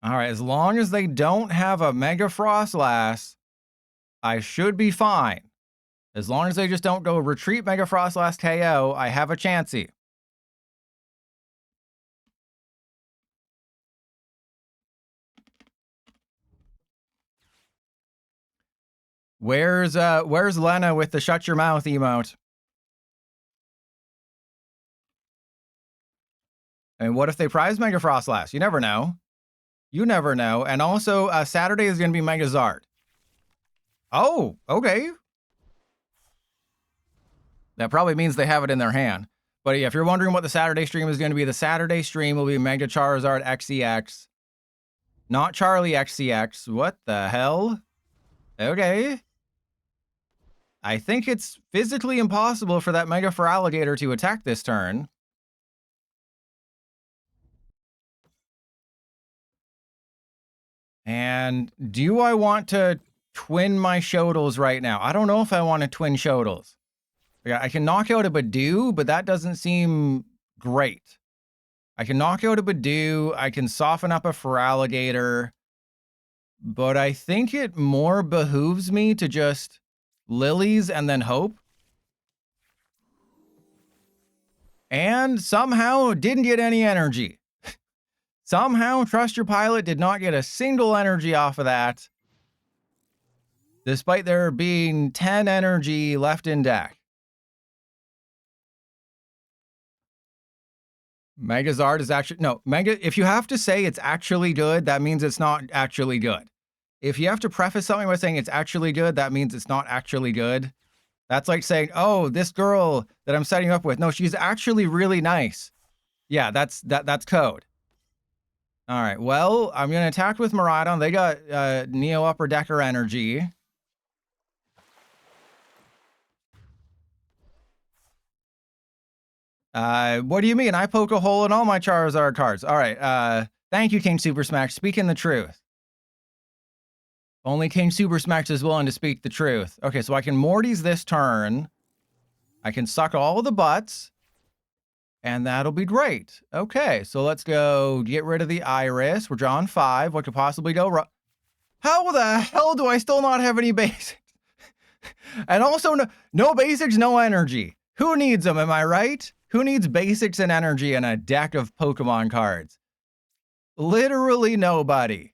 All right, as long as they don't have a Mega Froslass, I should be fine. As long as they just don't go retreat Mega Froslass KO, I have a chancey. Where's Lena with the shut your mouth emote? And what if they prize Mega Froslass? You never know. You never know. And also, Saturday is going to be Mega Zard. Oh, okay. That probably means they have it in their hand. But yeah, if you're wondering what the Saturday stream is going to be, the Saturday stream will be Mega Charizard XEX. Not Charlie XCX. What the hell? Okay. I think it's physically impossible for that Mega Feraligatr to attack this turn. And do I want to twin my Shodels right now? I don't know if I want to twin Shodels. Yeah, I can knock out a Budew, but that doesn't seem great. I can knock out a Budew. I can soften up a Feraligatr. But I think it more behooves me to just Lilies and then hope. And somehow didn't get any energy. Somehow Trust Your Pilot did not get a single energy off of that. despite there being 10 energy left in deck. Megazard is actually, no, Mega, if you have to say it's actually good, that means it's not actually good. If you have to preface something by saying it's actually good, that means it's not actually good. That's like saying, oh, this girl that I'm setting up with, no, she's actually really nice. Yeah, that's code. All right, well, I'm going to attack with Miraidon. They got Neo Upper Decker energy. What do you mean? I poke a hole in all my Charizard cards. All right, thank you, King Super Smash. Speaking the truth. Only King Super Smash is willing to speak the truth. Okay, so I can Morty's this turn. I can suck all the butts. And that'll be great. Okay, so let's go get rid of the Iris. We're drawing 5. What could possibly go wrong? How the hell do I still not have any basics? And also, no basics, no energy. Who needs them, am I right? Who needs basics and energy in a deck of Pokemon cards? Literally nobody.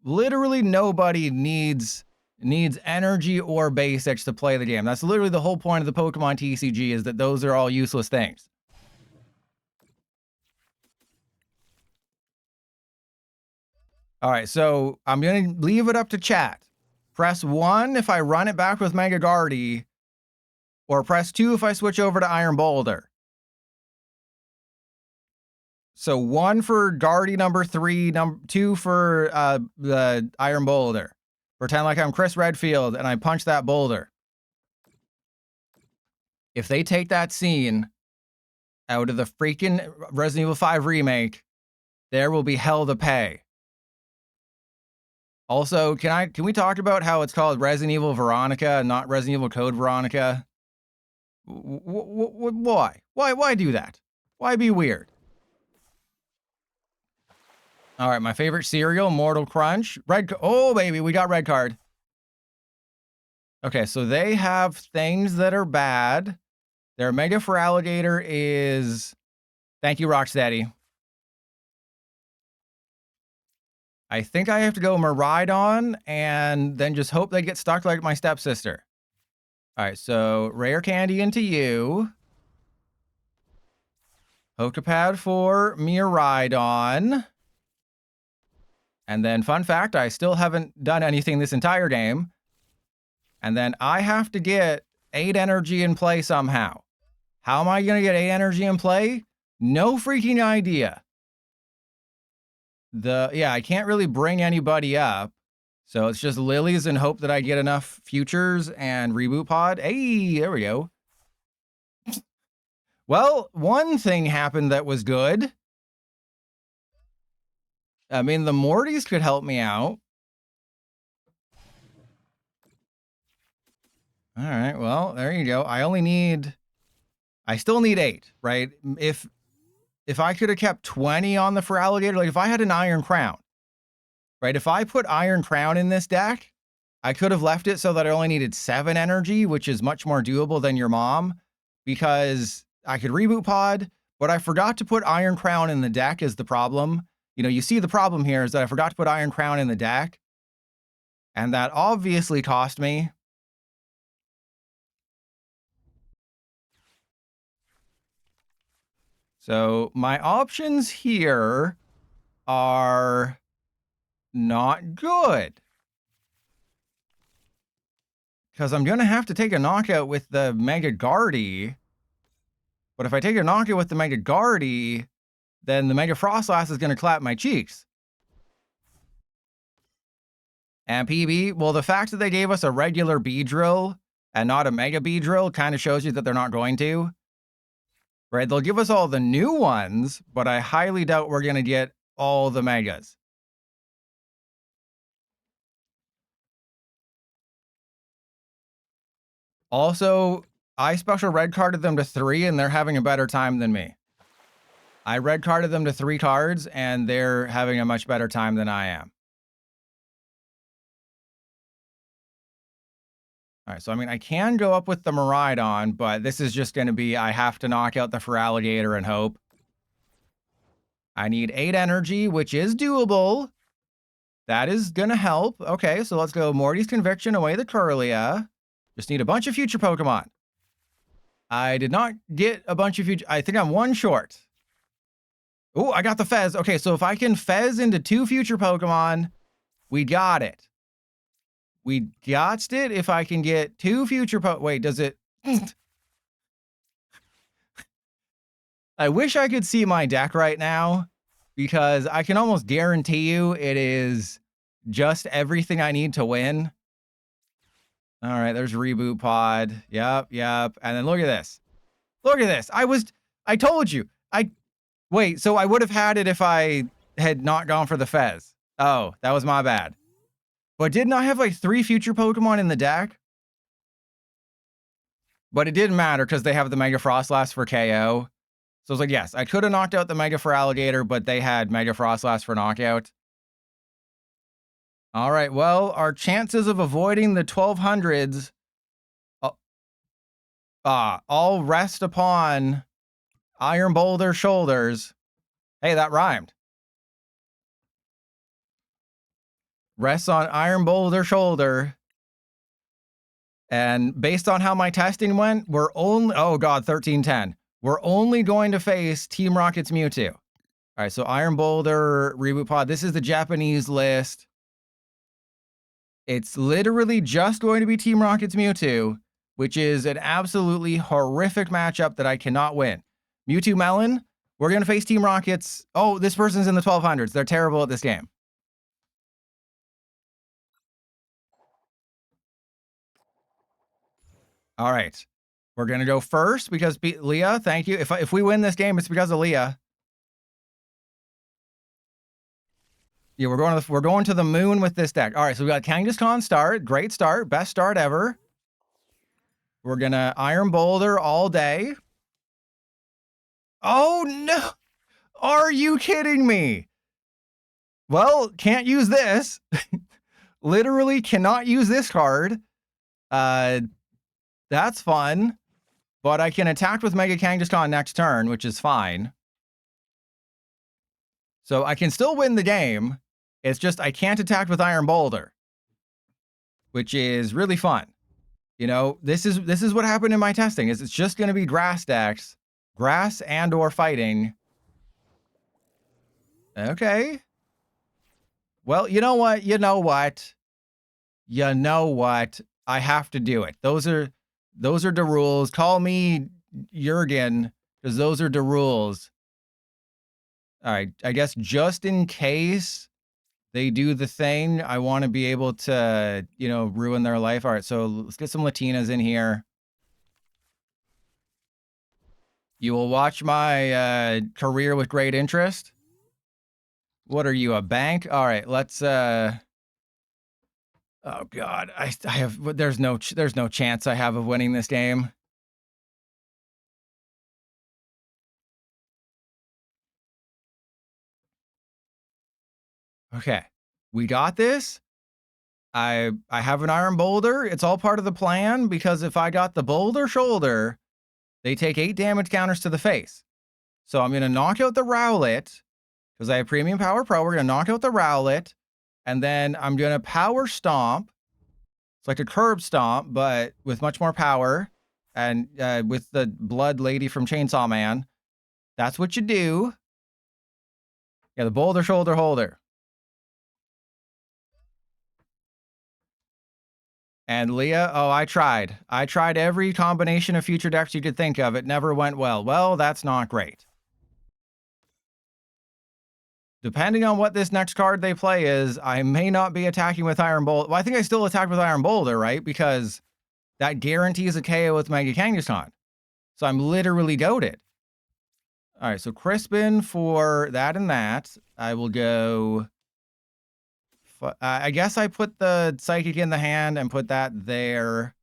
Literally nobody needs energy or basics to play the game. That's literally the whole point of the Pokemon TCG, is that those are all useless things. All right, so I'm going to leave it up to chat. Press 1 if I run it back with Mega Guardy, or press 2 if I switch over to Iron Boulder. So 1 for Guardy number 3, 2 for the Iron Boulder. Pretend like I'm Chris Redfield and I punch that boulder. If they take that scene out of the freaking Resident Evil 5 remake, there will be hell to pay. Also, can we talk about how it's called Resident Evil Veronica and not Resident Evil Code Veronica? Why? Why do that? Why be weird? All right, my favorite cereal, Mortal Crunch. Oh, baby, we got red card. Okay, so they have things that are bad. Their Mega Feraligatr is... Thank you, Rocksteady. I think I have to go Miraidon and then just hope they get stuck like my stepsister. All right, so Rare Candy into you. Poké Pad for Miraidon. And then, fun fact, I still haven't done anything this entire game. And then I have to get 8 energy in play somehow. How am I going to get 8 energy in play? No freaking idea. Yeah, I can't really bring anybody up. So it's just Lilies and hope that I get enough futures and reboot pod. Hey, there we go. Well, one thing happened that was good. I mean, the Mortys could help me out. All right, well, there you go. I still need 8, right? If I could have kept 20 on the Feraligatr, like if I had an Iron Crown, right? If I put Iron Crown in this deck, I could have left it so that I only needed 7 energy, which is much more doable than your mom, because I could reboot pod, but I forgot to put Iron Crown in the deck is the problem. You know, you see the problem here is that I forgot to put Iron Crown in the deck, and that obviously cost me. So my options here are not good, because I'm going to have to take a knockout with the Mega Guardy. But if I take a knockout with the Mega Guardy, then the Mega Froslass is going to clap my cheeks. And PB, well, the fact that they gave us a regular Beedrill and not a Mega Beedrill kind of shows you that they're not going to. Right? They'll give us all the new ones, but I highly doubt we're going to get all the Megas. Also, I special red carded them to 3 and they're having a better time than me. I red carded them to 3 cards and they're having a much better time than I am. All right, so I mean, I can go up with the Miraidon, but this is just going to be, I have to knock out the Feraligatr and hope. I need 8 energy, which is doable. That is gonna help. Okay, so let's go Morty's Conviction, away the Curlia. Just need a bunch of future Pokemon. I did not get a bunch of future. I think I'm one short. Oh, I got the Fez. Okay, so if I can Fez into 2 future Pokemon, we got it. We got it if I can get 2 future wait, does it? I wish I could see my deck right now, because I can almost guarantee you it is just everything I need to win. All right, there's Reboot Pod. Yep. And then look at this. Look at this. I told you. Wait, so I would have had it if I had not gone for the Fez. Oh, that was my bad. But didn't I have like 3 future Pokemon in the deck? But it didn't matter because they have the Mega Froslass for KO. So I was like, yes, I could have knocked out the Mega for Alligator, but they had Mega Froslass for knockout. All right, well, our chances of avoiding the 1200s all rest upon Iron Boulder shoulders. Hey, that rhymed. Rests on Iron Boulder shoulder. And based on how my testing went, we're only, oh god, 1310. We're only going to face Team Rocket's Mewtwo. All right, so Iron Boulder, Reboot Pod. This is the Japanese list. It's literally just going to be Team Rocket's Mewtwo, which is an absolutely horrific matchup that I cannot win. Mewtwo Melon, we're going to face Team Rocket's. Oh, this person's in the 1200s. They're terrible at this game. All right. We're going to go first because Leah, thank you. If we win this game, it's because of Leah. Yeah, we're going to the moon with this deck. All right, so we got Kangaskhan start. Great start. Best start ever. We're going to Iron Boulder all day. Oh, no. Are you kidding me? Well, can't use this. Literally cannot use this card. That's fun. But I can attack with Mega Kangaskhan next turn, which is fine. So I can still win the game. It's just I can't attack with Iron Boulder, which is really fun. You know, this is what happened in my testing. Is it's just going to be grass decks, grass and or fighting. Okay. Well, you know what? I have to do it. Those are the rules. Call me Jurgen, because those are the rules. All right, I guess just in case they do the thing, I want to be able to, ruin their life. All right, so let's get some Latinas in here. You will watch my career with great interest. What are you, a bank? All right, let's oh god, I have there's no chance I have of winning this game. Okay. We got this. I have an Iron Boulder. It's all part of the plan because if I got the Boulder shoulder, they take 8 damage counters to the face. So I'm going to knock out the Rowlet because I have Premium Power Pro. We're going to knock out the Rowlet and then I'm going to Power Stomp. It's like a curb stomp, but with much more power and with the blood lady from Chainsaw Man. That's what you do. Yeah, the Boulder shoulder holder. And Leah, oh, I tried. I tried every combination of future decks you could think of. It never went well. Well, that's not great. Depending on what this next card they play is, I may not be attacking with Iron Boulder. Well, I think I still attack with Iron Boulder, right? Because that guarantees a KO with Mega Kangaskhan. So I'm literally goated. All right, so Crispin for that and that. I will go... I guess I put the Psychic in the hand and put that there.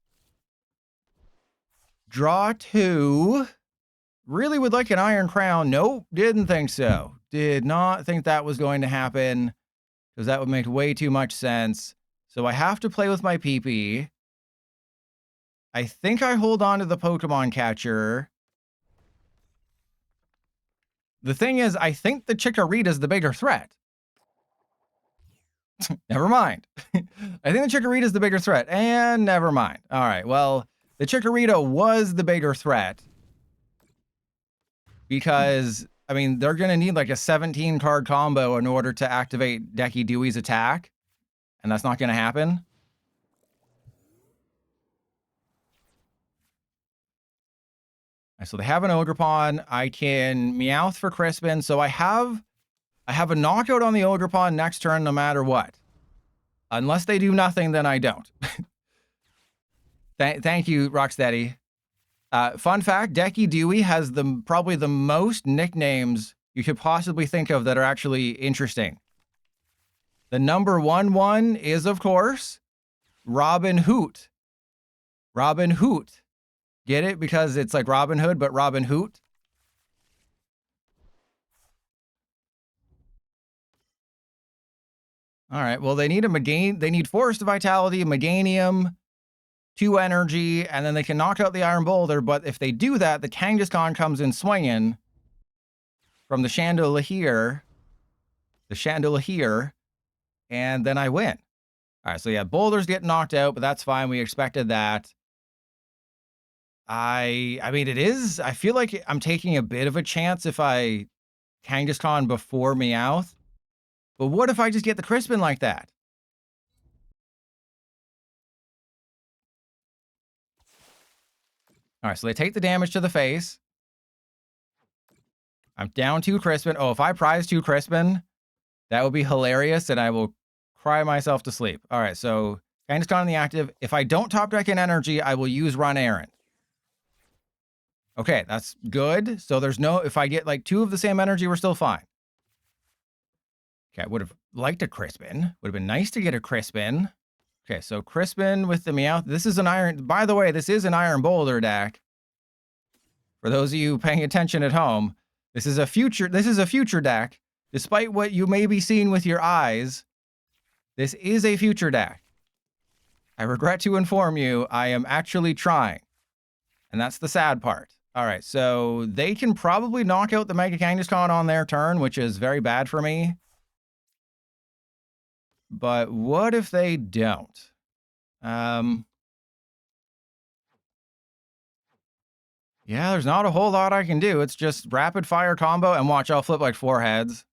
Draw 2. Really would like an Iron Crown. Nope, didn't think so. Did not think that was going to happen because that would make way too much sense. So I have to play with my PP. I think I hold on to the Pokemon Catcher. The thing is, I think the Chikorita's the bigger threat. Never mind. I think the Chikorita is the bigger threat, and never mind. All right, well, the Chikorita was the bigger threat because, I mean, they're going to need like a 17 card combo in order to activate Decky Dewey's attack, and that's not going to happen. All right, so they have an Ogerpon. I can Meowth for Crispin, so I have a knockout on the Ogerpon next turn no matter what. Unless they do nothing, then I don't. Thank you, Rocksteady. Fun fact, Decky Dewey has probably the most nicknames you could possibly think of that are actually interesting. The number one is, of course, Robin Hoot. Robin Hoot. Get it? Because it's like Robin Hood, but Robin Hoot. All right, well, they need they need Forest Vitality, Meganium, 2 energy, and then they can knock out the Iron Boulder, but if they do that, the Kangaskhan comes in swinging from the Chandelier, and then I win. All right, so yeah, Boulders get knocked out, but that's fine. We expected that. I mean, it is, I feel like I'm taking a bit of a chance if I Kangaskhan before Meowth, but what if I just get the Crispin like that? All right, so they take the damage to the face. I'm down 2 Crispin. Oh, if I prize 2 Crispin, that would be hilarious, and I will cry myself to sleep. All right, so Kangaskhan in the active. If I don't top deck in energy, I will use Run Errand. Okay, that's good. So there's no, if I get like 2 of the same energy, we're still fine. Okay, I would have liked a Crispin. Would have been nice to get a Crispin. Okay, so Crispin with the Meowth. This is an Iron, by the way, this is an Iron Boulder deck. For those of you paying attention at home, this is a future deck. Despite what you may be seeing with your eyes, this is a future deck. I regret to inform you, I am actually trying. And that's the sad part. All right, so they can probably knock out the Mega Kangaskhan on their turn, which is very bad for me. But what if they don't? Yeah, there's not a whole lot I can do. It's just rapid fire combo, and watch, I'll flip like 4 heads.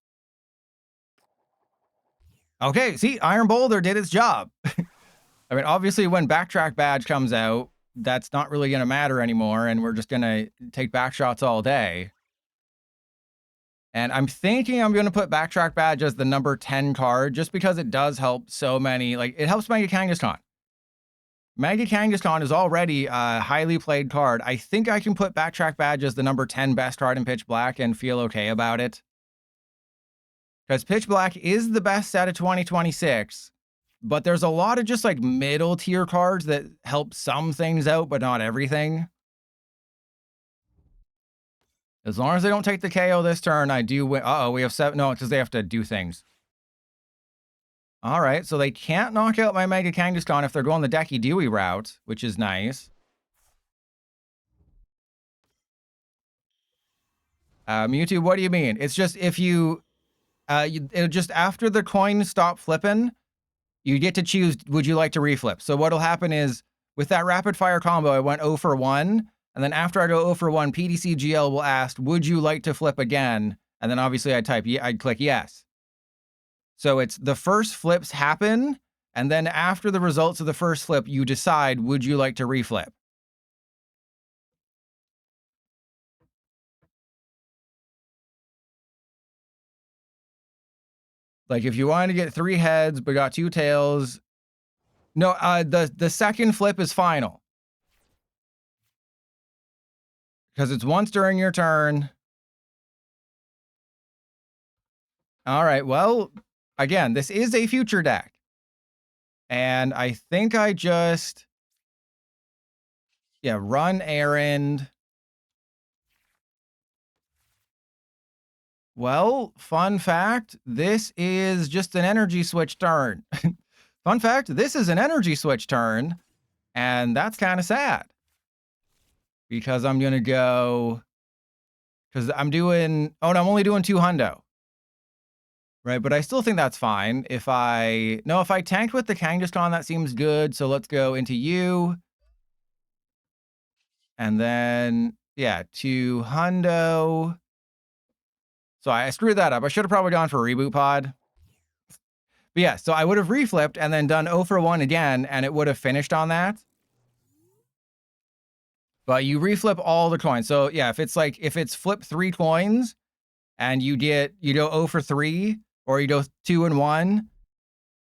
Okay, see, Iron Boulder did its job. I mean, obviously when Backtrack Badge comes out, that's not really going to matter anymore, and we're just going to take back shots all day. And I'm thinking I'm going to put Backtrack Badge as the number 10 card, just because it does help so many. Like, it helps Mega Kangaskhan. Mega Kangaskhan is already a highly played card. I think I can put Backtrack Badge as the number 10 best card in Pitch Black and feel okay about it. Because Pitch Black is the best set of 2026. But there's a lot of just like middle tier cards that help some things out, but not everything. As long as they don't take the KO this turn, I do win. Uh-oh, we have 7. No, because they have to do things. All right, so they can't knock out my Mega Kangaskhan if they're going the Decky Dewey route, which is nice. Mewtwo, what do you mean? It's just if you, just after the coins stop flipping, you get to choose, would you like to reflip? So what'll happen is, with that rapid fire combo, I went 0 for 1. And then after I go 0 for 1, PDCGL will ask, would you like to flip again? And then obviously I'd click yes. So it's the first flips happen. And then after the results of the first flip, you decide, would you like to reflip? Like if you wanted to get 3 heads, but got 2 tails. No, the second flip is final. Because it's once during your turn. All right, well, again, this is a future deck. And I think I just, yeah, run errand. Well, fun fact, this is just an energy switch turn. Fun fact, this is an energy switch turn, and that's kind of sad. Because I'm going to go, because I'm doing, oh no, I'm only doing 2 hundo. Right, but I still think that's fine. If I tanked with the Kangaskhan, that seems good. So let's go into you. And then, yeah, to Hundo. So I screwed that up. I should have probably gone for Reboot Pod. But yeah, so I would have reflipped and then done 0 for 1 again, and it would have finished on that. But you reflip all the coins. So yeah, if it's flip 3 coins and you go 0 for 3 or you go 2 and 1,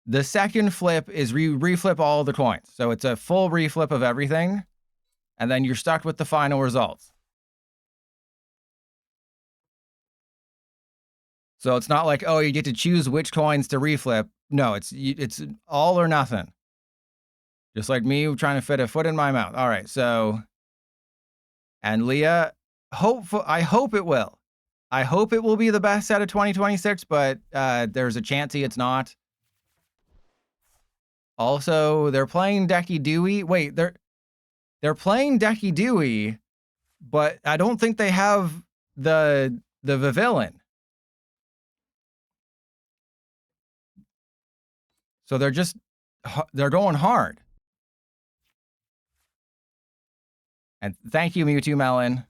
the second flip is reflip all the coins. So it's a full reflip of everything. And then you're stuck with the final results. So it's not like, oh, you get to choose which coins to reflip. No, it's all or nothing. Just like me trying to fit a foot in my mouth. All right, so, and Leah, I hope it will. I hope it will be the best set of 2026, but there's a chance it's not. Also, they're playing Decky Dewey. Wait, they're playing Decky Dewey, but I don't think they have the villain. So they're going hard. And thank you, Mewtwo Melon.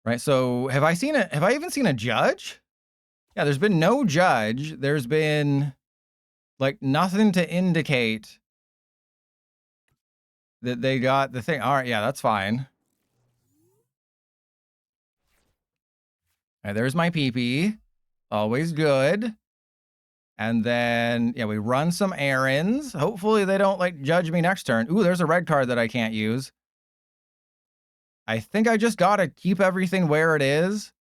Right, so have I even seen a judge? Yeah, there's been no judge. There's been like nothing to indicate that they got the thing. All right, yeah, that's fine. All right, there's my PP. Always good. And then, yeah, we run some errands. Hopefully they don't like judge me next turn. Ooh, there's a red card that I can't use. I think I just gotta keep everything where it is.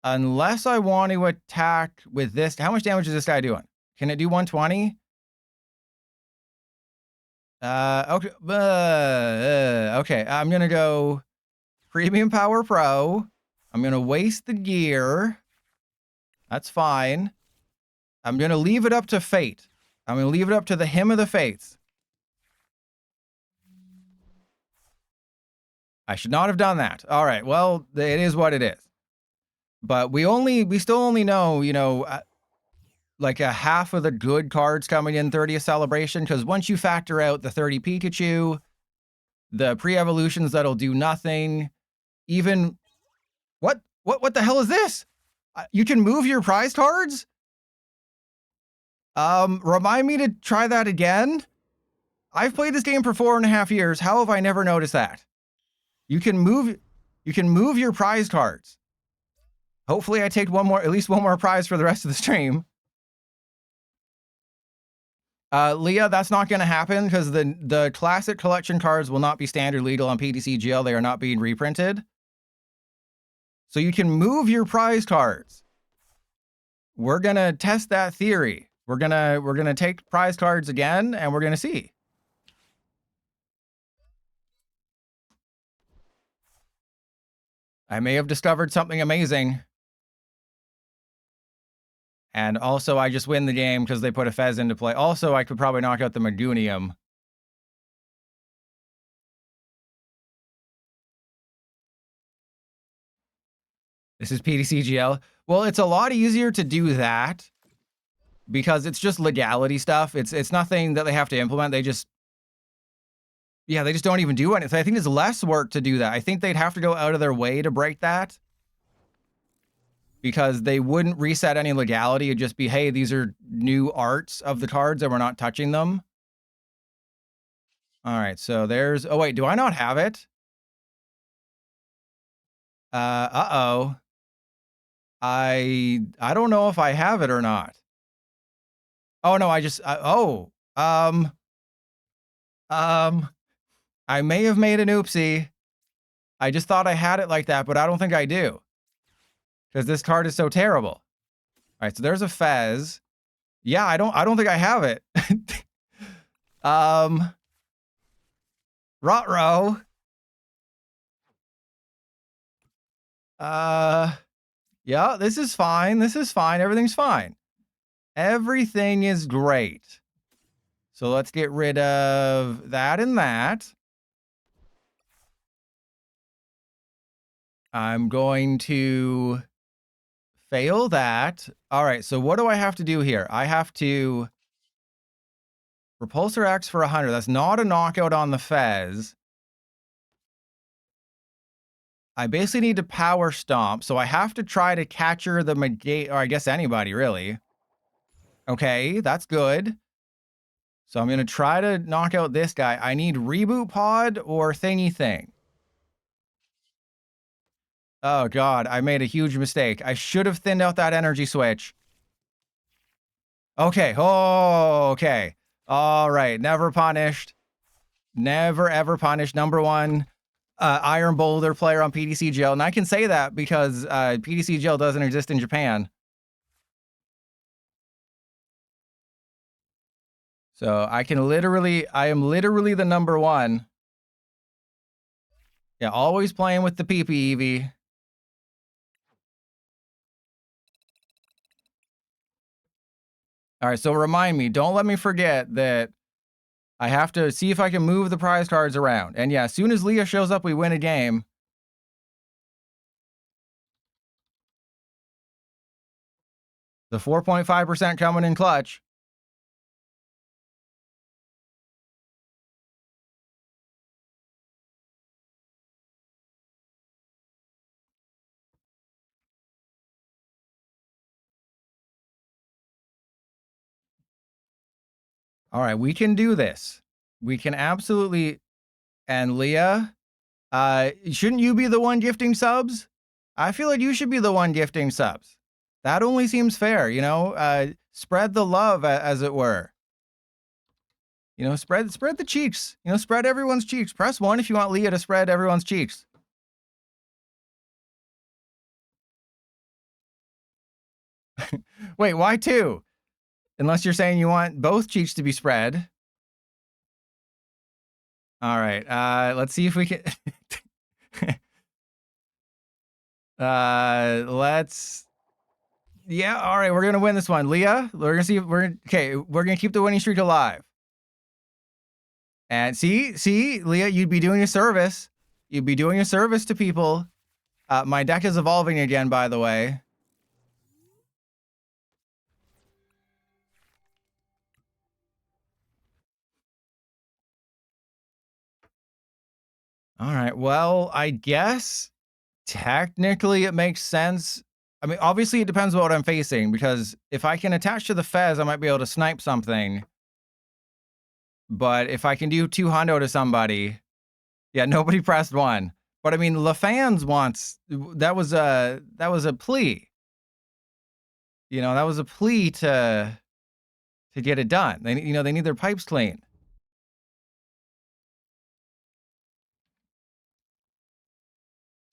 Unless I want to attack with this. How much damage is this guy doing? Can it do 120? Okay. Okay, I'm gonna go Premium Power Pro. I'm gonna waste the gear. That's fine. I'm gonna leave it up to fate. I'm gonna leave it up to the hymn of the fates. I should not have done that. All right, well, it is what it is. But we still only know, like a half of the good cards coming in 30th Celebration, because once you factor out the 30 Pikachu, the pre-evolutions that'll do nothing, even what the hell is this? You can move your prize cards? Remind me to try that again. I've played this game for 4.5 years. How have I never noticed that? You can move your prize cards. Hopefully I take at least one more prize for the rest of the stream. Leah, that's not going to happen because the classic collection cards will not be standard legal on PTCGL. They are not being reprinted. So you can move your prize cards. We're going to test that theory. We're going to take prize cards again and we're going to see. I may have discovered something amazing. And also, I just win the game because they put a Fez into play. Also, I could probably knock out the Magunium. This is PTCGL. Well, it's a lot easier to do that because it's just legality stuff. It's nothing that they have to implement. They just don't even do anything. I think it's less work to do that. I think they'd have to go out of their way to break that, because they wouldn't reset any legality. It'd just be, hey, these are new arts of the cards and we're not touching them. All right, so there's, oh wait, do I not have it? Uh-oh. I don't know if I have it or not. Oh no, I may have made an oopsie. I just thought I had it like that, but I don't think I do, because this card is so terrible. All right, so there's a Fez. Yeah, I don't think I have it. Rotro. Yeah, this is fine. This is fine. Everything's fine. Everything is great. So let's get rid of that and that. I'm going to fail that. All right, so what do I have to do here? I have to Repulsor X for 100. That's not a knockout on the Fez. I basically need to Power Stomp, so I have to try to Catcher the Megate, or I guess anybody, really. Okay, that's good. So I'm going to try to knock out this guy. I need Reboot Pod or Thingy Thing. Oh, God, I made a huge mistake. I should have thinned out that energy switch. Okay, oh, okay. All right, never punished. Never, ever punished. Number one Iron Boulder player on PDC Gel. And I can say that because PDC Gel doesn't exist in Japan. So I am literally the number one. Yeah, always playing with the PP Eevee. All right, so remind me, don't let me forget that I have to see if I can move the prize cards around. And yeah, as soon as Leah shows up, we win a game. The 4.5% coming in clutch. All right, we can do this. We can absolutely. And Leah, shouldn't you be the one gifting subs? I feel like you should be the one gifting subs. That only seems fair, you know? Spread the love, as it were. You know, spread the cheeks. You know, spread everyone's cheeks. Press 1 if you want Leah to spread everyone's cheeks. Wait, why 2? Unless you're saying you want both cheeks to be spread. All right, let's see if we can. Let's. Yeah, all right, we're gonna win this one, Leah. We're gonna see. We're gonna keep the winning streak alive. And see, Leah, you'd be doing a service. You'd be doing a service to people. My deck is evolving again, by the way. All right, well, I guess technically it makes sense. I mean, obviously it depends on what I'm facing, because if I can attach to the Fez, I might be able to snipe something. But if I can do 200 to somebody, yeah, nobody pressed 1. But I mean, LaFans wants, that was a plea. You know, that was a plea to get it done. They need their pipes clean.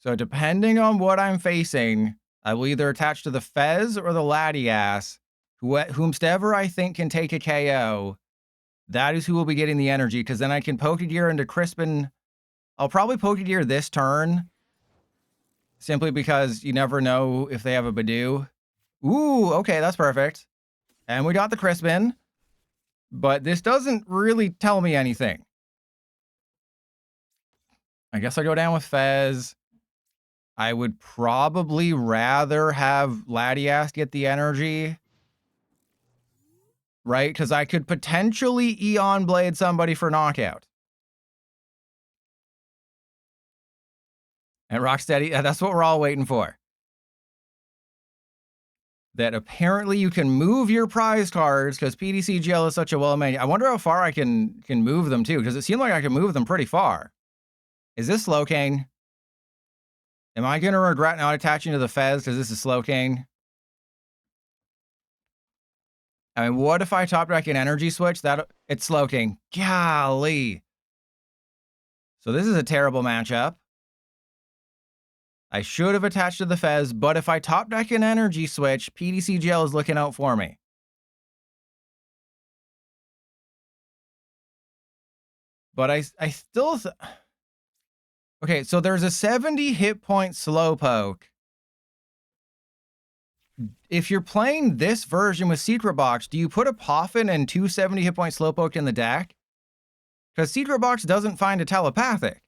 So depending on what I'm facing, I will either attach to the Fez or the Latias, whomstever I think can take a KO. That is who will be getting the energy, because then I can Pokegear into Crispin. I'll probably Pokegear this turn, simply because you never know if they have a Budew. Ooh, okay, that's perfect. And we got the Crispin, but this doesn't really tell me anything. I guess I go down with Fez. I would probably rather have Latias get the energy, right? Because I could potentially Eon Blade somebody for knockout. And Rocksteady, that's what we're all waiting for. That apparently you can move your prize cards, because PDC GL is such a well-made. I wonder how far I can move them too, because it seemed like I can move them pretty far. Is this Slowking? Am I going to regret not attaching to the Fez because this is Slowking? I mean, what if I top deck an energy switch? It's Slowking. Golly. So this is a terrible matchup. I should have attached to the Fez, but if I top deck an energy switch, PDC GL is looking out for me. But I still... Okay, so there's a 70 hit point Slowpoke. If you're playing this version with Secret Box, do you put a Poffin and 270 hit point Slowpoke in the deck? Because Secret Box doesn't find a telepathic.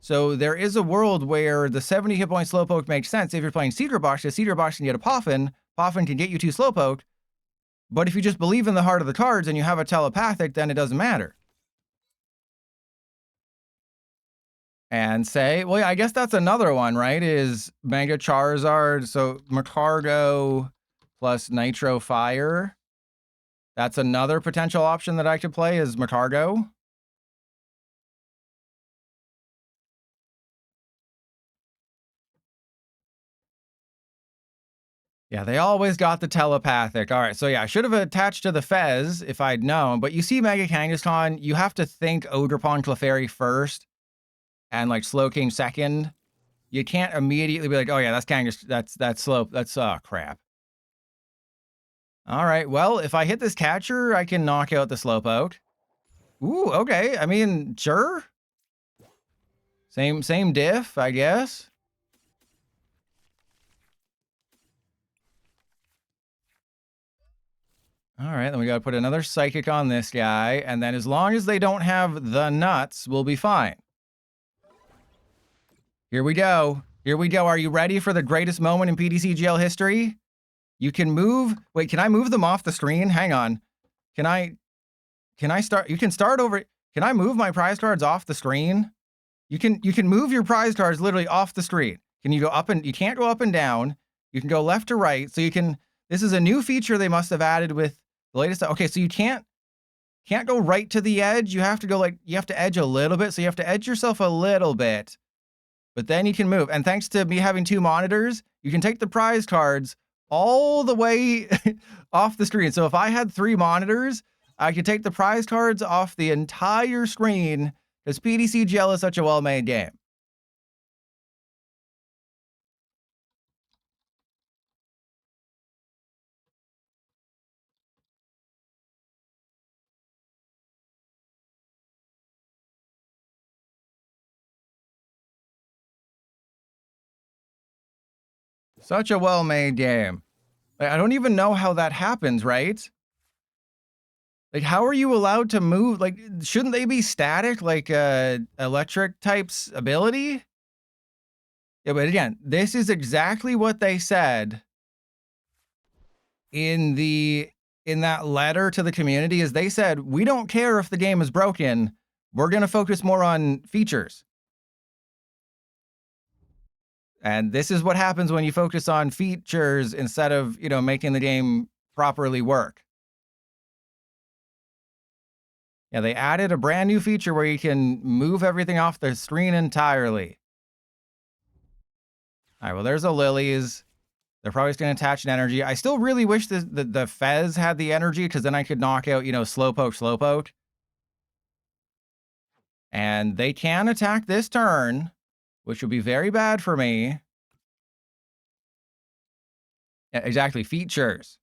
So there is a world where the 70 hit point Slowpoke makes sense if you're playing Cedar Box, because Cedar Box can get a Poffin. Poffin can get you 2 Slowpoke. But if you just believe in the heart of the cards and you have a telepathic, then it doesn't matter. And say, well, yeah, I guess that's another one, right? Is Mega Charizard, so Macargo plus Nitro Fire. That's another potential option that I could play is Macargo. Yeah, they always got the telepathic. All right, so yeah, I should have attached to the Fez if I'd known. But you see Mega Kangaskhan, you have to think Ogerpon Clefairy first and like Slowking second. You can't immediately be like, oh yeah, that's Kangas, that's slow, that's crap. All right, well, if I hit this catcher, I can knock out the Slowpoke. Ooh, okay. I mean, sure. Same diff, I guess. All right, then we got to put another Psychic on this guy, and then as long as they don't have the nuts, we'll be fine. Here we go. Here we go. Are you ready for the greatest moment in PTCGL history? You can move. Wait, can I move them off the screen? Hang on. Can I start? You can start over. Can I move my prize cards off the screen? You can move your prize cards literally off the screen. Can you go up and you can't go up and down. You can go left to right. So you can. This is a new feature they must have added with the latest. Okay, so you can't go right to the edge. You have to go like you have to edge a little bit. So you have to edge yourself a little bit, but then you can move. And thanks to me having 2 monitors, you can take the prize cards all the way off the screen. So if I had 3 monitors, I could take the prize cards off the entire screen because PTCGL is such a well-made game. Such a well-made game. Like, I don't even know how that happens, right? Like, how are you allowed to move? Like, shouldn't they be static, like electric type's ability? Yeah, but again, this is exactly what they said in that letter to the community. Is they said, we don't care if the game is broken. We're going to focus more on features. And this is what happens when you focus on features instead of, you know, making the game properly work. Yeah, they added a brand new feature where you can move everything off the screen entirely. All right, well, there's a Lillie's. They're probably just going to attach an energy. I still really wish the Fez had the energy because then I could knock out, you know, Slowpoke. And they can attack this turn, which would be very bad for me. Yeah, exactly, features.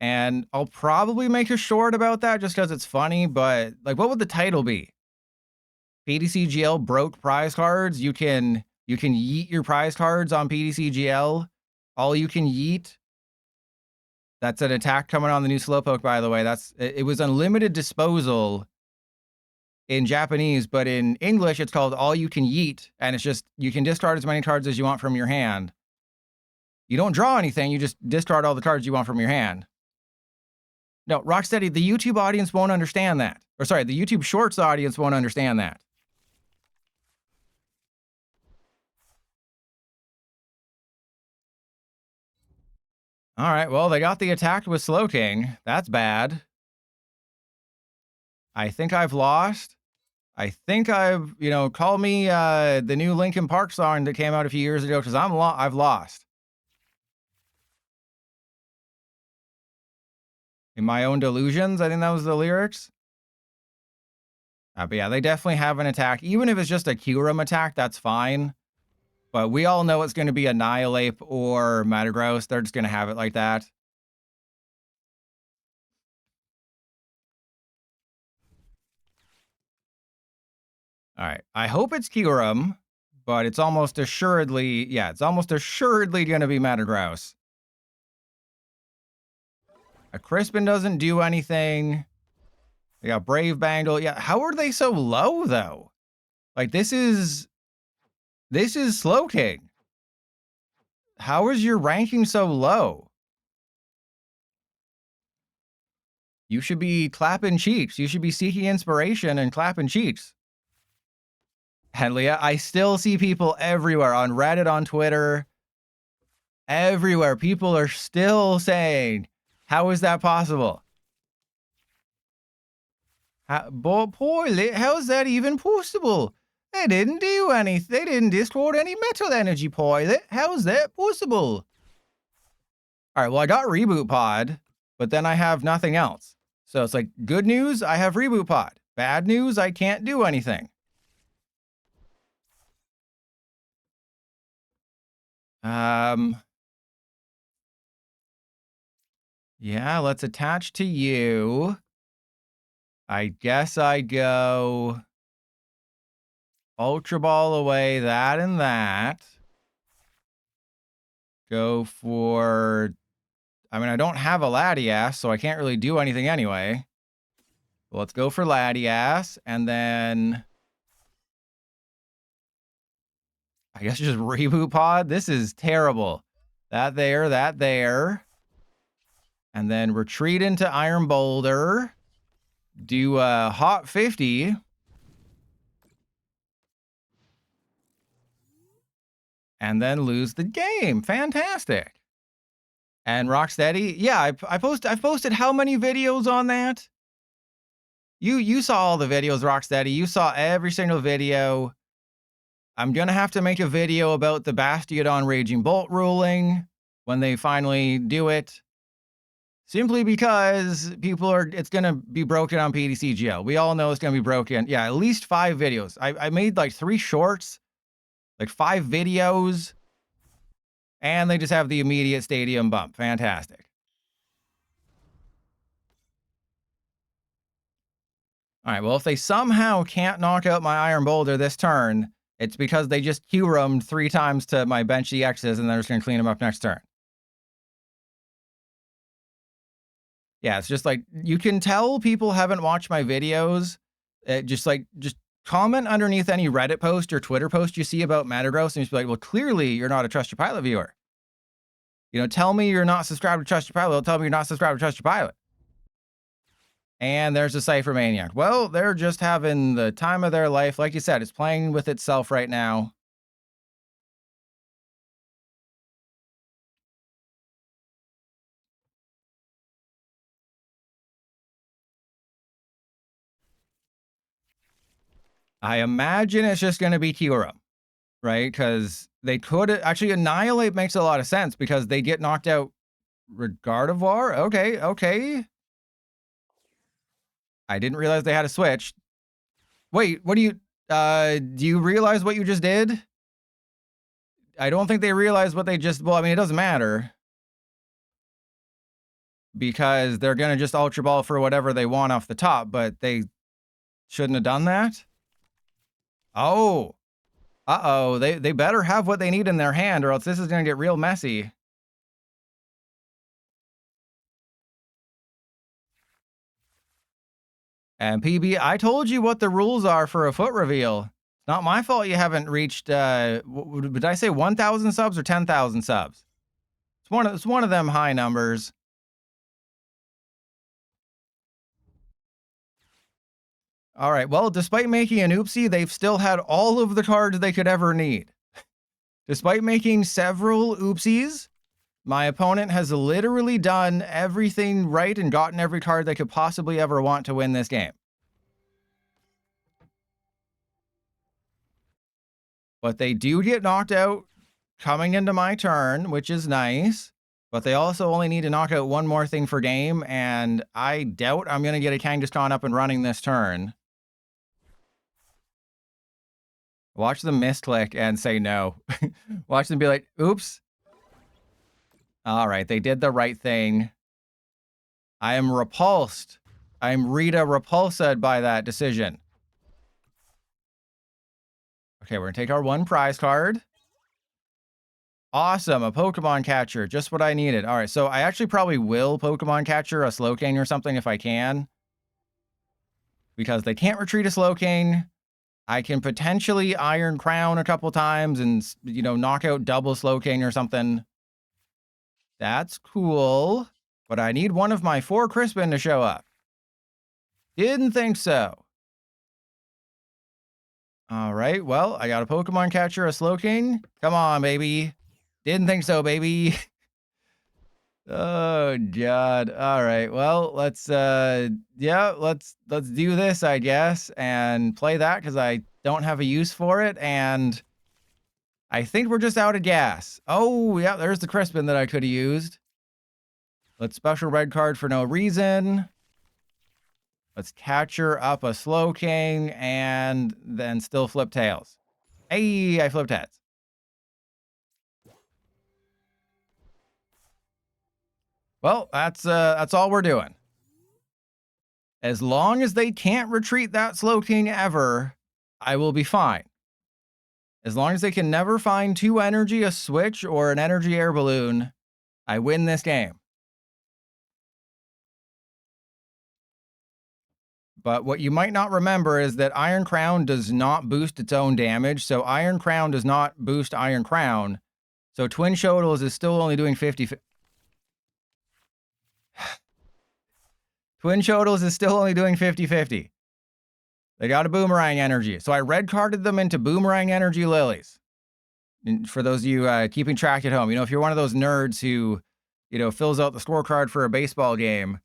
And I'll probably make a short about that just because it's funny, but like, what would the title be? PTCGL broke prize cards. You can yeet your prize cards on PTCGL. All you can yeet. That's an attack coming on the new Slowpoke, by the way. It was unlimited disposal in Japanese, but in English, it's called all you can yeet. And it's just, you can discard as many cards as you want from your hand. You don't draw anything. You just discard all the cards you want from your hand. No, Rocksteady, the YouTube audience won't understand that. Or sorry, the YouTube Shorts audience won't understand that. All right, well, they got the attack with Slowking. That's bad. I think I've lost. I think I've, you know, call me the new Linkin Park song that came out a few years ago because I've lost. In my own delusions, I think that was the lyrics. But yeah, they definitely have an attack. Even if it's just a Kyurem attack, that's fine. But we all know it's going to be Annihilate or Metagross. They're just going to have it like that. All right. I hope it's Kyurem, but it's almost assuredly, yeah, it's almost assuredly going to be Metagross. A Crispin doesn't do anything. They got Brave Bangle. Yeah, how are they so low, though? Like, this is Slowking. How is your ranking so low? You should be clapping cheeks. You should be seeking inspiration and clapping cheeks. Henlia, I still see people everywhere on Reddit, on Twitter, everywhere. People are still saying, how is that possible? Poorly, how's that even possible? They didn't do anything. They didn't discord any metal energy pilot. How's that possible? All right, well, I got Reboot Pod, but then I have nothing else. So it's like, good news, I have Reboot Pod. Bad news, I can't do anything. Yeah, let's attach to you. I guess I go Ultra Ball away, that and that. Go for... I mean, I don't have a Latias, so I can't really do anything anyway. Well, let's go for Latias, and then... I guess just Reboot Pod. This is terrible. That there. And then retreat into Iron Boulder. Do a Hot 50. And then lose the game. Fantastic. And Rocksteady, yeah, I've posted how many videos on that? You saw all the videos, Rocksteady. You saw every single video. I'm gonna have to make a video about the Bastiodon Raging Bolt ruling when they finally do it. Simply because it's gonna be broken on PDCGL. We all know it's gonna be broken. Yeah, at least 5 videos. I made like 3 shorts, like 5 videos. And they just have the immediate stadium bump. Fantastic. All right, well, if they somehow can't knock out my Iron Boulder this turn, it's because they just Q-roamed 3 times to my bench EXs and they're just going to clean them up next turn. Yeah, it's just like, you can tell people haven't watched my videos. Just comment underneath any Reddit post or Twitter post you see about Metagross and just be like, well, clearly you're not a Trust Your Pilot viewer. You know, tell me you're not subscribed to Trust Your Pilot. Tell me you're not subscribed to Trust Your Pilot. And there's a Cypher Maniac. Well, they're just having the time of their life. Like you said, it's playing with itself right now. I imagine it's just going to be Kyurem, right? Because they could actually Annihilate makes a lot of sense because they get knocked out. Gardevoir? Okay. I didn't realize they had a switch. Wait, what do you realize what you just did? I don't think they realized what they just, well, I mean, it doesn't matter. Because they're going to just Ultra Ball for whatever they want off the top, but they shouldn't have done that. Oh. Uh-oh, they better have what they need in their hand or else this is going to get real messy. And PB, I told you what the rules are for a foot reveal. It's not my fault you haven't reached, did I say 1,000 subs or 10,000 subs? It's one of them high numbers. All right, well, despite making an oopsie, they've still had all of the cards they could ever need. Despite making several oopsies, my opponent has literally done everything right and gotten every card they could possibly ever want to win this game. But they do get knocked out coming into my turn, which is nice. But they also only need to knock out one more thing for game, and I doubt I'm going to get a Kangaskhan up and running this turn. Watch them misclick and say no. Watch them be like, oops. All right, they did the right thing. I am repulsed. I'm Rita repulsed by that decision. Okay, we're going to take our 1 prize card. Awesome, a Pokemon Catcher, just what I needed. All right, so I actually probably will Pokemon Catcher a Slowking or something if I can. Because they can't retreat a Slowking. I can potentially Iron Crown a couple times and, you know, knock out double Slowking or something. That's cool. But I need one of my 4 Crispin to show up. Didn't think so. All right, well, I got a Pokemon Catcher, a Slowking. Come on, baby. Didn't think so, baby. Oh, God. All right, well, let's do this, I guess, and play that because I don't have a use for it, and I think we're just out of gas. Oh, yeah, there's the Crispin that I could have used. Let's Special Red Card for no reason. Let's Catcher up a Slowking and then still flip tails. Hey, I flipped heads. Well, that's all we're doing. As long as they can't retreat that Slowking ever, I will be fine. As long as they can never find 2 energy, a switch, or an energy air balloon, I win this game. But what you might not remember is that Iron Crown does not boost its own damage, so Iron Crown does not boost Iron Crown. So Twin Shodels is still only doing 50... Twin Shodels is still only doing 50-50. They got a Boomerang Energy. So I red carded them into Boomerang Energy Lilies. And for those of you keeping track at home, you know, if you're one of those nerds who, you know, fills out the scorecard for a baseball game,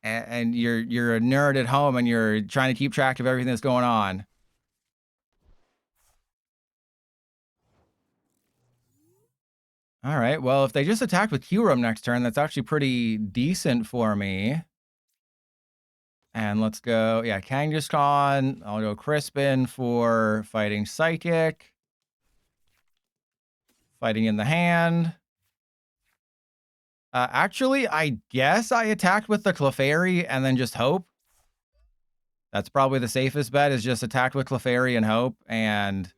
and you're a nerd at home and you're trying to keep track of everything that's going on. All right, well, if they just attack with Kyurem next turn, that's actually pretty decent for me. And let's go, yeah, Kangaskhan. I'll go Crispin for fighting Psychic. Fighting in the hand. Actually, I guess I attacked with the Clefairy and then just hope. That's probably the safest bet, is just attack with Clefairy and hope, and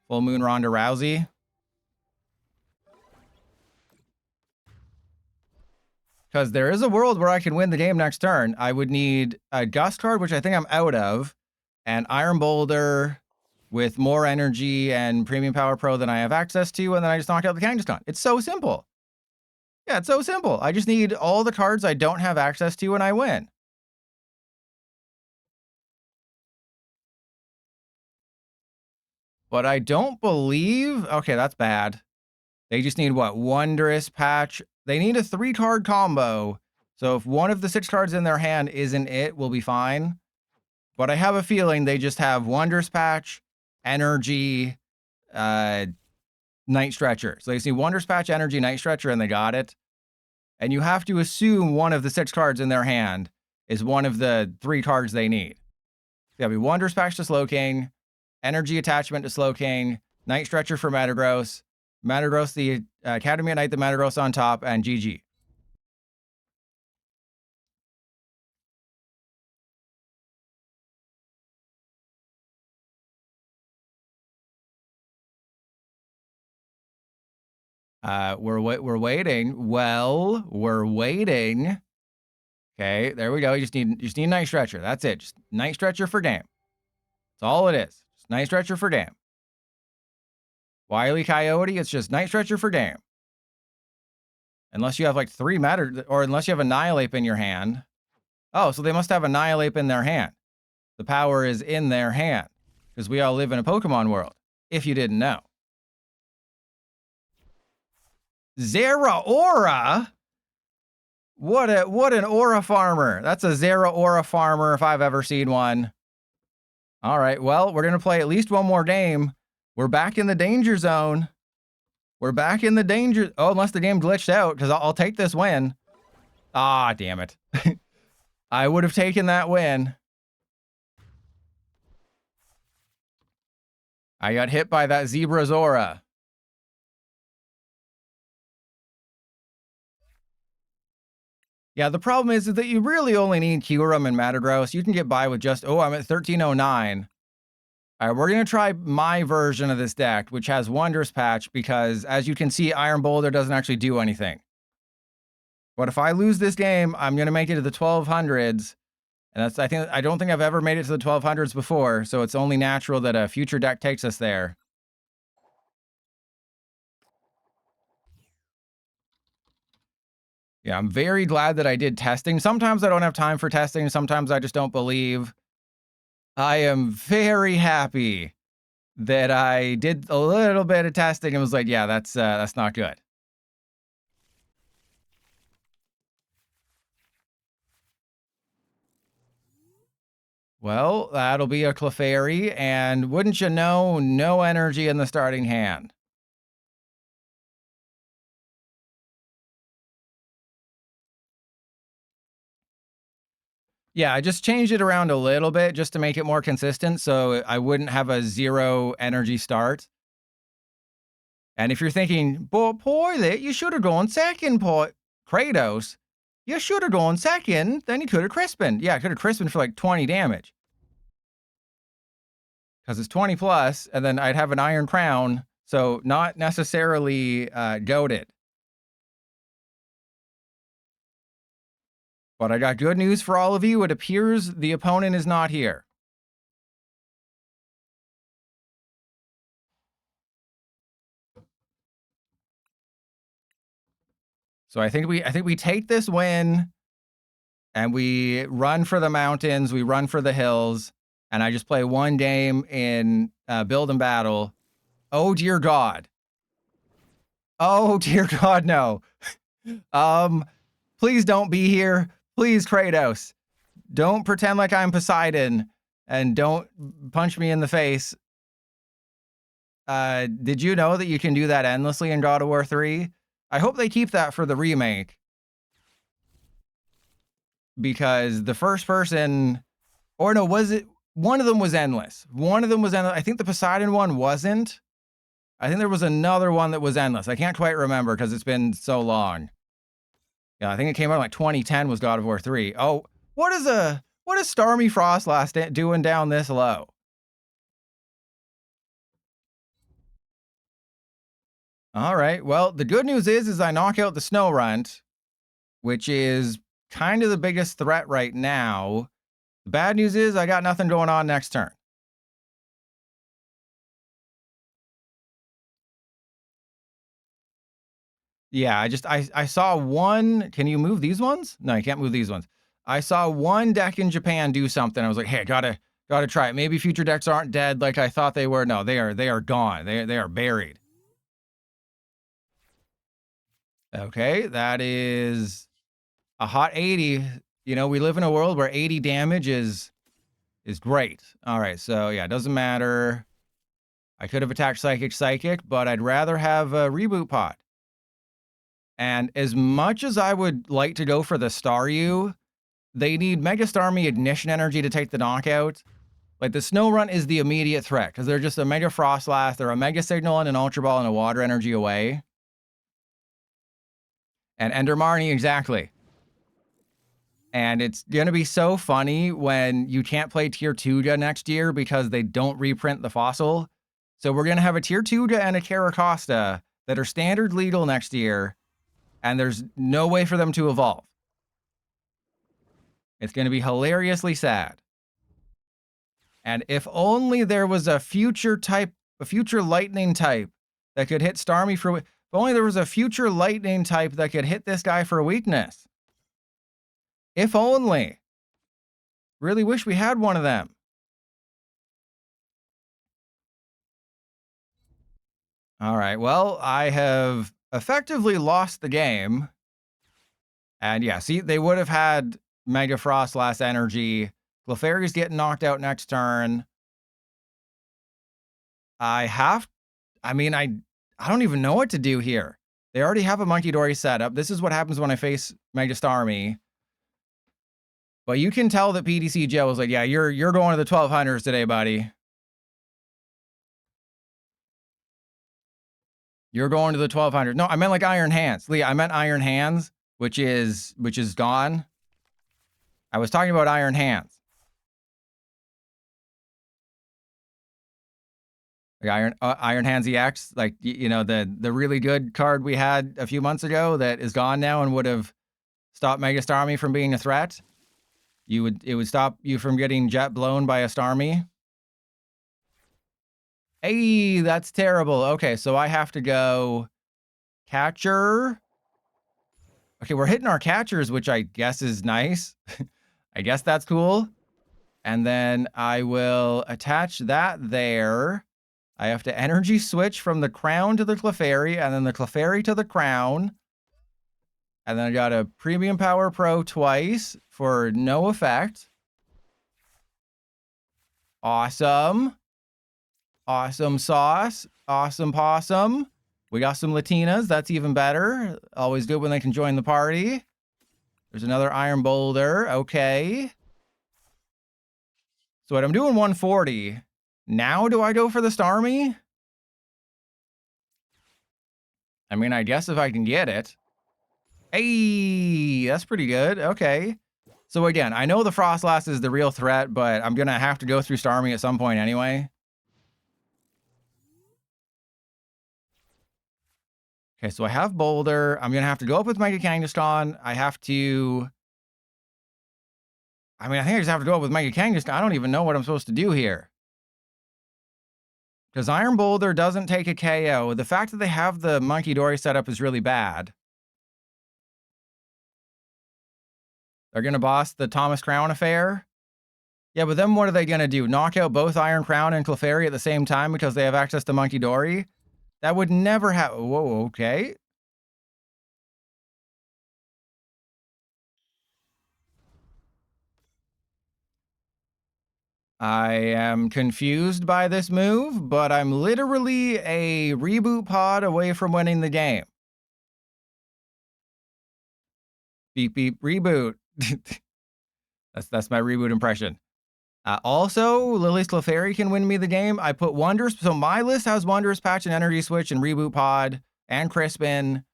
Full Moon Ronda Rousey. Because there is a world where I can win the game next turn. I would need a Gust card, which I think I'm out of, and Iron Boulder with more energy and Premium Power Pro than I have access to, and then I just knock out the Kangaskhan. It's so simple. Yeah, it's so simple. I just need all the cards I don't have access to, and I win. But I don't believe... Okay, that's bad. They just need, what, Wondrous Patch? They need a 3-card combo. So if one of the 6 cards in their hand isn't it, we'll be fine. But I have a feeling they just have Wondrous Patch, Energy, Night Stretcher. So they see Wondrous Patch, Energy, Night Stretcher, and they got it. And you have to assume one of the 6 cards in their hand is one of the 3 cards they need. So it'll be Wondrous Patch to Slowking, Energy Attachment to Slowking, Night Stretcher for Metagross, Metagross the Academy at Night, the Metagross on top, and GG. We're waiting. Well, we're waiting. Okay, there we go. You just need Night Stretcher. That's it. Just Night Stretcher for game. That's all it is. Just Night Stretcher for game. Wily Coyote, it's just Night Stretcher for game. Unless you have like 3 matter, or unless you have Annihilate in your hand. Oh, so they must have Annihilate in their hand. The power is in their hand. Because we all live in a Pokemon world. If you didn't know. Zeraora? What an Aura farmer. That's a Zeraora farmer if I've ever seen one. All right, well, we're going to play at least one more game. We're back in the danger zone. We're back in the danger... Oh, unless the game glitched out, because I'll take this win. Ah, damn it. I would have taken that win. I got hit by that Zebra's Aura. Yeah, the problem is that you really only need Kyurem and Metagross. You can get by with just... Oh, I'm at 1309. All right, we're going to try my version of this deck, which has Wondrous Patch, because as you can see, Iron Boulder doesn't actually do anything. But if I lose this game, I'm going to make it to the 1200s, And that's, I don't think I've ever made it to the 1200s before, so it's only natural that a future deck takes us there. Yeah, I'm very glad that I did testing. Sometimes I don't have time for testing. Sometimes I just don't believe. I am very happy that I did a little bit of testing and was like, yeah, that's not good. Well, that'll be a Clefairy, and wouldn't you know, no energy in the starting hand. Yeah, I just changed it around a little bit just to make it more consistent, so I wouldn't have a 0 energy start. And if you're thinking, but Poilet, you should have gone second, Kratos. You should have gone second, then you could have Crispin. Yeah, I could have Crispin for like 20 damage. Because it's 20 plus, and then I'd have an Iron Crown, so not necessarily goated. But I got good news for all of you. It appears the opponent is not here. So I think we take this win, and we run for the mountains, we run for the hills, and I just play one game in Build and Battle. Oh dear God. Oh dear God, no. Please don't be here. Please, Kratos. Don't pretend like I'm Poseidon, and don't punch me in the face. Did you know that you can do that endlessly in God of War 3? I hope they keep that for the remake. Because the first person, or no, was it? One of them was endless. One of them was endless. I think the Poseidon one wasn't. I think there was another one that was endless. I can't quite remember because it's been so long. Yeah, I think it came out in like 2010 was God of War 3. Oh, what is Starmie Froslass doing down this low? All right. Well, the good news is I knock out the Snorunt, which is kind of the biggest threat right now. The bad news is I got nothing going on next turn. Yeah, I saw one. Can you move these ones? No, you can't move these ones. I saw one deck in Japan do something. I was like, hey, gotta try it. Maybe future decks aren't dead like I thought they were. No, they are gone. They are buried. Okay, that is a hot 80. You know, we live in a world where 80 damage is great. All right, so yeah, it doesn't matter. I could have attacked Psychic, but I'd rather have a Reboot Pod. And as much as I would like to go for the Staryu, they need Mega Starmie Ignition Energy to take the knockout. Like, the Snorunt is the immediate threat, because they're just a Mega Froslass, they're a Mega Signal and an Ultra Ball and a Water Energy away. And Endermarnie, exactly. And it's going to be so funny when you can't play Tier 2 next year because they don't reprint the fossil. So we're going to have a Tier 2 and a Caracosta that are standard legal next year, and there's no way for them to evolve. It's going to be hilariously sad. And if only there was a future lightning type that could hit Starmie for... If only there was a future lightning type that could hit this guy for a weakness. If only. Really wish we had one of them. All right, well, I have effectively lost the game. And yeah, see, they would have had Mega Froslass energy. Clefairy's getting knocked out next turn. I don't even know what to do here. They already have a Munkidori setup. This is what happens when I face Mega Starmie. But you can tell that PDC Joe was like, yeah, you're going to the 1200s today, buddy. You're going to the 1200s. No, I meant like Iron Hands. Lee, I meant Iron Hands, which is gone. I was talking about Iron Hands. Like Iron Hands EX, like, you know, the really good card we had a few months ago that is gone now and would have stopped Mega Starmie from being a threat. It would stop you from getting jet blown by a Starmie. Hey, that's terrible. Okay, so I have to go catcher. Okay, we're hitting our catchers, which I guess is nice. I guess that's cool. And then I will attach that there. I have to energy switch from the crown to the Clefairy, and then the Clefairy to the crown. And then I got a Premium Power Pro twice for no effect. Awesome. Awesome sauce. Awesome possum. We got some Latinas. That's even better. Always good when they can join the party. There's another Iron Boulder. Okay. So what I'm doing 140. Now do I go for the Starmie? I mean, I guess if I can get it. Hey, that's pretty good. Okay. So again, I know the Froslass is the real threat, but I'm going to have to go through Starmie at some point anyway. Okay, so I have Boulder. I'm going to have to go up with Mega Kangaskhan. I have to... I mean, I think I just have to go up with Mega Kangaskhan. I don't even know what I'm supposed to do here. Because Iron Boulder doesn't take a KO. The fact that they have the Munkidori setup is really bad. They're going to boss the Thomas Crown affair. Yeah, but then what are they going to do? Knock out both Iron Crown and Clefairy at the same time because they have access to Munkidori? That would never happen. Whoa, okay. I am confused by this move, but I'm literally a reboot pod away from winning the game. Beep, beep, reboot. That's my reboot impression. Also, Lillie's Clefairy can win me the game. I put Wonders. So my list has Wonders Patch and Energy Switch and Reboot Pod and Crispin.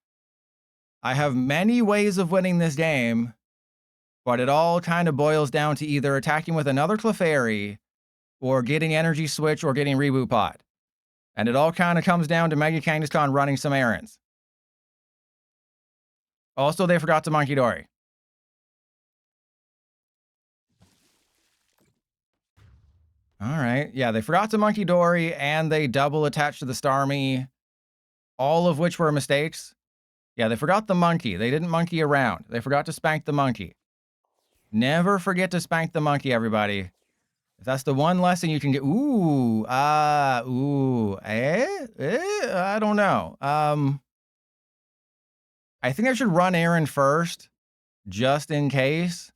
I have many ways of winning this game, but it all kind of boils down to either attacking with another Clefairy or getting Energy Switch or getting Reboot Pod. And it all kind of comes down to Mega Kangaskhan running some errands. Also, they forgot to Munkidori. All right. Yeah, they forgot to Munkidori and they double attached to the Starmie, all of which were mistakes. Yeah, they forgot the monkey. They didn't monkey around. They forgot to spank the monkey. Never forget to spank the monkey, everybody. If that's the one lesson you can get. Ooh, I don't know. I think I should run Aaron first, just in case.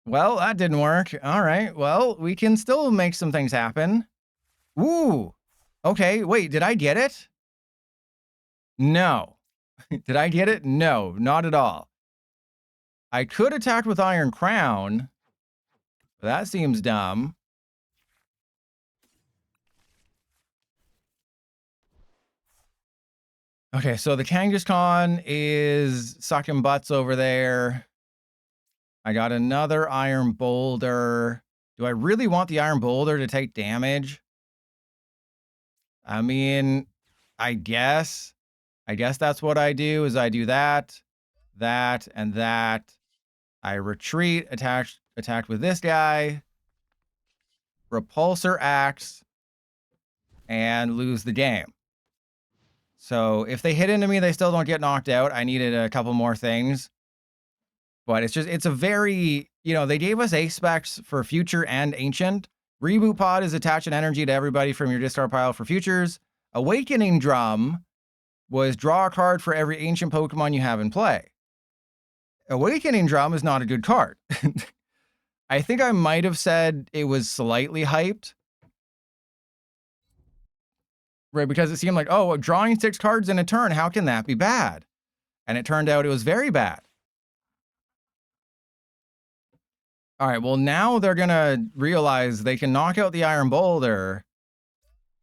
Well, that didn't work. All right. Well, we can still make some things happen. Ooh. Okay. Wait, did I get it? No. Did I get it? No, not at all. I could attack with Iron Crown. But that seems dumb. Okay, so the Kangaskhan is sucking butts over there. I got another Iron Boulder. Do I really want the Iron Boulder to take damage? I mean, I guess that's what I do, is I do that, and that. I retreat, attack with this guy, Repulsor Axe, and lose the game. So if they hit into me, they still don't get knocked out. I needed a couple more things. But it's a very, they gave us ace specs for future and ancient. Reboot Pod is attaching energy to everybody from your discard pile for futures. Awakening Drum was draw a card for every ancient Pokemon you have in play. Awakening Drum is not a good card. I think I might have said it was slightly hyped. Right, because it seemed like, oh, drawing 6 cards in a turn, how can that be bad? And it turned out it was very bad. All right, well, now they're going to realize they can knock out the Iron Boulder.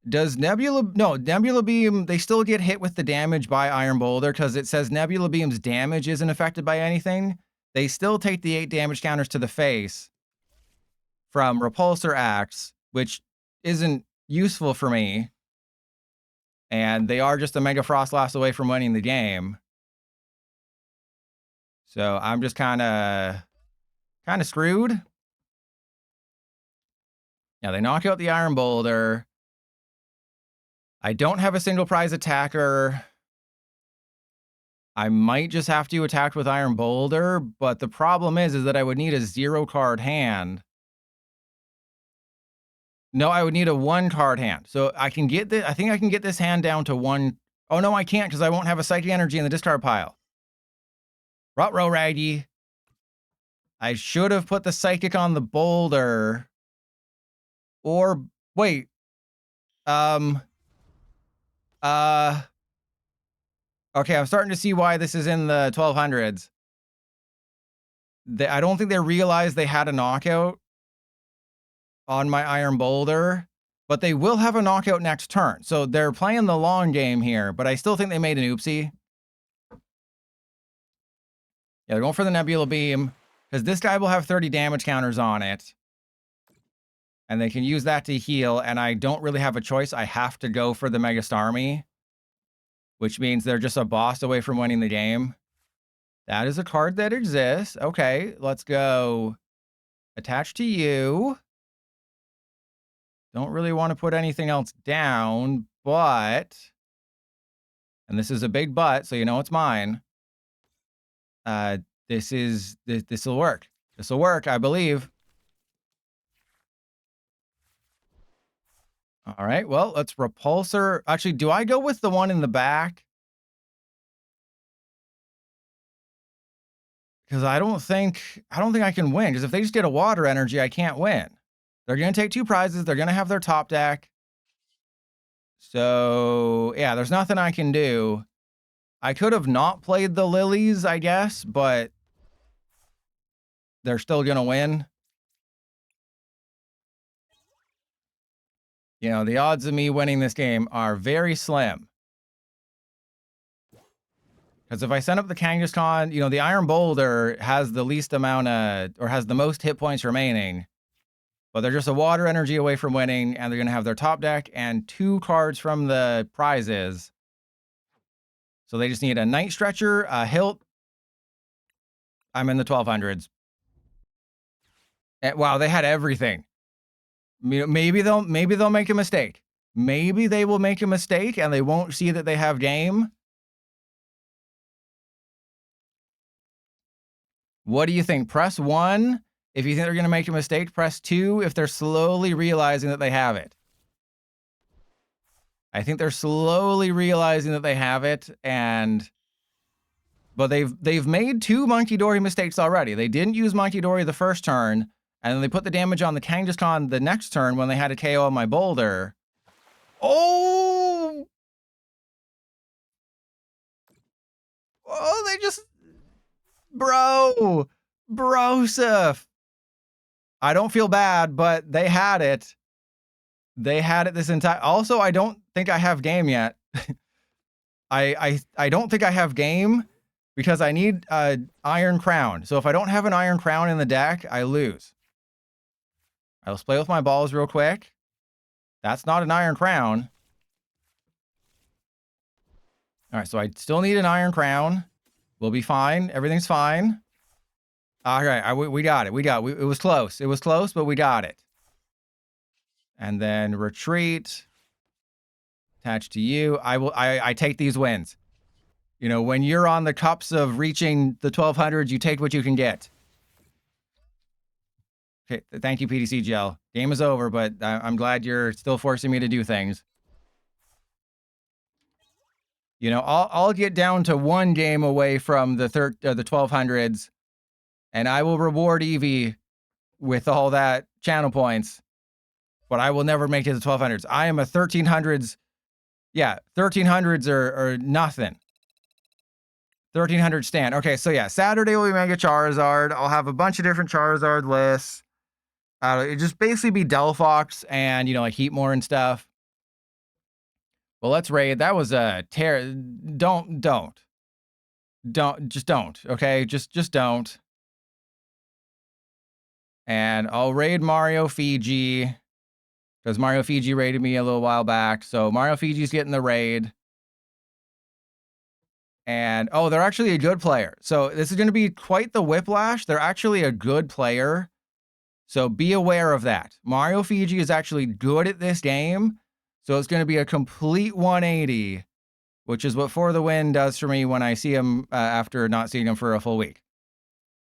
Does Nebula Beam, they still get hit with the damage by Iron Boulder because it says Nebula Beam's damage isn't affected by anything. They still take the 8 damage counters to the face from Repulsor Axe, which isn't useful for me. And they are just a Mega Froslass away from winning the game. So I'm just kind of screwed. Yeah, they knock out the Iron Boulder. I don't have a single prize attacker. I might just have to attack with Iron Boulder, but the problem is that I would need a 0-card hand. No, I would need a 1-card hand. So I can get this. I think I can get this hand down to 1. Oh, no, I can't because I won't have a Psychic Energy in the discard pile. Ruh-roh, Raggy. I should have put the Psychic on the Boulder. Or, wait. Okay, I'm starting to see why this is in the 1200s. I don't think they realized they had a knockout on my Iron Boulder, but they will have a knockout next turn. So they're playing the long game here, but I still think they made an oopsie. Yeah, they're going for the Nebula Beam, because this guy will have 30 damage counters on it. And they can use that to heal, and I don't really have a choice. I have to go for the Mega Starmie, which means they're just a boss away from winning the game. That is a card that exists. Okay, let's go. Attach to you. Don't really want to put anything else down, but... And this is a big but, so you know it's mine. This will work. This will work, I believe. All right, well, let's Repulsor. Actually, do I go with the one in the back? Because I don't think I can win. Because if they just get a Water Energy, I can't win. They're going to take 2 prizes. They're going to have their top deck. So, yeah, there's nothing I can do. I could have not played the Lilies, I guess, but they're still going to win. You know, the odds of me winning this game are very slim. Because if I send up the Kangaskhan, you know, the Iron Boulder has the least amount of, or has the most hit points remaining. But they're just a Water Energy away from winning, and they're going to have their top deck and 2 cards from the prizes. So they just need a Night Stretcher, a Hilt. I'm in the 1200s. And, wow, they had everything. Maybe they'll make a mistake. Maybe they will make a mistake and they won't see that they have game. What do you think? Press 1 if you think they're going to make a mistake. Press 2 if they're slowly realizing that they have it. I think they're slowly realizing that they have it, but they've made 2 Munkidori mistakes already. They didn't use Munkidori the first turn, and then they put the damage on the Kangaskhan the next turn when they had a KO on my Boulder. Oh! Oh, they just... Brosif. I don't feel bad, but they had it. They had it this entire... Also, I don't think I have game yet. I don't think I have game because I need Iron Crown. So if I don't have an Iron Crown in the deck, I lose. Let's play with my balls real quick. That's not an Iron Crown. All right, so I still need an Iron Crown. We'll be fine. Everything's fine. All right, we got it. It was close. It was close, but we got it. And then retreat. Attach to you. I take these wins. You know, when you're on the cups of reaching the 1200s, you take what you can get. Okay, thank you, PDC Gel. Game is over, but I'm glad you're still forcing me to do things. You know, I'll get down to 1 game away from the 1200s, and I will reward Eevee with all that channel points, but I will never make it to the 1200s. I am a 1300s. Yeah, 1300s are nothing. 1300 stand. Okay, so yeah, Saturday will be Mega Charizard. I'll have a bunch of different Charizard lists. It'll just basically be Delphox and, you know, like Heatmore and stuff. Well, let's raid. That was a don't. Just don't. Okay, just don't. And I'll raid Mario Fiji because Mario Fiji raided me a little while back. So Mario Fiji's getting the raid. And, oh, they're actually a good player. So this is going to be quite the whiplash. They're actually a good player. So be aware of that. Mario Fiji is actually good at this game. So it's going to be a complete 180, which is what For the Win does for me when I see him after not seeing him for a full week.